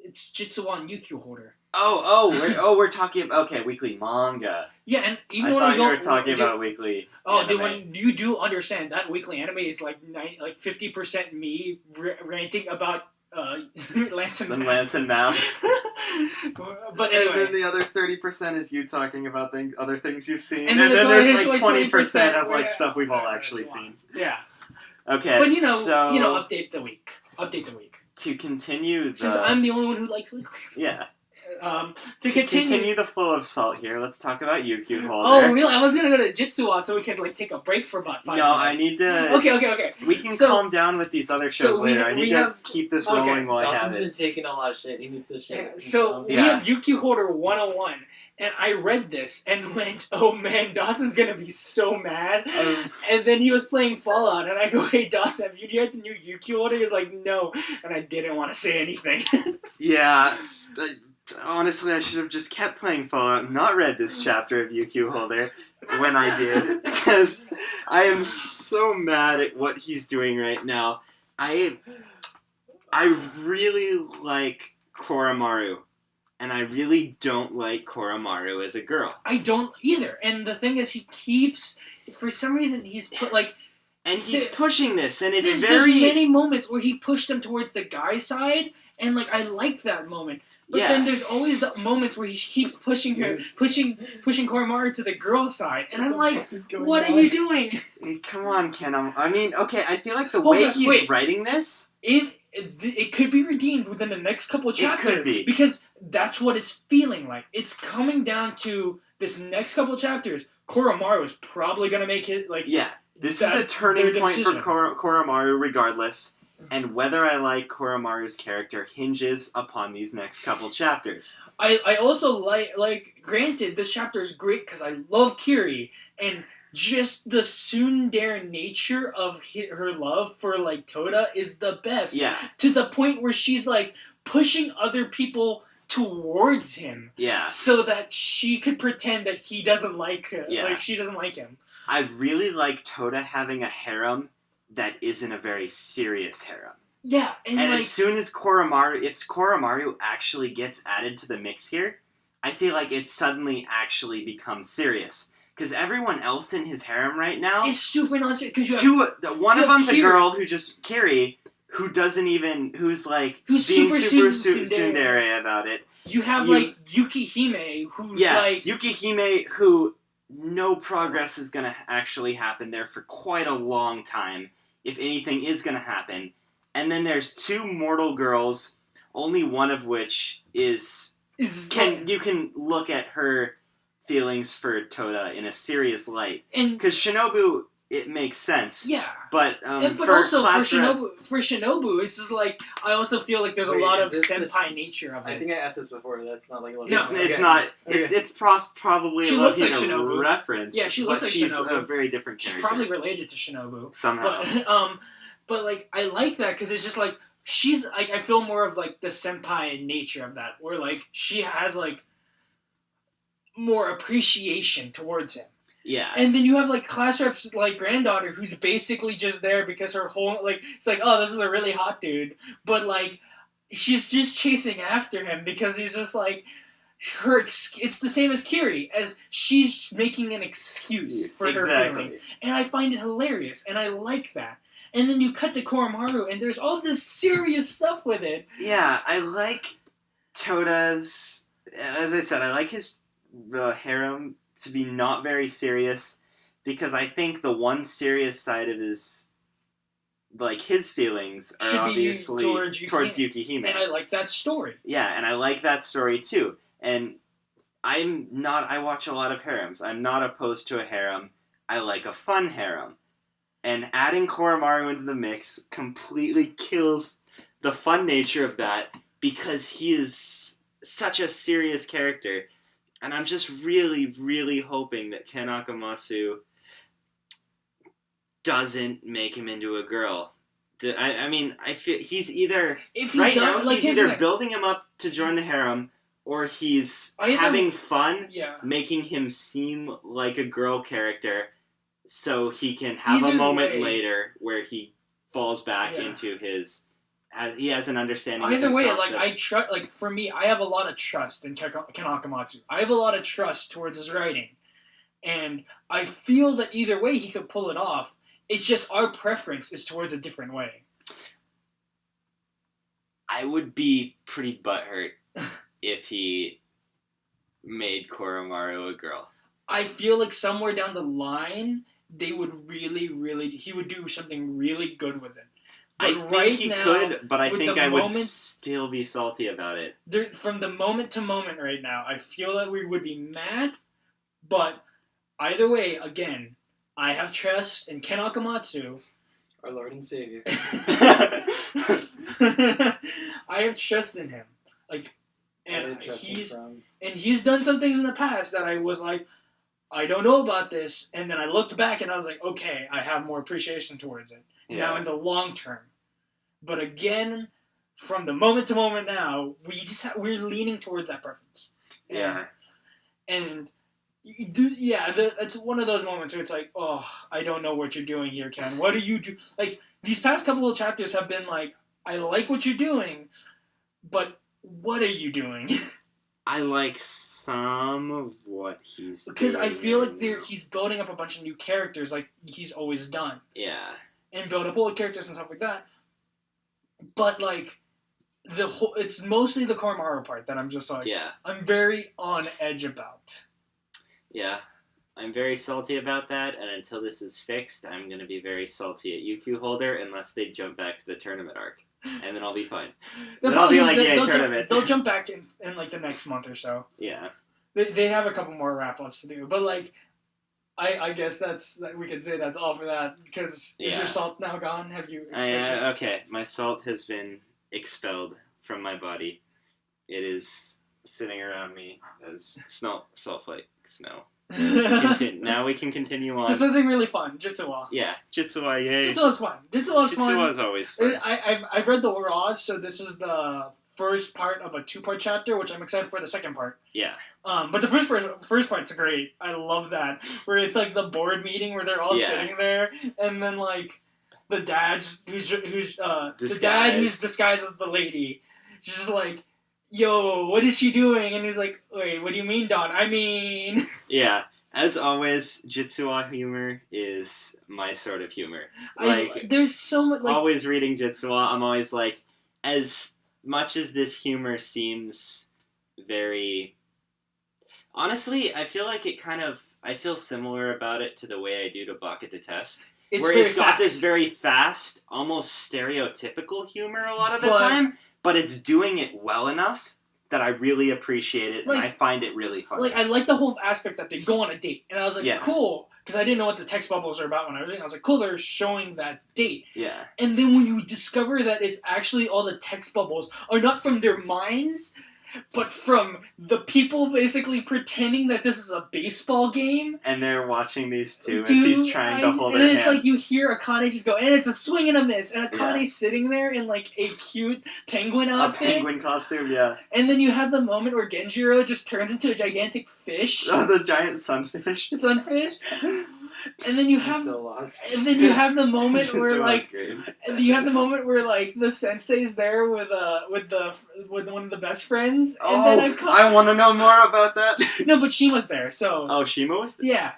Speaker 1: It's Jitsuwan UQ holder.
Speaker 2: We're talking about weekly manga.
Speaker 1: Yeah, and even
Speaker 2: I
Speaker 1: when
Speaker 2: thought
Speaker 1: we go,
Speaker 2: you were talking about weekly.
Speaker 1: Oh, dude, when you do understand that weekly anime is like 50% me ranting about Lance and Math.
Speaker 2: Lance and Math.
Speaker 1: But anyway.
Speaker 2: And then the other 30% is you talking about other things you've seen,
Speaker 1: and
Speaker 2: then there's like 20% of
Speaker 1: like
Speaker 2: stuff we've all actually seen.
Speaker 1: Yeah.
Speaker 2: Okay,
Speaker 1: but update the week.
Speaker 2: To continue
Speaker 1: since I'm the only one who likes weeklies.
Speaker 2: Yeah.
Speaker 1: To continue
Speaker 2: the flow of salt here, let's talk about UQ Holder.
Speaker 1: Oh, really? I was gonna go to Jitsuwa so we could like take a break for about 5 minutes.
Speaker 2: No, I need to.
Speaker 1: Okay.
Speaker 2: We can calm down with these other shows later. I need to keep this rolling while I have it.
Speaker 3: Dawson's been taking a lot of shit. He needs to shit.
Speaker 1: So we have UQ Holder 101, and I read this and went, "Oh man, Dawson's gonna be so mad." And then he was playing Fallout, and I go, "Hey Dawson, have you heard the new UQ Holder?" He's like, "No," and I didn't want to say anything.
Speaker 2: Yeah. Honestly, I should have just kept playing Fallout and not read this chapter of UQ Holder when I did, because I am so mad at what he's doing right now. I really like Koromaru, and I really don't like Koromaru as a girl.
Speaker 1: I don't either, and the thing is, he keeps, for some reason, he's put like...
Speaker 2: And he's pushing this, and it's
Speaker 1: there's many moments where he pushed him towards the guy side, and like I like that moment. But then there's always the moments where he keeps pushing Koromaru to the girl side, and I'm like, what are you doing?
Speaker 2: Come on, Ken. I feel like the way he's writing this,
Speaker 1: it could be redeemed within the next couple of chapters.
Speaker 2: It could be,
Speaker 1: because that's what it's feeling like. It's coming down to this next couple of chapters. Koromaru is probably gonna make it like
Speaker 2: this is a turning point for Koromaru, regardless. And whether I like Koromaru's character hinges upon these next couple chapters.
Speaker 1: I also like granted, this chapter is great because I love Kiri, and just the tsundere nature of her love for like Toda is the best.
Speaker 2: Yeah.
Speaker 1: To the point where she's like pushing other people towards him.
Speaker 2: Yeah.
Speaker 1: So that she could pretend that he doesn't like her.
Speaker 2: Yeah.
Speaker 1: Like she doesn't like him.
Speaker 2: I really like Toda having a harem that isn't a very serious harem.
Speaker 1: Yeah, and like,
Speaker 2: as soon as if Koromaru actually gets added to the mix here, I feel like it suddenly actually becomes serious. Because everyone else in his harem right now...
Speaker 1: It's super non-serious. Because
Speaker 2: one of them's a girl who just... Kiri, who doesn't even... Who's being super tsundere about it.
Speaker 1: You have, Yukihime, who's
Speaker 2: Yukihime, who... No progress is going to actually happen there for quite a long time, if anything is going to happen. And then there's two mortal girls, only one of which you can look at her feelings for Toda in a serious light. Because Shinobu, it makes sense.
Speaker 1: Yeah.
Speaker 2: But
Speaker 1: for Shinobu, it's just like, I also feel like there's a lot of senpai nature of it.
Speaker 3: I think I asked this before. That's not like...
Speaker 2: No, it's not. Okay. It's probably
Speaker 1: she looks like Shinobu.
Speaker 2: Reference.
Speaker 1: Yeah, she looks like
Speaker 2: she's
Speaker 1: Shinobu.
Speaker 2: A very different character.
Speaker 1: She's probably related to Shinobu.
Speaker 2: Somehow.
Speaker 1: But like, I like that because it's just like, she's, like, I feel more of like the senpai nature of that, where like, she has like, more appreciation towards him.
Speaker 2: Yeah.
Speaker 1: And then you have, like, class rep's, like, granddaughter who's basically just there because her whole, like, it's like, oh, this is a really hot dude. But, like, she's just chasing after him because he's just, like, it's the same as Kiri, as she's making an excuse for her feelings. And I find it hilarious, and I like that. And then you cut to Koromaru, and there's all this serious stuff with it.
Speaker 2: Yeah, I like Toda's... As I said, I like his harem to be not very serious, because I think the one serious side of his feelings are obviously towards Yukihime.
Speaker 1: And I like that story.
Speaker 2: Yeah, and I like that story too. And I watch a lot of harems. I'm not opposed to a harem. I like a fun harem. And adding Koromaru into the mix completely kills the fun nature of that, because he is such a serious character. And I'm just really, really hoping that Ken Akamatsu doesn't make him into a girl. I feel he's either... He's either building him up to join the harem, or he's having fun, making him seem like a girl character, so he can have a moment later where he falls back into his... he has an understanding
Speaker 1: Either
Speaker 2: of
Speaker 1: way,
Speaker 2: himself
Speaker 1: for me, I have a lot of trust in Ken Akamatsu. I have a lot of trust towards his writing. And I feel that either way he could pull it off. It's just our preference is towards a different way.
Speaker 2: I would be pretty butthurt if he made Koromaru a girl.
Speaker 1: I feel like somewhere down the line, they would he would do something really good with it. But
Speaker 2: I think he could, but I think I would still be salty about it.
Speaker 1: From the moment to moment right now, I feel that we would be mad, but either way, again, I have trust in Ken Akamatsu.
Speaker 3: Our Lord and Savior.
Speaker 1: I have trust in him. He's done some things in the past that I was like, I don't know about this, and then I looked back and I was like, okay, I have more appreciation towards it. Yeah. Now in the long term. But again, from the moment to moment now, we're leaning towards that preference. And it's one of those moments where it's like, oh, I don't know what you're doing here, Ken. What do you do? Like, these past couple of chapters have been like, I like what you're doing, but what are you doing?
Speaker 2: I like some of what he's doing.
Speaker 1: Because I feel like he's building up a bunch of new characters like he's always done.
Speaker 2: Yeah.
Speaker 1: And build up old characters and stuff like that. But, like, it's mostly the Koromaru part that I'm just like, I'm very on edge about.
Speaker 2: Yeah. I'm very salty about that, and until this is fixed, I'm going to be very salty at UQ Holder unless they jump back to the tournament arc. And then I'll be fine. Then I'll be like, tournament.
Speaker 1: They'll jump back in like, the next month or so.
Speaker 2: Yeah.
Speaker 1: They have a couple more wrap-ups to do. But, like, I guess we could say that's all for that, because is your salt now gone? Have you expelled
Speaker 2: okay, my salt has been expelled from my body. It is sitting around me as salt flake snow. Now we can continue on
Speaker 1: to something really fun. Jitsuwa.
Speaker 2: Yeah, Jitsuwa, yay.
Speaker 1: Jitsuwa's fun.
Speaker 2: Jitsuwa's always fun.
Speaker 1: I've read the Raws, so this is the first part of a 2-part chapter, which I'm excited for the second part.
Speaker 2: Yeah.
Speaker 1: But the first part's great. I love that. Where it's like the board meeting where they're all sitting there, and then like the dad who's
Speaker 2: Disguised.
Speaker 1: the dad who's disguised as the lady. She's just like, yo, what is she doing? And he's like, wait, what do you mean, Don? I mean...
Speaker 2: Yeah. As always, Jitsuwa humor is my sort of humor. Like,
Speaker 1: there's so much... Like,
Speaker 2: always reading Jitsuwa, I'm always like, as much as this humor seems very... Honestly, I feel like I feel similar about it to the way I do to Baka to Test. Where it's got this very fast, almost stereotypical humor a lot of the time, but it's doing it well enough that I really appreciate it, and I find it really funny.
Speaker 1: Like, I like the whole aspect that they go on a date, and I was like, cool, because I didn't know what the text bubbles are about when I was reading. I was like, cool, they're showing that date.
Speaker 2: Yeah.
Speaker 1: And then when you discover that it's actually all the text bubbles are not from their minds, but from the people basically pretending that this is a baseball game.
Speaker 2: And they're watching these two as he's trying to hold their hand.
Speaker 1: And it's like you hear Akane just go, and it's a swing and a miss. And Akane's sitting there in like a cute penguin outfit.
Speaker 2: A penguin costume, yeah.
Speaker 1: And then you have the moment where Genjiro just turns into a gigantic fish.
Speaker 2: Oh, the giant sunfish.
Speaker 1: The sunfish. And then you have
Speaker 3: I'm so lost.
Speaker 1: And then you have the moment where like the sensei's there with one of the best friends. And then
Speaker 2: I want to know more about that.
Speaker 1: No, but Shima's there, so.
Speaker 2: Oh, Shima was there?
Speaker 1: Yeah.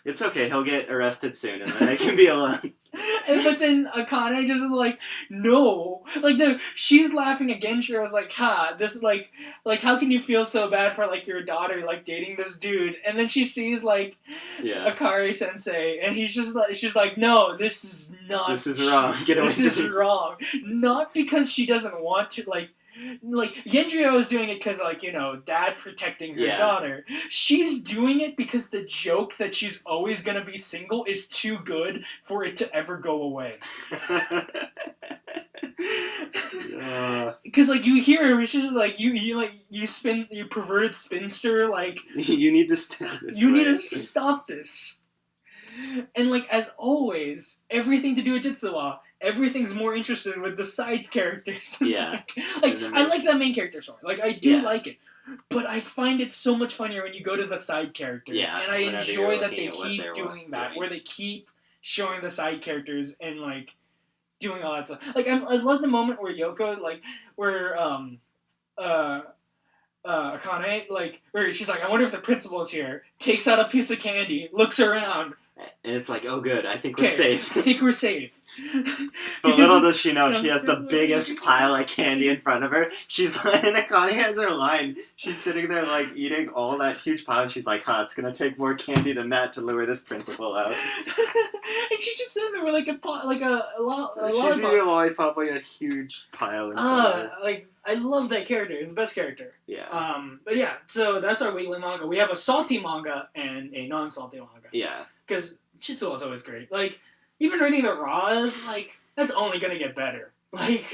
Speaker 2: It's okay. He'll get arrested soon, and then they can be alone.
Speaker 1: But then Akane just like, no. Like, she's laughing at Genshiro. I was like, this is like, how can you feel so bad for, like, your daughter, like, dating this dude? And then she sees, like, Akari-sensei, and she's like, no, this is not...
Speaker 2: This is wrong. Get away from me.
Speaker 1: This is wrong. Not because she doesn't want to, like, Genjiro is doing it because, like, you know, dad protecting her daughter. She's doing it because the joke that she's always gonna be single is too good for it to ever go away. Because, like, you hear her, she's just like, you perverted spinster, like...
Speaker 2: You need to stop this.
Speaker 1: You need to stop this. And, like, as always, everything to do with Jitsuwa, everything's more interested with the side characters.
Speaker 2: Yeah.
Speaker 1: I like that main character story. Like, I do like it. But I find it so much funnier when you go to the side characters.
Speaker 2: Yeah,
Speaker 1: and I enjoy that they keep doing that. Where they keep showing the side characters and, like, doing all that stuff. Like, I love the moment where Yoko, like, where, Akane, like, where she's like, I wonder if the principal's here. Takes out a piece of candy, looks around.
Speaker 2: And it's like, oh good, I think we're safe.
Speaker 1: I think we're safe.
Speaker 2: But little does she know, she has the biggest pile of candy in front of her. She's like, and Akane has her line. She's sitting there, like, eating all that huge pile, and she's like, it's gonna take more candy than that to lure this principal out.
Speaker 1: And she's just sitting there with, like, a lollipop.
Speaker 2: She's eating a lollipop, like a huge pile in front of her.
Speaker 1: Like, I love that character. The best character.
Speaker 2: Yeah.
Speaker 1: But yeah, so that's our weekly manga. We have a salty manga and a non-salty manga.
Speaker 2: Yeah.
Speaker 1: Because Chitsuo is always great. Like, even reading the Raws, like, that's only gonna get better. Like,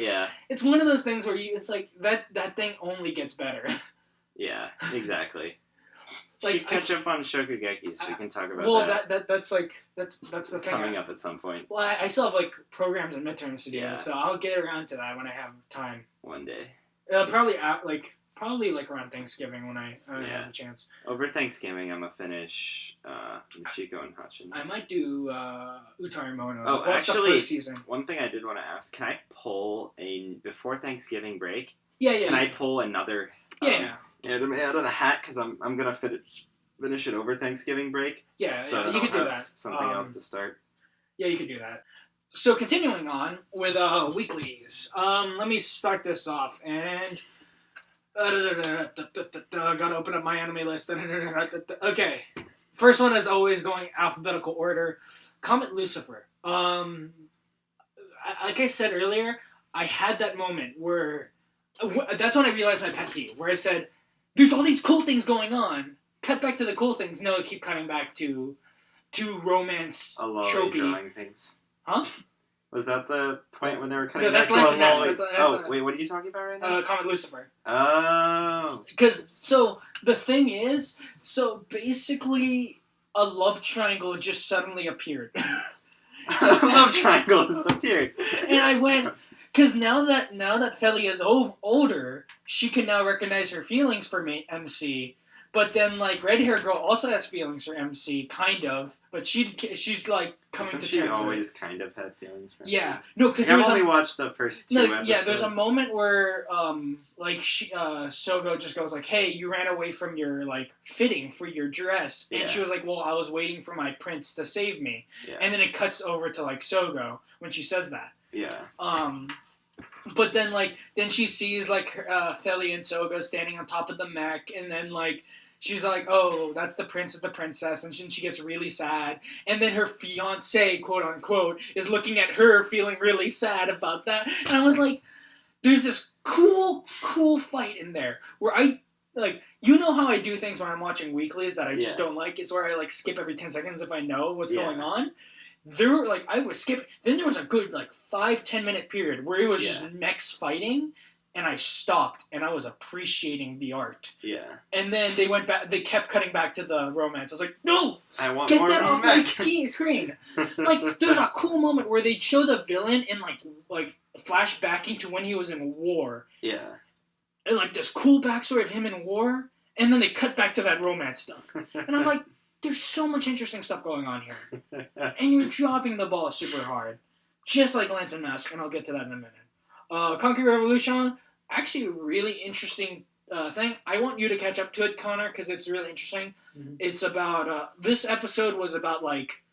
Speaker 1: it's one of those things where it's like, that thing only gets better.
Speaker 2: Yeah, exactly.
Speaker 1: Like,
Speaker 2: Should catch up on Shokugeki so we can talk about that.
Speaker 1: Well, that's the thing.
Speaker 2: Coming up at some point.
Speaker 1: Well, I still have, like, programs and midterms to do, so I'll get around to that when I have time.
Speaker 2: One day.
Speaker 1: Probably around Thanksgiving when I have a chance.
Speaker 2: Over Thanksgiving, I'm gonna finish Michiko and Hachin.
Speaker 1: I might do Utarimono.
Speaker 2: Oh,
Speaker 1: Watch
Speaker 2: actually,
Speaker 1: the first season.
Speaker 2: One thing I did want to ask: can I pull before Thanksgiving break?
Speaker 1: Yeah.
Speaker 2: Can I pull another anime out of the hat because I'm gonna finish it over Thanksgiving break?
Speaker 1: Yeah,
Speaker 2: so
Speaker 1: you could do that.
Speaker 2: Something else to start.
Speaker 1: Yeah, you could do that. So continuing on with weeklies. Let me start this off and. Gotta open up my anime list. Okay. First one is always going alphabetical order. Comet Lucifer. Like I said earlier, I had that moment where... That's when I realized my pet peeve, where I said, there's all these cool things going on. Cut back to the cool things. No, keep cutting back to romance tropey.
Speaker 2: Drawing things.
Speaker 1: Huh?
Speaker 2: Was that the point when they were cutting
Speaker 1: back to
Speaker 2: Lolly? Wait, what are you talking about right now?
Speaker 1: Comet Lucifer.
Speaker 2: Oh.
Speaker 1: So the thing is, basically, a love triangle just suddenly appeared.
Speaker 2: A love triangle has appeared.
Speaker 1: And I went, because now that Feli is older, she can now recognize her feelings for me, MC, But then, like, red hair girl also has feelings for MC, kind of. But she's like coming to terms.
Speaker 2: She always kind of had feelings for MC.
Speaker 1: Yeah, no, because
Speaker 2: I've only watched the first 2 episodes.
Speaker 1: Yeah, there's a moment where like Sogo just goes like, "Hey, you ran away from your like fitting for your dress," and she was like, "Well, I was waiting for my prince to save me," and then it cuts over to like Sogo when she says that.
Speaker 2: Yeah.
Speaker 1: But then she sees like Feli and Soga standing on top of the mech, and then like she's like, "Oh, that's the prince and the princess," and then she gets really sad, and then her fiance, quote unquote, is looking at her feeling really sad about that, and I was like, "There's this cool fight in there where I." Like, you know how I do things when I'm watching weeklies that I just don't like? It's where I, like, skip every 10 seconds if I know what's going on. There, like, I was skipping. Then there was a good, like, 5-10 minute period where it was just mechs fighting, and I stopped, and I was appreciating the art. Yeah. And then they went back, they kept cutting back to the romance. I was like, no!
Speaker 2: I want
Speaker 1: get
Speaker 2: more
Speaker 1: that off my screen! Like, there's a cool moment where they show the villain in, like flashbacking to when he was in war. Yeah. And, like, this cool backstory of him in war, and then they cut back to that romance stuff. And I'm like, there's so much interesting stuff going on here. And you're dropping the ball super hard. Just like Lance and Mask, and I'll get to that in a minute. Concrete Revolution, actually a really interesting thing. I want you to catch up to it, Connor, because it's really interesting. Mm-hmm. It's about, this episode was about, like,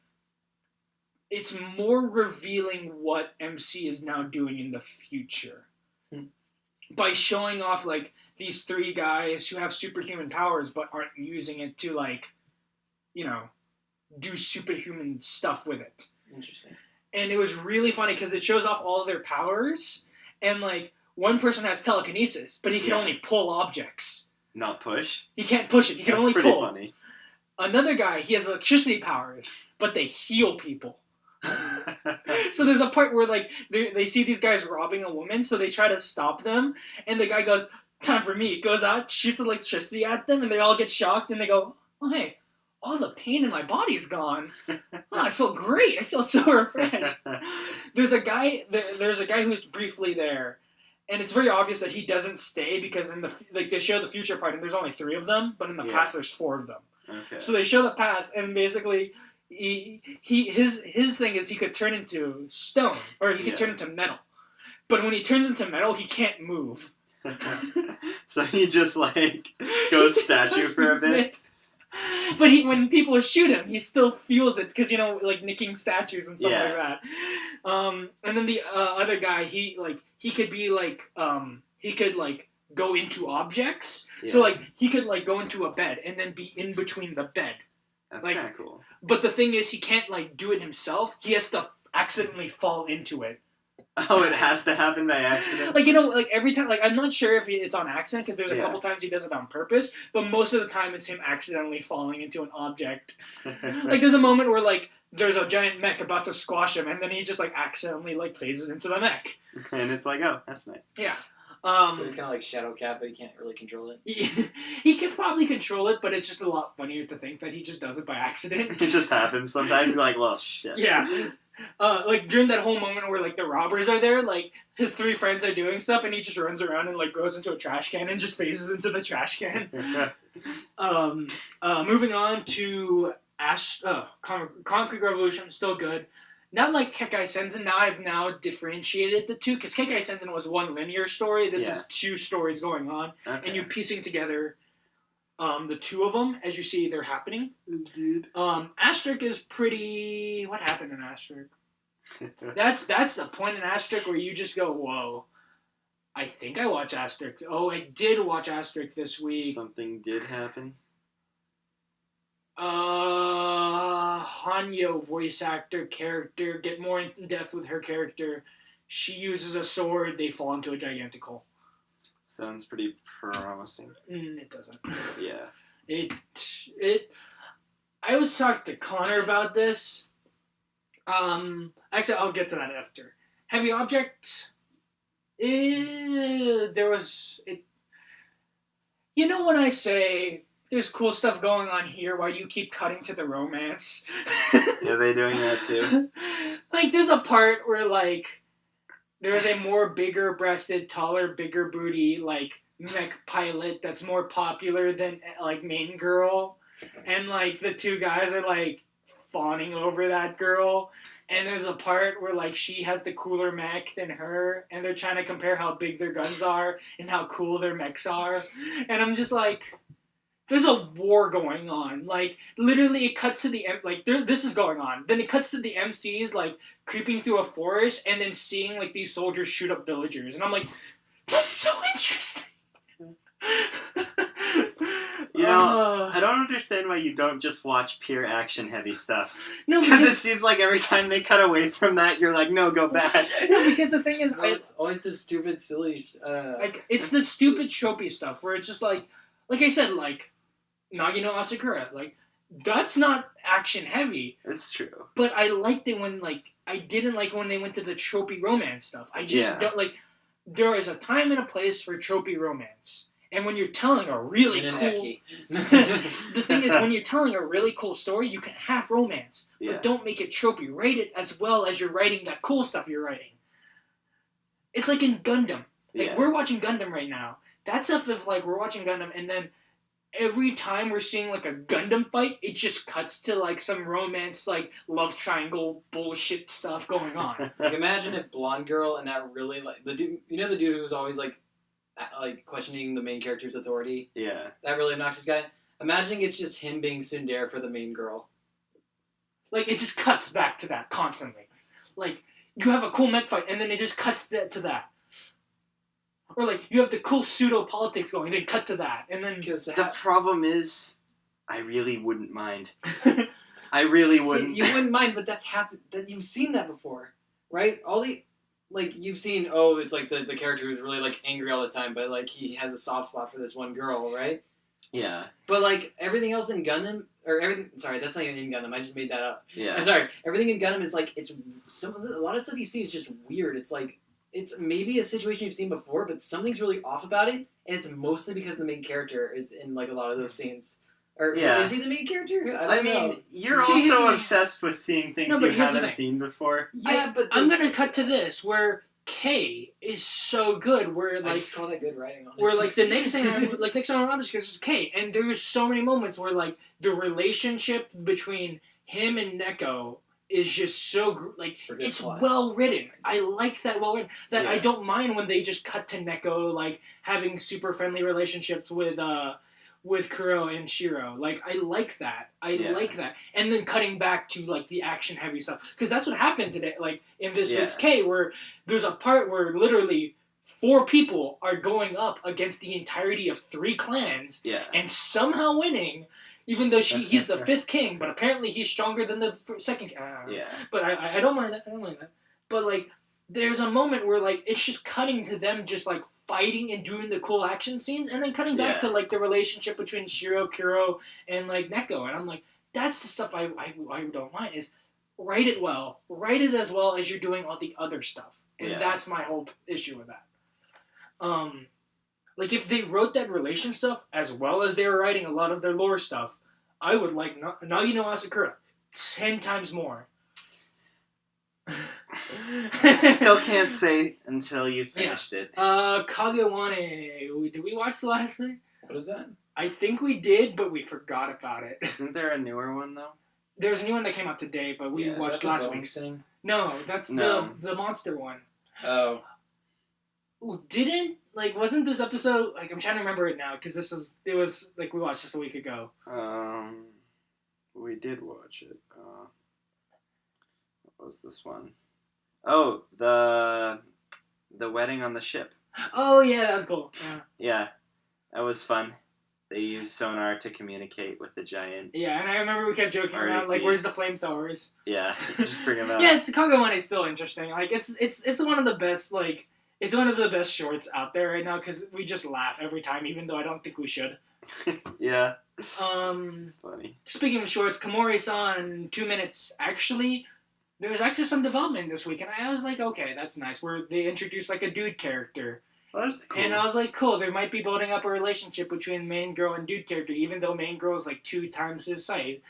Speaker 1: it's more revealing what MC is now doing in the future. Mm-hmm. By showing off, like, these 3 guys who have superhuman powers but aren't using it to, like, you know, do superhuman stuff with it.
Speaker 3: Interesting.
Speaker 1: And it was really funny because it shows off all of their powers, and, like, one person has telekinesis, but he can only pull objects.
Speaker 2: Not push?
Speaker 1: He can't push it. He can only pull.
Speaker 2: That's pretty funny.
Speaker 1: Another guy, he has electricity powers, but they heal people. So there's a part where, like, they see these guys robbing a woman, so they try to stop them, and the guy goes, "Time for me." Goes out, shoots electricity at them, and they all get shocked, and they go, "Oh, hey, all the pain in my body's gone. Oh, I feel great. I feel so refreshed." There's a guy who's briefly there, and it's very obvious that he doesn't stay because they show the future part, and there's only 3 of them, but in the past there's 4 of them. Okay. So they show the past, and basically his thing is he could turn into stone, or he could turn into metal. But when he turns into metal, he can't move.
Speaker 2: So he just, like, goes statue for a bit.
Speaker 1: But when people shoot him, he still feels it because, you know, like nicking statues and stuff like that. And then the other guy, he could be like he could like go into objects. Yeah. So like he could like go into a bed and then be in between the bed.
Speaker 2: That's kind of cool.
Speaker 1: But the thing is, he can't like do it himself. He has to accidentally fall into it.
Speaker 2: Oh, it has to happen by accident?
Speaker 1: Like, you know, like every time, like I'm not sure if it's on accident because there's a couple times he does it on purpose, but most of the time it's him accidentally falling into an object. Like there's a moment where like there's a giant mech about to squash him, and then he just like accidentally like phases into the mech.
Speaker 2: And it's like, oh, that's nice.
Speaker 1: Yeah.
Speaker 3: So he's kind of like Shadow Cat, but he can't really control it.
Speaker 1: He can probably control it, but it's just a lot funnier to think that he just does it by accident.
Speaker 2: It just happens sometimes. You're like, well, shit.
Speaker 1: Yeah. Like during that whole moment where like the robbers are there, like his 3 friends are doing stuff, and he just runs around and like goes into a trash can and just phases into the trash can. Moving on to Concrete Revolution, still good. Not like Kekkai Sensen. Now I've differentiated the 2 because Kekkai Sensen was 1 linear story. This is 2 stories going on, and you're piecing together the 2 of them as you see they're happening.
Speaker 2: Indeed.
Speaker 1: Asterisk is pretty. What happened in Asterisk? That's the point in Asterisk where you just go, whoa. I think I watched Asterisk. Oh, I did watch Asterisk this week.
Speaker 2: Something did happen.
Speaker 1: Hanyo voice actor character, get more in depth with her character. She uses a sword, they fall into a gigantic hole.
Speaker 2: Sounds pretty promising.
Speaker 1: It doesn't.
Speaker 2: Yeah.
Speaker 1: I was talking to Connor about this. Actually, I'll get to that after. Heavy Object. There was it. You know when I say there's cool stuff going on here, why do you keep cutting to the romance?
Speaker 2: Yeah, they doing that too?
Speaker 1: Like, there's a part where, like, there's a more bigger-breasted, taller, bigger booty, like, mech pilot that's more popular than like main girl, and like the two guys are like fawning over that girl, and there's a part where like she has the cooler mech than her, and they're trying to compare how big their guns are and how cool their mechs are, and I'm just like, there's a war going on. Like, literally, it cuts to the this is going on. Then it cuts to the MCs like creeping through a forest and then seeing like these soldiers shoot up villagers, and I'm like, that's so interesting.
Speaker 2: You know, I don't understand why you don't just watch pure action-heavy stuff.
Speaker 1: No,
Speaker 2: because it seems like every time they cut away from that, you're like, no, go back.
Speaker 1: No, because the thing is,
Speaker 3: it's always the stupid, silly.
Speaker 1: Like, it's the stupid tropey stuff where it's just like I said, like Nagi-Asu, like, that's not action heavy.
Speaker 2: It's true.
Speaker 1: But I liked it when I didn't like when they went to the tropey romance stuff. I just don't like. There is a time and a place for tropey romance. And when you're telling a really cool... the thing is, when you're telling a really cool story, you can have romance.
Speaker 2: Yeah.
Speaker 1: But don't make it tropey. Write it as well as you're writing that cool stuff you're writing. It's like in Gundam. Like, we're watching Gundam right now. That stuff of, like, we're watching Gundam, and then every time we're seeing, like, a Gundam fight, it just cuts to, like, some romance, like, love triangle bullshit stuff going on.
Speaker 3: Like, imagine if Blonde Girl and that really, like, the dude... You know the dude who was always, like questioning the main character's authority?
Speaker 2: Yeah.
Speaker 3: That really obnoxious guy? Imagining it's just him being tsundere for the main girl.
Speaker 1: Like, it just cuts back to that constantly. Like, you have a cool mech fight, and then it just cuts to that. Or, like, you have the cool pseudo-politics going, then cut to that, and then...
Speaker 2: The problem is, I really wouldn't mind. I really wouldn't.
Speaker 3: See, you wouldn't mind, but that's happened. That you've seen that before, right? All the... Like, you've seen, it's like the character who's really, like, angry all the time, but, like, he has a soft spot for this one girl, right?
Speaker 2: Yeah.
Speaker 3: But, like, everything else in Gundam, or everything, sorry, that's not even in Gundam, I just made that up.
Speaker 2: Yeah.
Speaker 3: Sorry, everything in Gundam is, like, it's, a lot of stuff you see is just weird. It's, like, it's maybe a situation you've seen before, but something's really off about it, and it's mostly because the main character is in, like, a lot of those scenes. Or, is he the main character? I mean,
Speaker 2: you're also obsessed with seeing things you haven't seen before.
Speaker 3: Yeah, but...
Speaker 1: I'm gonna cut to this, where K is so good, where, like...
Speaker 3: I just call that good writing, honestly.
Speaker 1: Where, like, the next thing next time I'm just is K, and there's so many moments where, like, the relationship between him and Neko is just so, like, it's well written. I like that well written. That I don't mind when they just cut to Neko, like, having super friendly relationships with Kuro and Shiro. Like, I like that. I like that. And then cutting back to, like, the action-heavy stuff. Because that's what happened today, like, in this week's K, where there's a part where literally 4 people are going up against the entirety of 3 clans, and somehow winning, even though he's the 5th king, but apparently he's stronger than the 2nd king. But I don't mind that. I don't mind that. But, like, there's a moment where, like, it's just cutting to them just, like, fighting and doing the cool action scenes, and then cutting back to, like, the relationship between Shiro, Kuro, and, like, Neko. And I'm like, that's the stuff I don't mind, is write it well. Write it as well as you're doing all the other stuff. And that's my whole issue with that. Like, if they wrote that relation stuff as well as they were writing a lot of their lore stuff, I would like Nagi-Asu 10 times more.
Speaker 2: Still can't say until you finished it.
Speaker 1: Kagewane. Did we watch the last night?
Speaker 3: What is that?
Speaker 1: I think we did, but we forgot about it.
Speaker 2: Isn't there a newer one, though?
Speaker 1: There's a new one that came out today, but we watched last week's. No, that's the monster one.
Speaker 3: Oh.
Speaker 1: Wasn't this episode, like, I'm trying to remember it now, because we watched this a week ago.
Speaker 2: We did watch it. What was this one? Oh, the wedding on the ship.
Speaker 1: Oh, yeah, that was cool.
Speaker 2: Yeah, that was fun. They used sonar to communicate with the giant.
Speaker 1: Yeah, and I remember we kept joking around, like, where's the flamethrowers?
Speaker 2: Yeah, just bring them out.
Speaker 1: Yeah, Kagewane is still interesting. Like, it's one of the best, like, it's one of the best shorts out there right now, because we just laugh every time, even though I don't think we should.
Speaker 2: Yeah. It's funny.
Speaker 1: Speaking of shorts, Komori-san 2 minutes. Actually, there was actually some development this week, and I was like, okay, that's nice. Where they introduced, like, a dude character.
Speaker 2: Well, that's cool.
Speaker 1: And I was like, cool, there might be building up a relationship between main girl and dude character, even though main girl is, like, 2 times his size.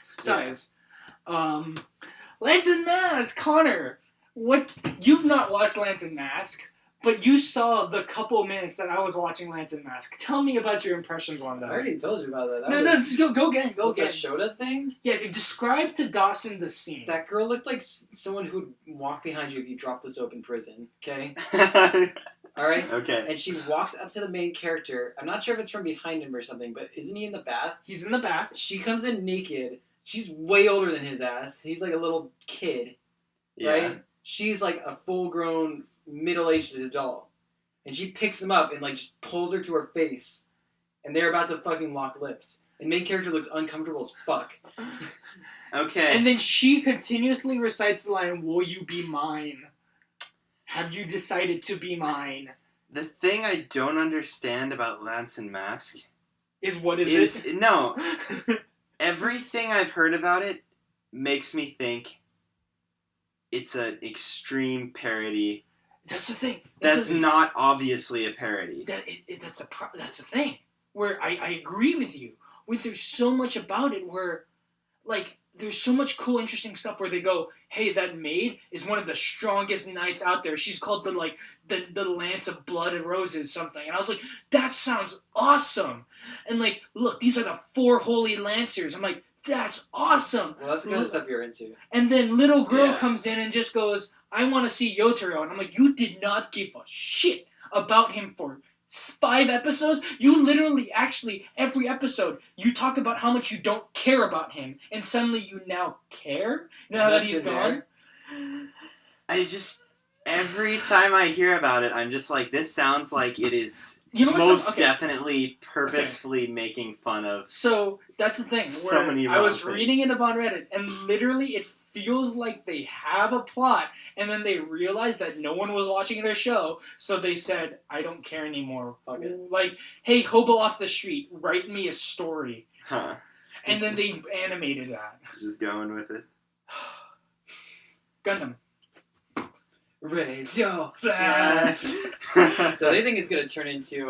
Speaker 1: Lance and Mask, Connor. What? You've not watched Lance and Mask, But you saw the couple minutes that I was watching Lance and Mask. Tell me about your impressions on
Speaker 3: I
Speaker 1: those.
Speaker 3: already told you about that.
Speaker 1: No, just go again. Go
Speaker 3: The
Speaker 1: again.
Speaker 3: Shota thing?
Speaker 1: Yeah, describe to Dawson the scene.
Speaker 3: That girl looked like someone who'd walk behind you if you dropped the soap in prison, okay? Alright?
Speaker 2: Okay.
Speaker 3: And she walks up to the main character. I'm not sure if it's from behind him or something, but isn't he in the bath?
Speaker 1: He's in the bath.
Speaker 3: She comes in naked. She's way older than his ass. He's like a little kid,
Speaker 2: Yeah.
Speaker 3: right? She's like a full-grown, middle-aged adult. And she picks him up and like just pulls her to her face. And they're about to fucking lock lips. And main character looks uncomfortable as fuck.
Speaker 2: Okay.
Speaker 1: And then she continuously recites the line, "Will you be mine? Have you decided to be mine?"
Speaker 2: The thing I don't understand about Lance and Mask
Speaker 1: Is what is it?
Speaker 2: No. Everything I've heard about it makes me think it's an extreme parody.
Speaker 1: That's the thing.
Speaker 2: That's not obviously a parody.
Speaker 1: That's the thing. Where I agree with you. There's so much about it where, like, there's so much cool, interesting stuff where they go, "Hey, that maid is one of the strongest knights out there. She's called the Lance of Blood and Roses something." And I was like, that sounds awesome. And like, look, these are the 4 holy lancers. I'm like, that's awesome.
Speaker 3: Well, that's the kind of stuff you're into.
Speaker 1: And then little girl comes in and just goes, "I want to see Yotaro." And I'm like, you did not give a shit about him for 5 episodes. You literally, actually, every episode, you talk about how much you don't care about him, and suddenly you now care now that he's gone.
Speaker 2: I just, every time I hear about it, I'm just like, this sounds like it is definitely purposefully making fun of.
Speaker 1: So that's the thing.
Speaker 2: So many
Speaker 1: I was
Speaker 2: wrong
Speaker 1: reading it about Reddit, and literally it feels like they have a plot, and then they realized that no one was watching their show, so they said, "I don't care anymore. Fuck it." Like, "Hey, hobo off the street, write me a story."
Speaker 2: Huh.
Speaker 1: And then they animated that.
Speaker 2: Just going with it.
Speaker 1: Gundam.
Speaker 3: Raise your flash. So they think it's going to turn into,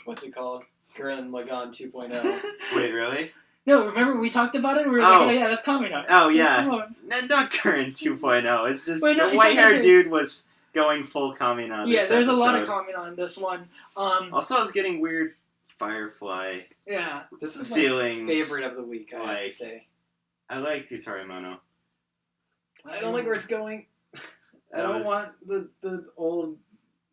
Speaker 3: what's it called? Gurren Lagann 2.0.
Speaker 2: Wait, really?
Speaker 1: No, remember we talked about it? We were like, "Oh yeah, that's coming up."
Speaker 2: Oh yeah. Not Gurren 2.0. It's just
Speaker 1: Wait, no,
Speaker 2: the white-haired dude was going full Kami on this
Speaker 1: there's
Speaker 2: episode.
Speaker 1: a lot of comment on this one.
Speaker 2: Also, I was getting weird Firefly.
Speaker 1: Yeah.
Speaker 3: This is my
Speaker 2: feelings
Speaker 3: favorite of the week, I have to say.
Speaker 2: I like Yutari Mono.
Speaker 3: I don't like where it's going. I don't want the old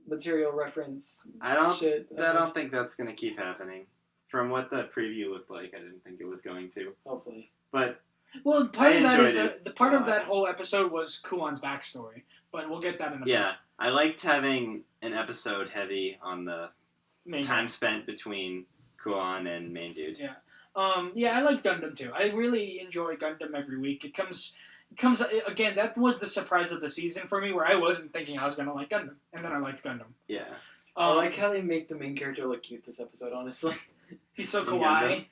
Speaker 3: material reference shit.
Speaker 2: I don't think that's going to keep happening. From what the preview looked like, I didn't think it was going to.
Speaker 3: Hopefully.
Speaker 2: But
Speaker 1: well, part of that is the part of that whole episode was Kuon's backstory, but we'll get that in a bit.
Speaker 2: I liked having an episode heavy on the
Speaker 1: Main
Speaker 2: time spent between Kuon and main dude.
Speaker 1: Yeah. I like Gundam too. I really enjoy Gundam every week. It comes again. That was the surprise of the season for me, where I wasn't thinking I was gonna like Gundam, and then I liked Gundam.
Speaker 2: Yeah.
Speaker 3: I like how they make the main character look cute this episode. Honestly,
Speaker 1: he's so kawaii.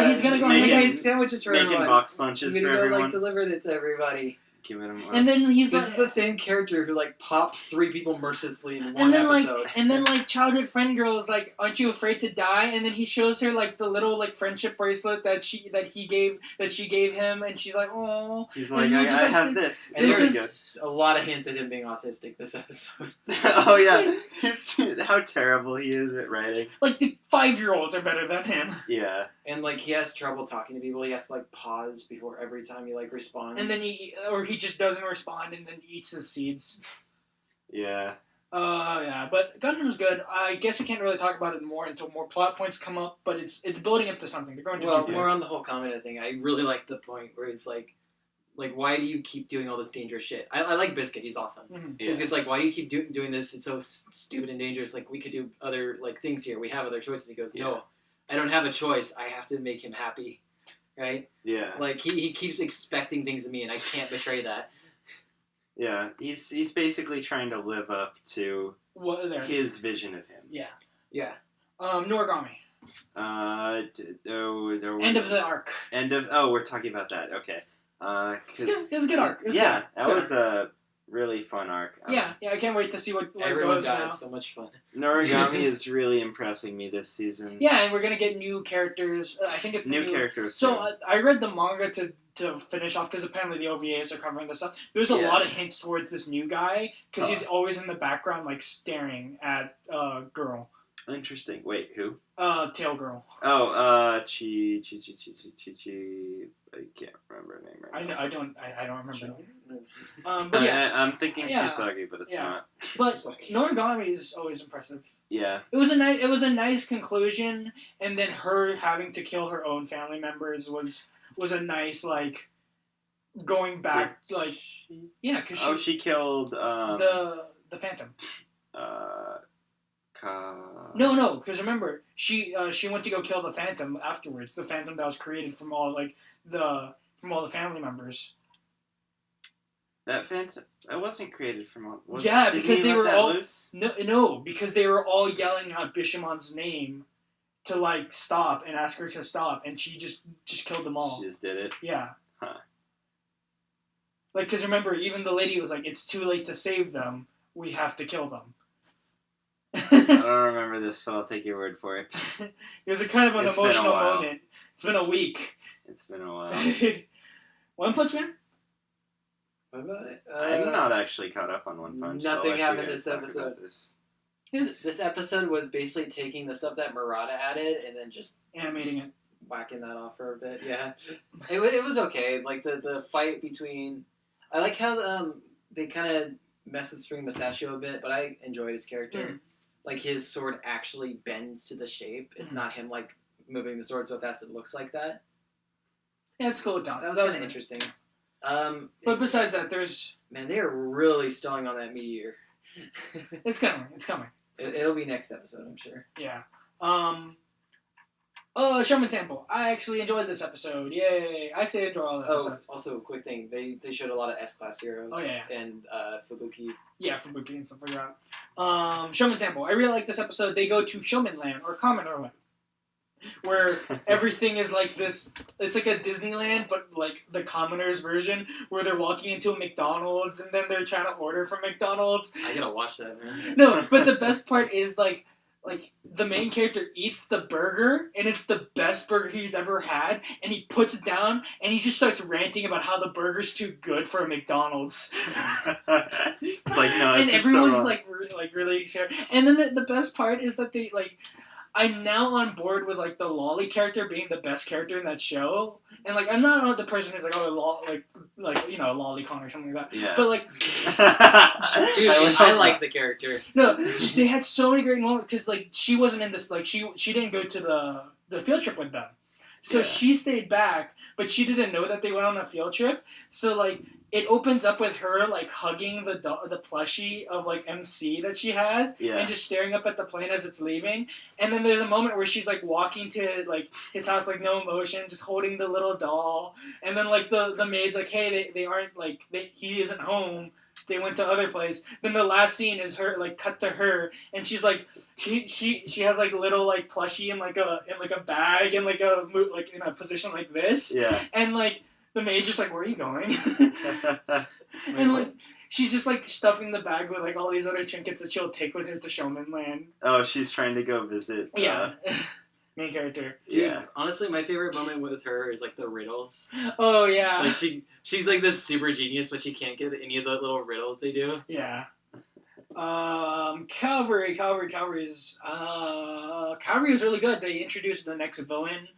Speaker 3: He's gonna go make sandwiches for
Speaker 2: making
Speaker 3: everyone.
Speaker 2: Box lunches for everyone.
Speaker 3: Like deliver it to everybody.
Speaker 1: And then
Speaker 3: this is the same character who like popped 3 people mercilessly in one episode.
Speaker 1: And then childhood friend girl is like, "Aren't you afraid to die?" And then he shows her like the little like friendship bracelet that she gave him, and she's like, "Oh."
Speaker 2: He's like, I have this.
Speaker 3: And there's a lot of hints at him being autistic this episode.
Speaker 2: Oh yeah, how terrible he is at writing.
Speaker 1: Like the 5-year-olds are better than him.
Speaker 2: Yeah.
Speaker 3: And like he has trouble talking to people. He has to like pause before every time he like responds.
Speaker 1: And then he just doesn't respond and then eats his seeds.
Speaker 2: Yeah.
Speaker 1: Yeah, but Gundam's good. I guess we can't really talk about it more until more plot points come up, but it's building up to something. They're going to
Speaker 3: more on the whole comment thing. I really like the point where he's like, why do you keep doing all this dangerous shit? I like Biscuit. He's awesome.
Speaker 1: Mm-hmm.
Speaker 3: Because it's like, why do you keep doing this? It's so stupid and dangerous. Like, we could do other like things here. We have other choices. He goes, no, I don't have a choice. I have to make him happy. Right?
Speaker 2: Yeah.
Speaker 3: Like, he keeps expecting things of me, and I can't betray that.
Speaker 2: Yeah. He's basically trying to live up to his vision of him.
Speaker 1: Yeah.
Speaker 3: Yeah.
Speaker 1: Noragami. End of the arc.
Speaker 2: We're talking about that. Okay.
Speaker 1: It was a good arc.
Speaker 2: That was a really fun arc.
Speaker 1: I can't wait to see what
Speaker 3: everyone
Speaker 1: goes
Speaker 3: died.
Speaker 1: now.
Speaker 3: So much fun.
Speaker 2: Noragami is really impressing me this season.
Speaker 1: Yeah, and we're gonna get new characters. I think it's
Speaker 2: new characters.
Speaker 1: So I read the manga to to finish off, because apparently the OVAs are covering this stuff. There's a
Speaker 2: Yeah.
Speaker 1: lot of hints towards this new guy because he's always in the background, like staring at girl.
Speaker 2: Interesting. Wait, who?
Speaker 1: Tail girl.
Speaker 2: Oh, Chi. I can't remember her name right now.
Speaker 1: I don't remember. But
Speaker 2: I'm thinking
Speaker 1: Yeah.
Speaker 2: Chisagi, but it's not.
Speaker 1: But
Speaker 3: Just like-
Speaker 1: Noragami is always impressive.
Speaker 2: Yeah.
Speaker 1: It was a nice conclusion, and then her having to kill her own family members was a nice, like, going back, like, yeah, because
Speaker 2: she killed
Speaker 1: the Phantom. No, because remember she went to go kill the Phantom afterwards. The Phantom that was created from all the family members.
Speaker 2: That Phantom. It wasn't created from all.
Speaker 1: Because they were all
Speaker 2: loose?
Speaker 1: no, because they were all yelling out Bishamon's name to like stop and ask her to stop, and she just killed them all.
Speaker 2: She just did it.
Speaker 1: Yeah.
Speaker 2: Huh.
Speaker 1: Like, because remember, even the lady was like, "It's too late to save them. We have to kill them."
Speaker 2: I don't remember this, but I'll take your word for it.
Speaker 1: It was a kind of an
Speaker 2: It's been a
Speaker 1: emotional
Speaker 2: while.
Speaker 1: moment. It's been a week.
Speaker 2: It's been a while.
Speaker 1: One Punch Man?
Speaker 3: What about it?
Speaker 2: I'm not actually caught up on One Punch. so
Speaker 3: nothing
Speaker 2: I'll let you
Speaker 3: happened
Speaker 2: guys
Speaker 3: this
Speaker 2: talk
Speaker 3: episode.
Speaker 2: about this.
Speaker 3: This episode was basically taking the stuff that Murata added and then just
Speaker 1: Animating it.
Speaker 3: whacking that off for a bit. Yeah, it was okay. Like the fight between, I like how they kind of mess with String Mustachio a bit, but I enjoyed his character. Like his sword actually bends to the shape. It's not him like moving the sword so fast it looks like that.
Speaker 1: Yeah, it's cool.
Speaker 3: That was kind of interesting.
Speaker 1: But besides that, there's...
Speaker 3: Man, they are really stalling on that meteor.
Speaker 1: It's coming. It's coming.
Speaker 3: It'll be next episode, I'm sure.
Speaker 1: Yeah. Showman Sample. I actually enjoyed this episode. Yay. I actually enjoy all the episodes.
Speaker 3: Also, quick thing. They showed a lot of S-Class heroes.
Speaker 1: Oh, yeah.
Speaker 3: And Fubuki.
Speaker 1: Yeah, for booking and stuff like that. Showman Sample. I really like this episode. They go to Showman Land, or Commoner Land, where everything is like this. It's like a Disneyland, but like the commoners version, where they're walking into a McDonald's and then they're trying to order from McDonald's.
Speaker 3: I gotta watch that, man.
Speaker 1: No, but the best part is like the main character eats the burger, and it's the best burger he's ever had, and he puts it down, and he just starts ranting about how the burger's too good for a McDonald's.
Speaker 2: It's like, no,
Speaker 1: and
Speaker 2: it's
Speaker 1: everyone's
Speaker 2: so
Speaker 1: like really scared. And then the best part is that they like, I'm now on board with like the Lolly character being the best character in that show, and like I'm not the person who's like like you know Lollycon or something like that.
Speaker 2: Yeah.
Speaker 1: But like,
Speaker 3: Dude, I like the character.
Speaker 1: no, they had so many great moments because like she wasn't in this, like she didn't go to the field trip with them, so
Speaker 2: Yeah.
Speaker 1: she stayed back, but she didn't know that they went on a field trip. So like it opens up with her like hugging the plushie of like MC that she has,
Speaker 2: Yeah.
Speaker 1: and just staring up at the plane as it's leaving. And then there's a moment where she's like walking to like his house, like no emotion, just holding the little doll. And then like the maid's like, hey, they aren't like he isn't home. They went to other place. Then the last scene is her like cut to her, and she's like she has like little like plushie in like a bag and like in a position like this.
Speaker 2: Yeah.
Speaker 1: And like the maid's just like, where are you going? And like she's just like stuffing the bag with like all these other trinkets that she'll take with her to Showman Land.
Speaker 2: Oh, she's trying to go visit.
Speaker 1: Yeah. Main character.
Speaker 3: Dude,
Speaker 2: Yeah.
Speaker 3: honestly, my favorite moment with her is like the riddles.
Speaker 1: Oh yeah.
Speaker 3: Like she's like this super genius, but she can't get any of the little riddles they do.
Speaker 1: Yeah. Calvary is really good. They introduced the next villain,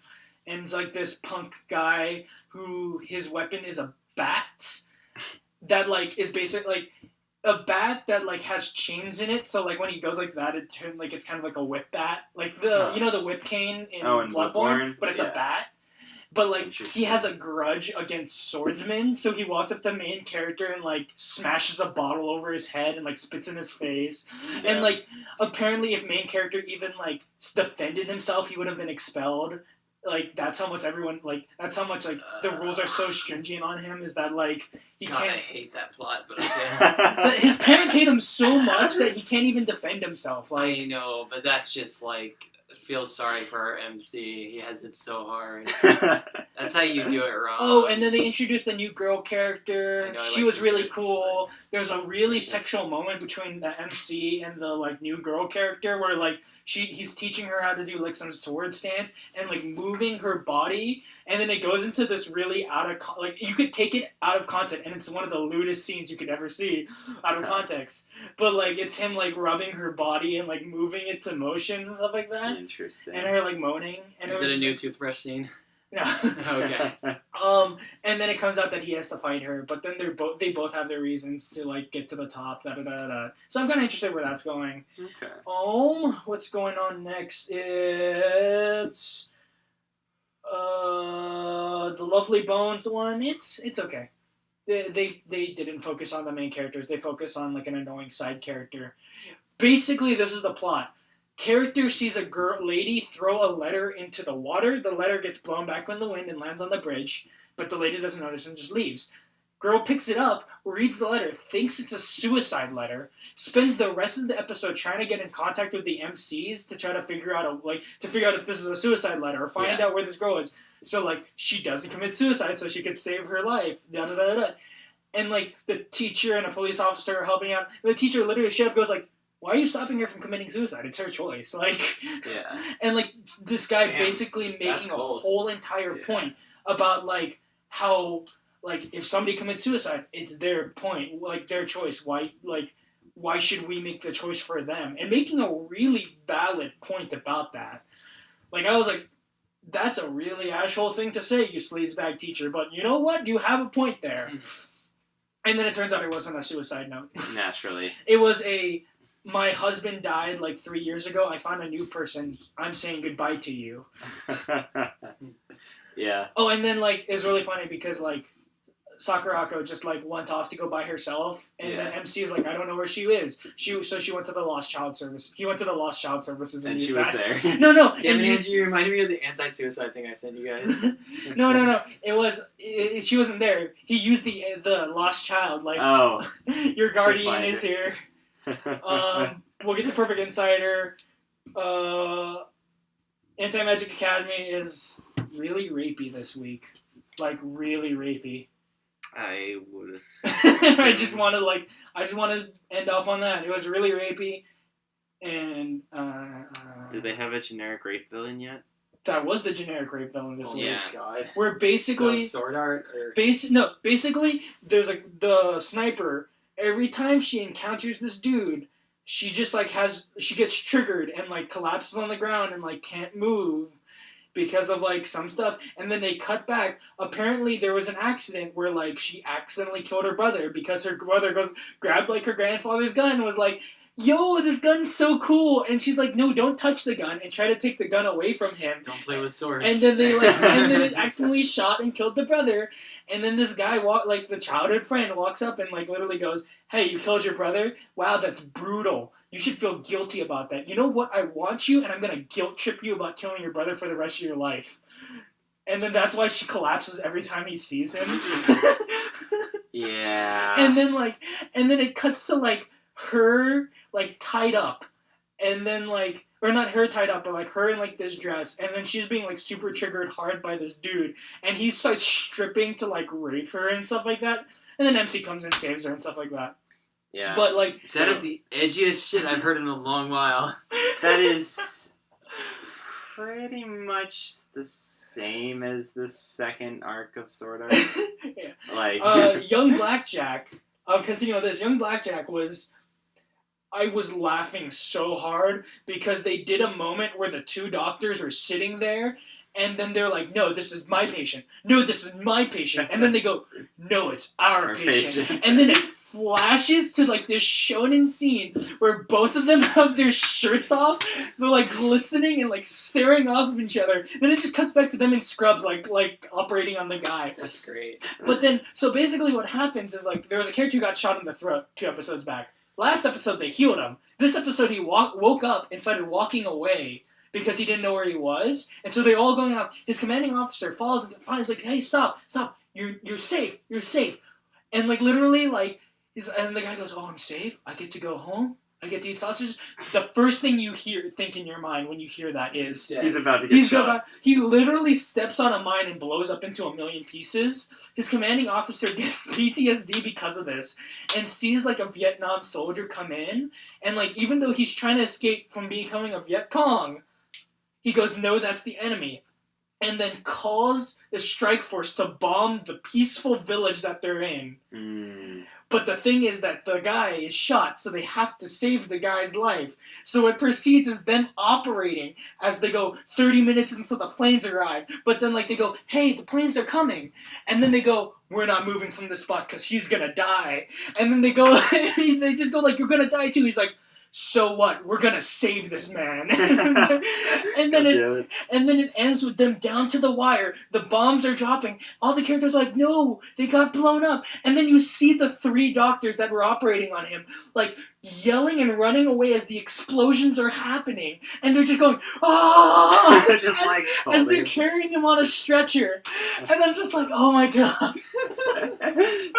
Speaker 1: and it's like this punk guy who his weapon is a bat that like is basically like a bat that like has chains in it. So like when he goes like that, it turns like it's kind of like a whip bat, like the you know the whip cane in
Speaker 2: Oh, in
Speaker 1: Bloodborne, but it's a
Speaker 2: Yeah.
Speaker 1: bat. But like
Speaker 2: Interesting.
Speaker 1: he has a grudge against swordsmen, so he walks up to main character and like smashes a bottle over his head and like spits in his face.
Speaker 2: Yeah.
Speaker 1: And like apparently, if main character even like defended himself, he would have been expelled. Like that's how much the rules are so stringent on him. Is that like he
Speaker 3: God, I
Speaker 1: can't.
Speaker 3: hate that plot, but okay.
Speaker 1: But his parents hate him so much that he can't even defend himself. Like
Speaker 3: I know, but that's just like feel sorry for our MC. He has it so hard. That's how you do it wrong.
Speaker 1: Oh, and then they introduced a new girl character.
Speaker 3: I know, I
Speaker 1: She
Speaker 3: like
Speaker 1: was
Speaker 3: this
Speaker 1: really
Speaker 3: character,
Speaker 1: cool. There's a really sexual moment between the MC and the like new girl character where like he's teaching her how to do like some sword stance and like moving her body, and then it goes into this really like you could take it out of context, and it's one of the lewdest scenes you could ever see out of context. But like it's him like rubbing her body and like moving it to motions and stuff like that.
Speaker 2: Interesting.
Speaker 1: And her like moaning. And
Speaker 3: Is it a new toothbrush scene?
Speaker 1: No.
Speaker 3: Okay.
Speaker 1: And then it comes out that he has to fight her, but then they both have their reasons to like get to the top. Da da da da. So I'm kind of interested where that's going.
Speaker 2: Okay.
Speaker 1: What's going on next? It's the Lovely Bones one. It's okay. They didn't focus on the main characters. They focus on like an annoying side character. Basically, this is the plot. Character sees a lady throw a letter into the water. The letter gets blown back in the wind and lands on the bridge, but the lady doesn't notice and just leaves. Girl picks it up, reads the letter, thinks it's a suicide letter, spends the rest of the episode trying to get in contact with the MCs to try to figure out if this is a suicide letter or find out where this girl is. So like she doesn't commit suicide so she could save her life. Da da da da. And like the teacher and a police officer are helping out. And the teacher literally straight up goes like, "Why are you stopping her from committing suicide? It's her choice." Like,
Speaker 2: yeah.
Speaker 1: And like this guy basically making a whole entire point about like how like if somebody commits suicide, it's their point, like their choice. Why should we make the choice for them? And making a really valid point about that. Like I was like, that's a really asshole thing to say, you sleazebag teacher. But you know what? You have a point there. And then it turns out it wasn't a suicide note.
Speaker 2: Naturally.
Speaker 1: It was my husband died like 3 years ago. I found a new person. I'm saying goodbye to you.
Speaker 2: Yeah.
Speaker 1: Oh, and then like it was really funny because like Sakurako just like went off to go by herself, and then MC is like, I don't know where she is. She went to the Lost Child Service. He went to the Lost Child Services,
Speaker 2: and she was there.
Speaker 1: No.
Speaker 3: Damn it, you reminded me of the anti-suicide thing I sent you guys.
Speaker 1: No. She wasn't there. He used the Lost Child like.
Speaker 2: Oh.
Speaker 1: Your guardian is here. We'll get the Perfect Insider. Anti-Magic Academy is really rapey this week. Like really rapey.
Speaker 2: I would.
Speaker 1: I just want to end off on that. It was really rapey, and
Speaker 2: do they have a generic rape villain yet?
Speaker 1: That was the generic rape villain this week.
Speaker 3: Yeah, God.
Speaker 1: Where basically
Speaker 3: sword art or
Speaker 1: basically there's the sniper. Every time she encounters this dude, she just like she gets triggered and like collapses on the ground and like can't move. Because of like some stuff, and then they cut back. Apparently, there was an accident where like she accidentally killed her brother because her brother grabbed like her grandfather's gun and was like, "Yo, this gun's so cool!" And she's like, "No, don't touch the gun," and try to take the gun away from him.
Speaker 3: Don't play with swords.
Speaker 1: And then it accidentally shot and killed the brother. And then this guy the childhood friend walks up and like literally goes, "Hey, you killed your brother? Wow, that's brutal. You should feel guilty about that. You know what? I want you, and I'm going to guilt trip you about killing your brother for the rest of your life." And then that's why she collapses every time he sees him.
Speaker 2: Yeah.
Speaker 1: And then it cuts to like her like tied up. And then like, or not her tied up, but like her in like this dress. And then she's being like super triggered hard by this dude. And he starts stripping to like rape her and stuff like that. And then MC comes and saves her and stuff like that.
Speaker 2: Yeah.
Speaker 1: But like
Speaker 3: that is the edgiest shit I've heard in a long while.
Speaker 2: That is pretty much the same as the second arc of Sword Art.
Speaker 1: Yeah.
Speaker 2: Like
Speaker 1: Young Blackjack. I'll continue with this. Young Blackjack I was laughing so hard because they did a moment where the two doctors are sitting there. And then they're like, "No, this is my patient. No, this is my patient." And then they go, "No, it's our patient." And then it flashes to like this shonen scene where both of them have their shirts off. They're like glistening and like staring off of each other. Then it just cuts back to them in scrubs, like operating on the guy.
Speaker 3: That's great.
Speaker 1: But then, so basically what happens is like there was a character who got shot in the throat 2 episodes back. Last episode they healed him. This episode he woke up and started walking away. Because he didn't know where he was, and so they're all going off. His commanding officer falls and finds like, "Hey, stop! You're safe. You're safe." And like literally, like, and the guy goes, "Oh, I'm safe. I get to go home. I get to eat sausage. The first thing you think in your mind when you hear that is
Speaker 2: he's about to get shot.
Speaker 1: He literally steps on a mine and blows up into a million pieces. His commanding officer gets PTSD because of this and sees like a Vietnam soldier come in and like even though he's trying to escape from becoming a Viet Cong, he goes, no, that's the enemy. And then calls the strike force to bomb the peaceful village that they're in. But the thing is that the guy is shot, so they have to save the guy's life. So it proceeds as them operating as they go 30 minutes until the planes arrive. But then like they go, hey, the planes are coming. And then they go, we're not moving from this spot because he's going to die. And then they go, they just go like, you're going to die too. He's like, so what? We're gonna save this man. and then it ends with them down to the wire. The bombs are dropping. All the characters are like, no, they got blown up. And then you see the 3 doctors that were operating on him, like, yelling and running away as the explosions are happening. And they're just going, oh! as they're carrying him on a stretcher. And I'm just like, oh my god.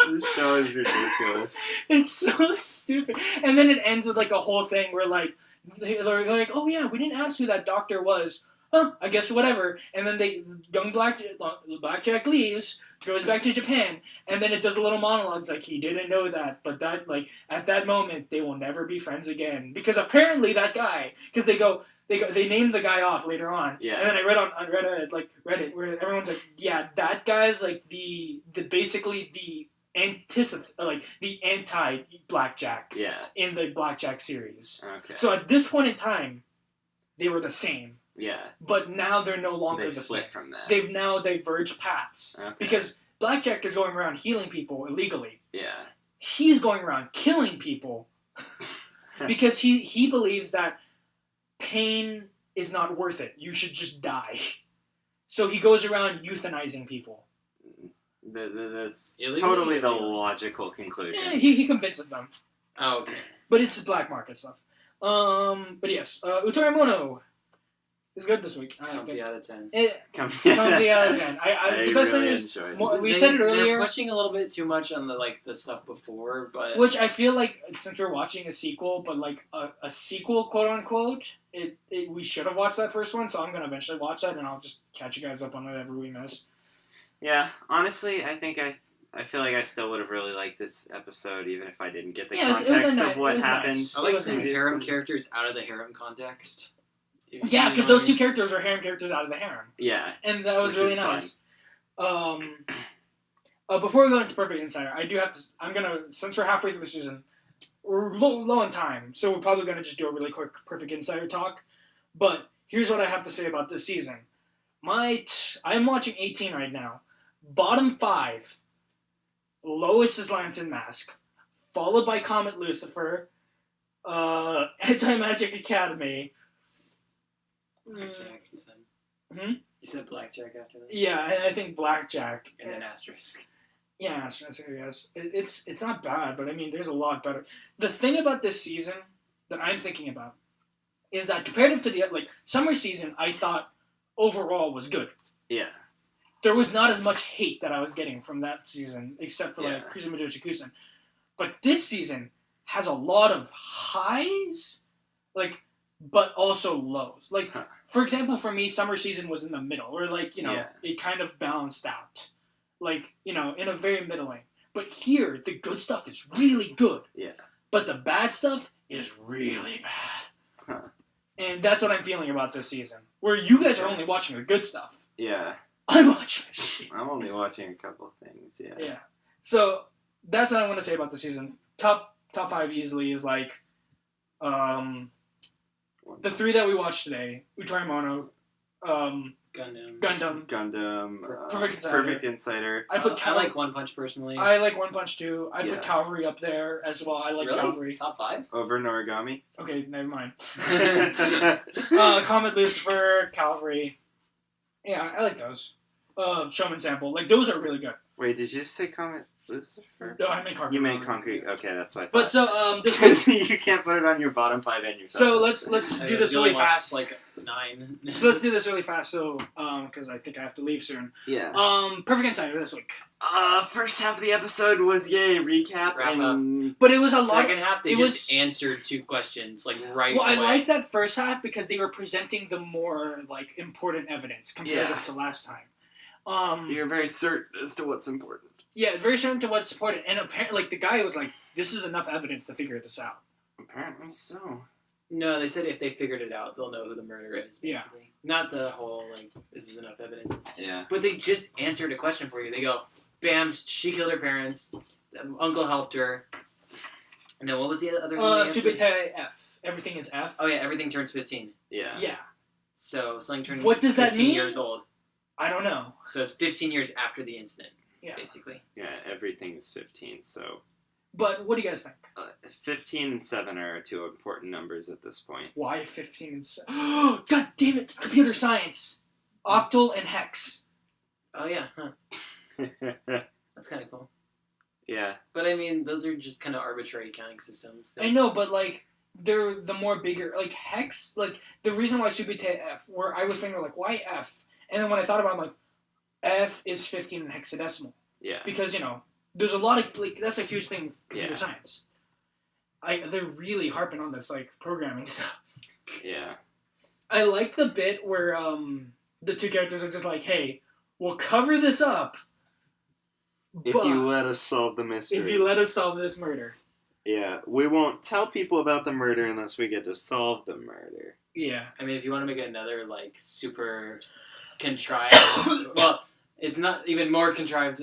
Speaker 2: This show is ridiculous.
Speaker 1: It's so stupid. And then it ends with like a whole thing where like they're like, oh yeah, we didn't ask who that doctor was. Huh, I guess whatever. And then young Blackjack leaves, goes back to Japan, and then it does a little monologue. It's like he didn't know that, but that like at that moment they will never be friends again because apparently that guy, because they named the guy off later on.
Speaker 2: Yeah.
Speaker 1: And then I read on Reddit where everyone's like, yeah, that guy's like the basically the the anti-Blackjack in the Blackjack series.
Speaker 2: Okay.
Speaker 1: So at this point in time, they were the same.
Speaker 2: Yeah.
Speaker 1: But now they're no longer the same.
Speaker 2: Split from that.
Speaker 1: They've now diverged paths.
Speaker 2: Okay.
Speaker 1: Because Blackjack is going around healing people illegally.
Speaker 2: Yeah.
Speaker 1: He's going around killing people because he believes that pain is not worth it. You should just die. So he goes around euthanizing people.
Speaker 2: That's totally the logical conclusion.
Speaker 1: Yeah, he convinces them.
Speaker 3: Oh, okay.
Speaker 1: But it's black market stuff. But yes, Utoramono is good this week.
Speaker 3: Comfy out of 10.
Speaker 1: Comfy out of 10. The best thing is, we said it earlier.
Speaker 3: They're pushing a little bit too much on the stuff before, but
Speaker 1: which I feel like since we're watching a sequel, but like a sequel, quote unquote, we should have watched that first one. So I'm gonna eventually watch that, and I'll just catch you guys up on whatever we miss.
Speaker 2: Yeah, honestly, I feel like I still would have really liked this episode, even if I didn't get the context of what happened.
Speaker 3: Nice. I like some harem characters out of the harem context.
Speaker 1: Yeah, because those 2 characters are harem characters out of the harem.
Speaker 2: Yeah.
Speaker 1: And that was really nice. Before we go into Perfect Insider, I do have to... I'm going to... Since we're halfway through the season, we're low on time, so we're probably going to just do a really quick Perfect Insider talk. But here's what I have to say about this season. I'm watching 18 right now. Bottom 5, lowest is Lantern Mask, followed by Comet Lucifer, Anti-Magic Academy.
Speaker 3: Blackjack, you said. You said Blackjack after that?
Speaker 1: Yeah, and I think Blackjack.
Speaker 3: And then Asterisk.
Speaker 1: Yeah, Asterisk, I guess. It's not bad, but I mean, there's a lot better. The thing about this season that I'm thinking about is that comparative to the summer season, I thought overall was good.
Speaker 2: Yeah.
Speaker 1: There was not as much hate that I was getting from that season, except for Kusama Doshikusen. But this season has a lot of highs, but also lows. For example, for me, summer season was in the middle, or it kind of balanced out. In a very middling. But here, the good stuff is really good. Yeah. But the bad stuff is really bad. Huh. And that's what I'm feeling about this season. Where you guys are only watching the good stuff. Yeah. I'm watching shit.
Speaker 2: I'm only watching a couple of things, yeah.
Speaker 1: Yeah. So, that's what I want to say about the season. Top 5 easily is the 3 that we watched today. Utoramono, Gundam. Perfect Insider.
Speaker 3: I like One Punch personally.
Speaker 1: I like One Punch too. I put Cavalry up there as well. I like Cavalry.
Speaker 3: Top 5?
Speaker 2: Over Noragami.
Speaker 1: Okay, never mind. Comet Lucifer, Cavalry. Yeah, I like those. Showman Sample. Those are really good.
Speaker 2: Wait, did you just say Comet Lucifer?
Speaker 1: No, I meant concrete.
Speaker 2: You meant concrete. Okay, that's what I thought.
Speaker 1: But so this
Speaker 2: Because you can't put it on your bottom 5 and your top
Speaker 1: so
Speaker 2: 5.
Speaker 1: let's do
Speaker 3: I
Speaker 1: this
Speaker 3: only
Speaker 1: really
Speaker 3: watched,
Speaker 1: fast.
Speaker 3: Like 9.
Speaker 1: So let's do this really fast. So because I think I have to leave soon.
Speaker 2: Yeah.
Speaker 1: Perfect Insider this week.
Speaker 2: First half of the episode was recap
Speaker 3: Wrap
Speaker 2: and
Speaker 1: But it was a lot.
Speaker 3: Second half, they
Speaker 1: it
Speaker 3: just
Speaker 1: was-
Speaker 3: answered 2 questions right
Speaker 1: Well,
Speaker 3: away.
Speaker 1: I like that first half because they were presenting the more like important evidence comparative to last time.
Speaker 2: you're very certain as to what's important.
Speaker 1: Yeah, very certain to what's important, and apparently, like the guy was like, "This is enough evidence to figure this out."
Speaker 2: Apparently so.
Speaker 3: No, they said if they figured it out, they'll know who the murderer is,
Speaker 1: Yeah.
Speaker 3: basically. Not the whole, like, this is enough evidence.
Speaker 2: Yeah.
Speaker 3: But they just answered a question for you. They go, bam, she killed her parents, uncle helped her, and then what was the other thing they answered?
Speaker 1: Subite F. Everything is F.
Speaker 3: Oh yeah, everything turns 15.
Speaker 2: Yeah.
Speaker 1: Yeah.
Speaker 3: So, something turned
Speaker 1: What does that
Speaker 3: 15
Speaker 1: mean?
Speaker 3: years old.
Speaker 1: I don't know.
Speaker 3: So it's 15 years after the incident,
Speaker 1: Yeah.
Speaker 3: basically.
Speaker 2: Yeah, everything is 15, so...
Speaker 1: But what do you guys think?
Speaker 2: 15 and 7 are 2 important numbers at this point.
Speaker 1: Why 15 and 7? God damn it! Computer science! Octal and hex.
Speaker 3: Oh yeah, huh. That's kind of cool.
Speaker 2: Yeah.
Speaker 3: But I mean, those are just kind of arbitrary counting systems.
Speaker 1: I know, but like, they're the more bigger. Like, hex, like, the reason why Subite F, where I was thinking, like, why F? And then when I thought about it, I'm like, F is 15 in hexadecimal.
Speaker 2: Yeah.
Speaker 1: Because, you know, there's a lot of, like, that's a huge thing in computer
Speaker 2: Yeah.
Speaker 1: science. They're really harping on this, like, programming stuff.
Speaker 2: Yeah.
Speaker 1: I like the bit where, the 2 characters are just like, hey, we'll cover this up,
Speaker 2: If
Speaker 1: but
Speaker 2: you let us solve the mystery.
Speaker 1: if you let us solve this murder.
Speaker 2: Yeah, we won't tell people about the murder unless we get to solve the murder.
Speaker 1: Yeah.
Speaker 3: I mean, if you want to make another, like, super contrived... well, it's not even more contrived,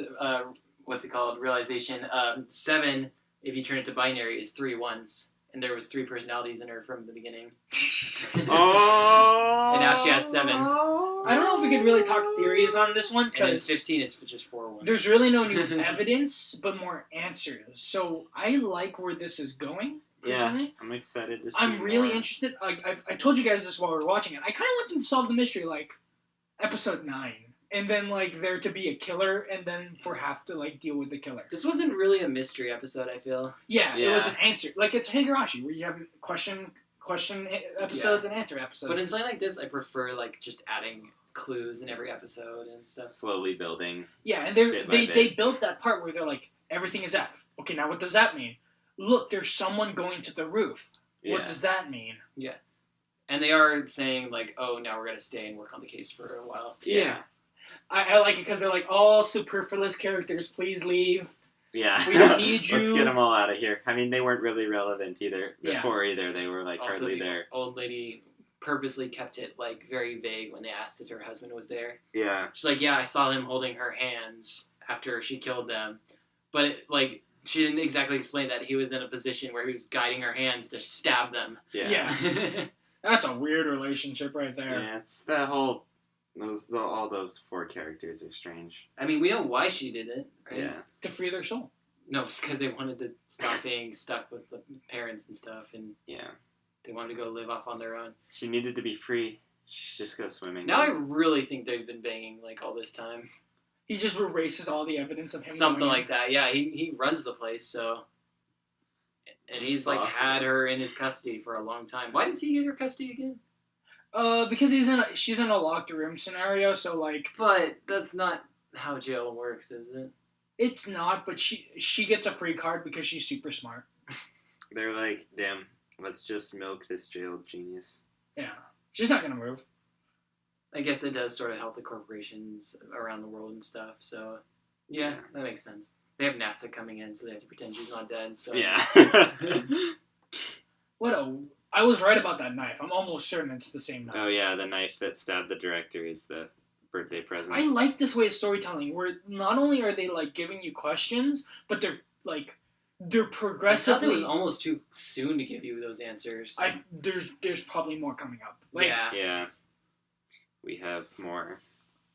Speaker 3: what's it called, realization. 7, if you turn it to binary, is 3 ones. And there was 3 personalities in her from the beginning.
Speaker 2: Oh!
Speaker 3: And now she has 7.
Speaker 1: I don't know if we could really talk theories on this one,
Speaker 3: And then
Speaker 1: because
Speaker 3: 15 is just 4 ones.
Speaker 1: there's really no new evidence, but more answers. So I like where this is going, personally.
Speaker 2: Yeah, I'm excited to see
Speaker 1: I'm really
Speaker 2: more.
Speaker 1: interested. Like, I told you guys this while we were watching it. I kind of want them to solve the mystery, like, episode 9. And then, like, there to be a killer, and then for half to, like, deal with the killer.
Speaker 3: This wasn't really a mystery episode, I feel.
Speaker 1: Yeah, it was
Speaker 2: Yeah.
Speaker 1: an answer. Like, it's Higurashi, where you have question episodes and answer episodes.
Speaker 3: But in something like this, I prefer, like, just adding clues in every episode and stuff.
Speaker 2: Slowly building.
Speaker 1: Yeah, and
Speaker 2: Bit by
Speaker 1: they
Speaker 2: bit.
Speaker 1: built that part where they're like, everything is F. Okay, now what does that mean? Look, there's someone going to the roof.
Speaker 2: Yeah.
Speaker 1: What does that mean?
Speaker 3: And they are saying, like, oh, now we're going to stay and work on the case for a while.
Speaker 2: Yeah.
Speaker 1: I like it because they're like, all superfluous characters, please leave.
Speaker 2: Yeah.
Speaker 1: We don't need you.
Speaker 2: Let's get them all out of here. I mean, they weren't really relevant either.
Speaker 1: Yeah.
Speaker 2: Before either. They were, like,
Speaker 3: Also,
Speaker 2: hardly
Speaker 3: the
Speaker 2: there.
Speaker 3: old lady purposely kept it, like, very vague when they asked if her husband was there.
Speaker 2: Yeah.
Speaker 3: She's like, yeah, I saw him holding her hands after she killed them. But, she didn't exactly explain that he was in a position where he was guiding her hands to stab them.
Speaker 2: Yeah.
Speaker 1: Yeah. That's a weird relationship right there.
Speaker 2: Yeah, it's the whole... all those 4 characters are strange.
Speaker 3: I mean, we know why she did it, right?
Speaker 2: Yeah.
Speaker 1: To free their soul.
Speaker 3: No, it's because they wanted to stop being stuck with the parents and stuff, and
Speaker 2: Yeah.
Speaker 3: they wanted to go live off on their own.
Speaker 2: She needed to be free. She just go swimming.
Speaker 3: Now I really think they've been banging, like, all this time.
Speaker 1: He just erases all the evidence of him.
Speaker 3: Something
Speaker 1: going
Speaker 3: like that. Yeah, he runs the place, so... And
Speaker 2: That's
Speaker 3: he's, like,
Speaker 2: awesome.
Speaker 3: had her in his custody for a long time. Why does he get her custody again?
Speaker 1: Because she's in a locked room scenario, so, like...
Speaker 3: But that's not how jail works, is it?
Speaker 1: It's not, but she gets a free card because she's super smart.
Speaker 2: They're like, damn, let's just milk this jailed genius.
Speaker 1: Yeah. She's not gonna move.
Speaker 3: I guess it does sort of help the corporations around the world and stuff, so... Yeah,
Speaker 2: Yeah.
Speaker 3: that makes sense. They have NASA coming in, so they have to pretend she's not dead, so...
Speaker 2: Yeah.
Speaker 1: I was right about that knife. I'm almost certain it's the same knife.
Speaker 2: Oh yeah, the knife that stabbed the director is the birthday present.
Speaker 1: I like this way of storytelling where not only are they like giving you questions, but they're
Speaker 3: I thought
Speaker 1: progressively.
Speaker 3: it was almost too soon to give you those answers.
Speaker 1: There's probably more coming up. Like,
Speaker 3: yeah.
Speaker 2: Yeah. We have more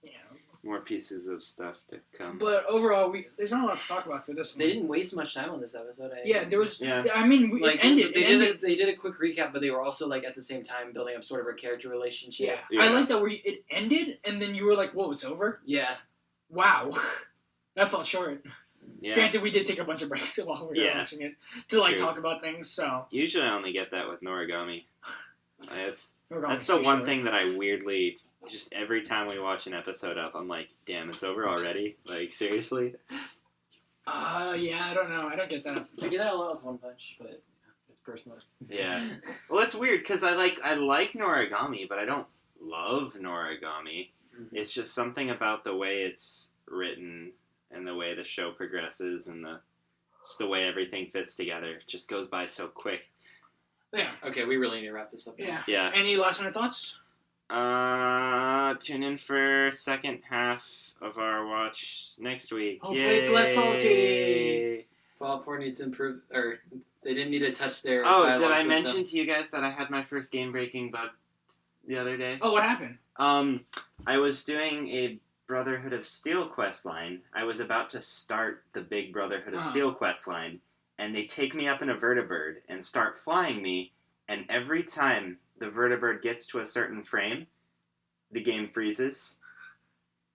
Speaker 1: yeah.
Speaker 2: pieces of stuff to come.
Speaker 1: But overall, there's not a lot to talk about for this one.
Speaker 3: They didn't waste much time on this episode.
Speaker 1: Yeah, there was.
Speaker 2: Yeah.
Speaker 1: I mean,
Speaker 3: Like,
Speaker 1: it ended.
Speaker 3: they did a quick recap, but they were also, like, at the same time building up sort of a character relationship.
Speaker 1: Yeah. I like that where it ended, and then you were like, "Whoa, it's over."
Speaker 3: Yeah.
Speaker 1: Wow, that felt short.
Speaker 2: Yeah.
Speaker 1: Granted, we did take a bunch of breaks while we were watching it to like
Speaker 2: True.
Speaker 1: talk about things. So
Speaker 2: Usually I only get that with Noragami. That's
Speaker 1: Noragami's
Speaker 2: the
Speaker 1: too
Speaker 2: one
Speaker 1: short.
Speaker 2: thing that I weirdly, just every time we watch an episode up, I'm like, damn, it's over already? Like, seriously?
Speaker 1: Yeah, I don't know. I don't get that.
Speaker 3: I get that a lot with One Punch, but it's personal.
Speaker 2: Yeah. Well, it's weird, because I like Noragami, but I don't love Noragami.
Speaker 3: Mhm.
Speaker 2: It's just something about the way it's written and the way the show progresses and just the way everything fits together. It just goes by so quick.
Speaker 1: Yeah.
Speaker 3: Okay, we really need to wrap this up.
Speaker 1: Yeah.
Speaker 2: Yeah.
Speaker 1: Any last minute thoughts?
Speaker 2: Tune in for second half of our watch next week.
Speaker 1: Hopefully it's less salty.
Speaker 3: Fallout 4 needs to improve, or they didn't need to touch their
Speaker 2: Oh,
Speaker 3: dialogue
Speaker 2: did I
Speaker 3: system.
Speaker 2: mention to you guys that I had my first game-breaking bug the other day?
Speaker 1: Oh, what happened?
Speaker 2: I was doing a Brotherhood of Steel quest line. I was about to start the big Brotherhood of Steel quest line, and they take me up in a vertibird and start flying me, and every time the vertibird gets to a certain frame, the game freezes.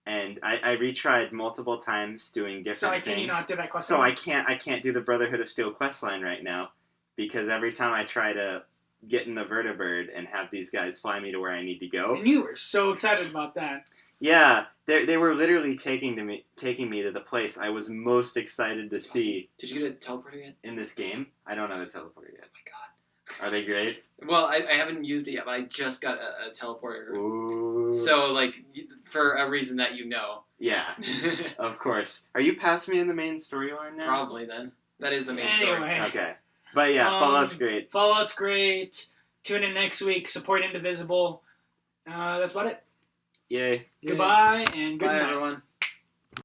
Speaker 2: And I retried multiple times doing different
Speaker 1: So
Speaker 2: things.
Speaker 1: can you not do that quest?
Speaker 2: So I can't do the Brotherhood of Steel quest line right now, because every time I try to get in the vertibird and have these guys fly me to where I need to go.
Speaker 1: And you were so excited about that.
Speaker 2: Yeah, they were literally taking me to the place I was most excited to see
Speaker 3: Did you get a teleporter yet?
Speaker 2: in this game. I don't have a teleporter yet.
Speaker 3: Oh my god.
Speaker 2: Are they great?
Speaker 3: Well, I haven't used it yet, but I just got a teleporter.
Speaker 2: Ooh.
Speaker 3: So, like, for a reason that you know.
Speaker 2: Yeah, of course. Are you past me in the main storyline now?
Speaker 3: Probably then. That is the main
Speaker 1: Anyway.
Speaker 3: story.
Speaker 2: Okay. But yeah, Fallout's great.
Speaker 1: Fallout's great. Tune in next week. Support Indivisible. That's about it.
Speaker 2: Yay.
Speaker 1: Goodbye and good
Speaker 3: Bye,
Speaker 1: night.
Speaker 3: everyone.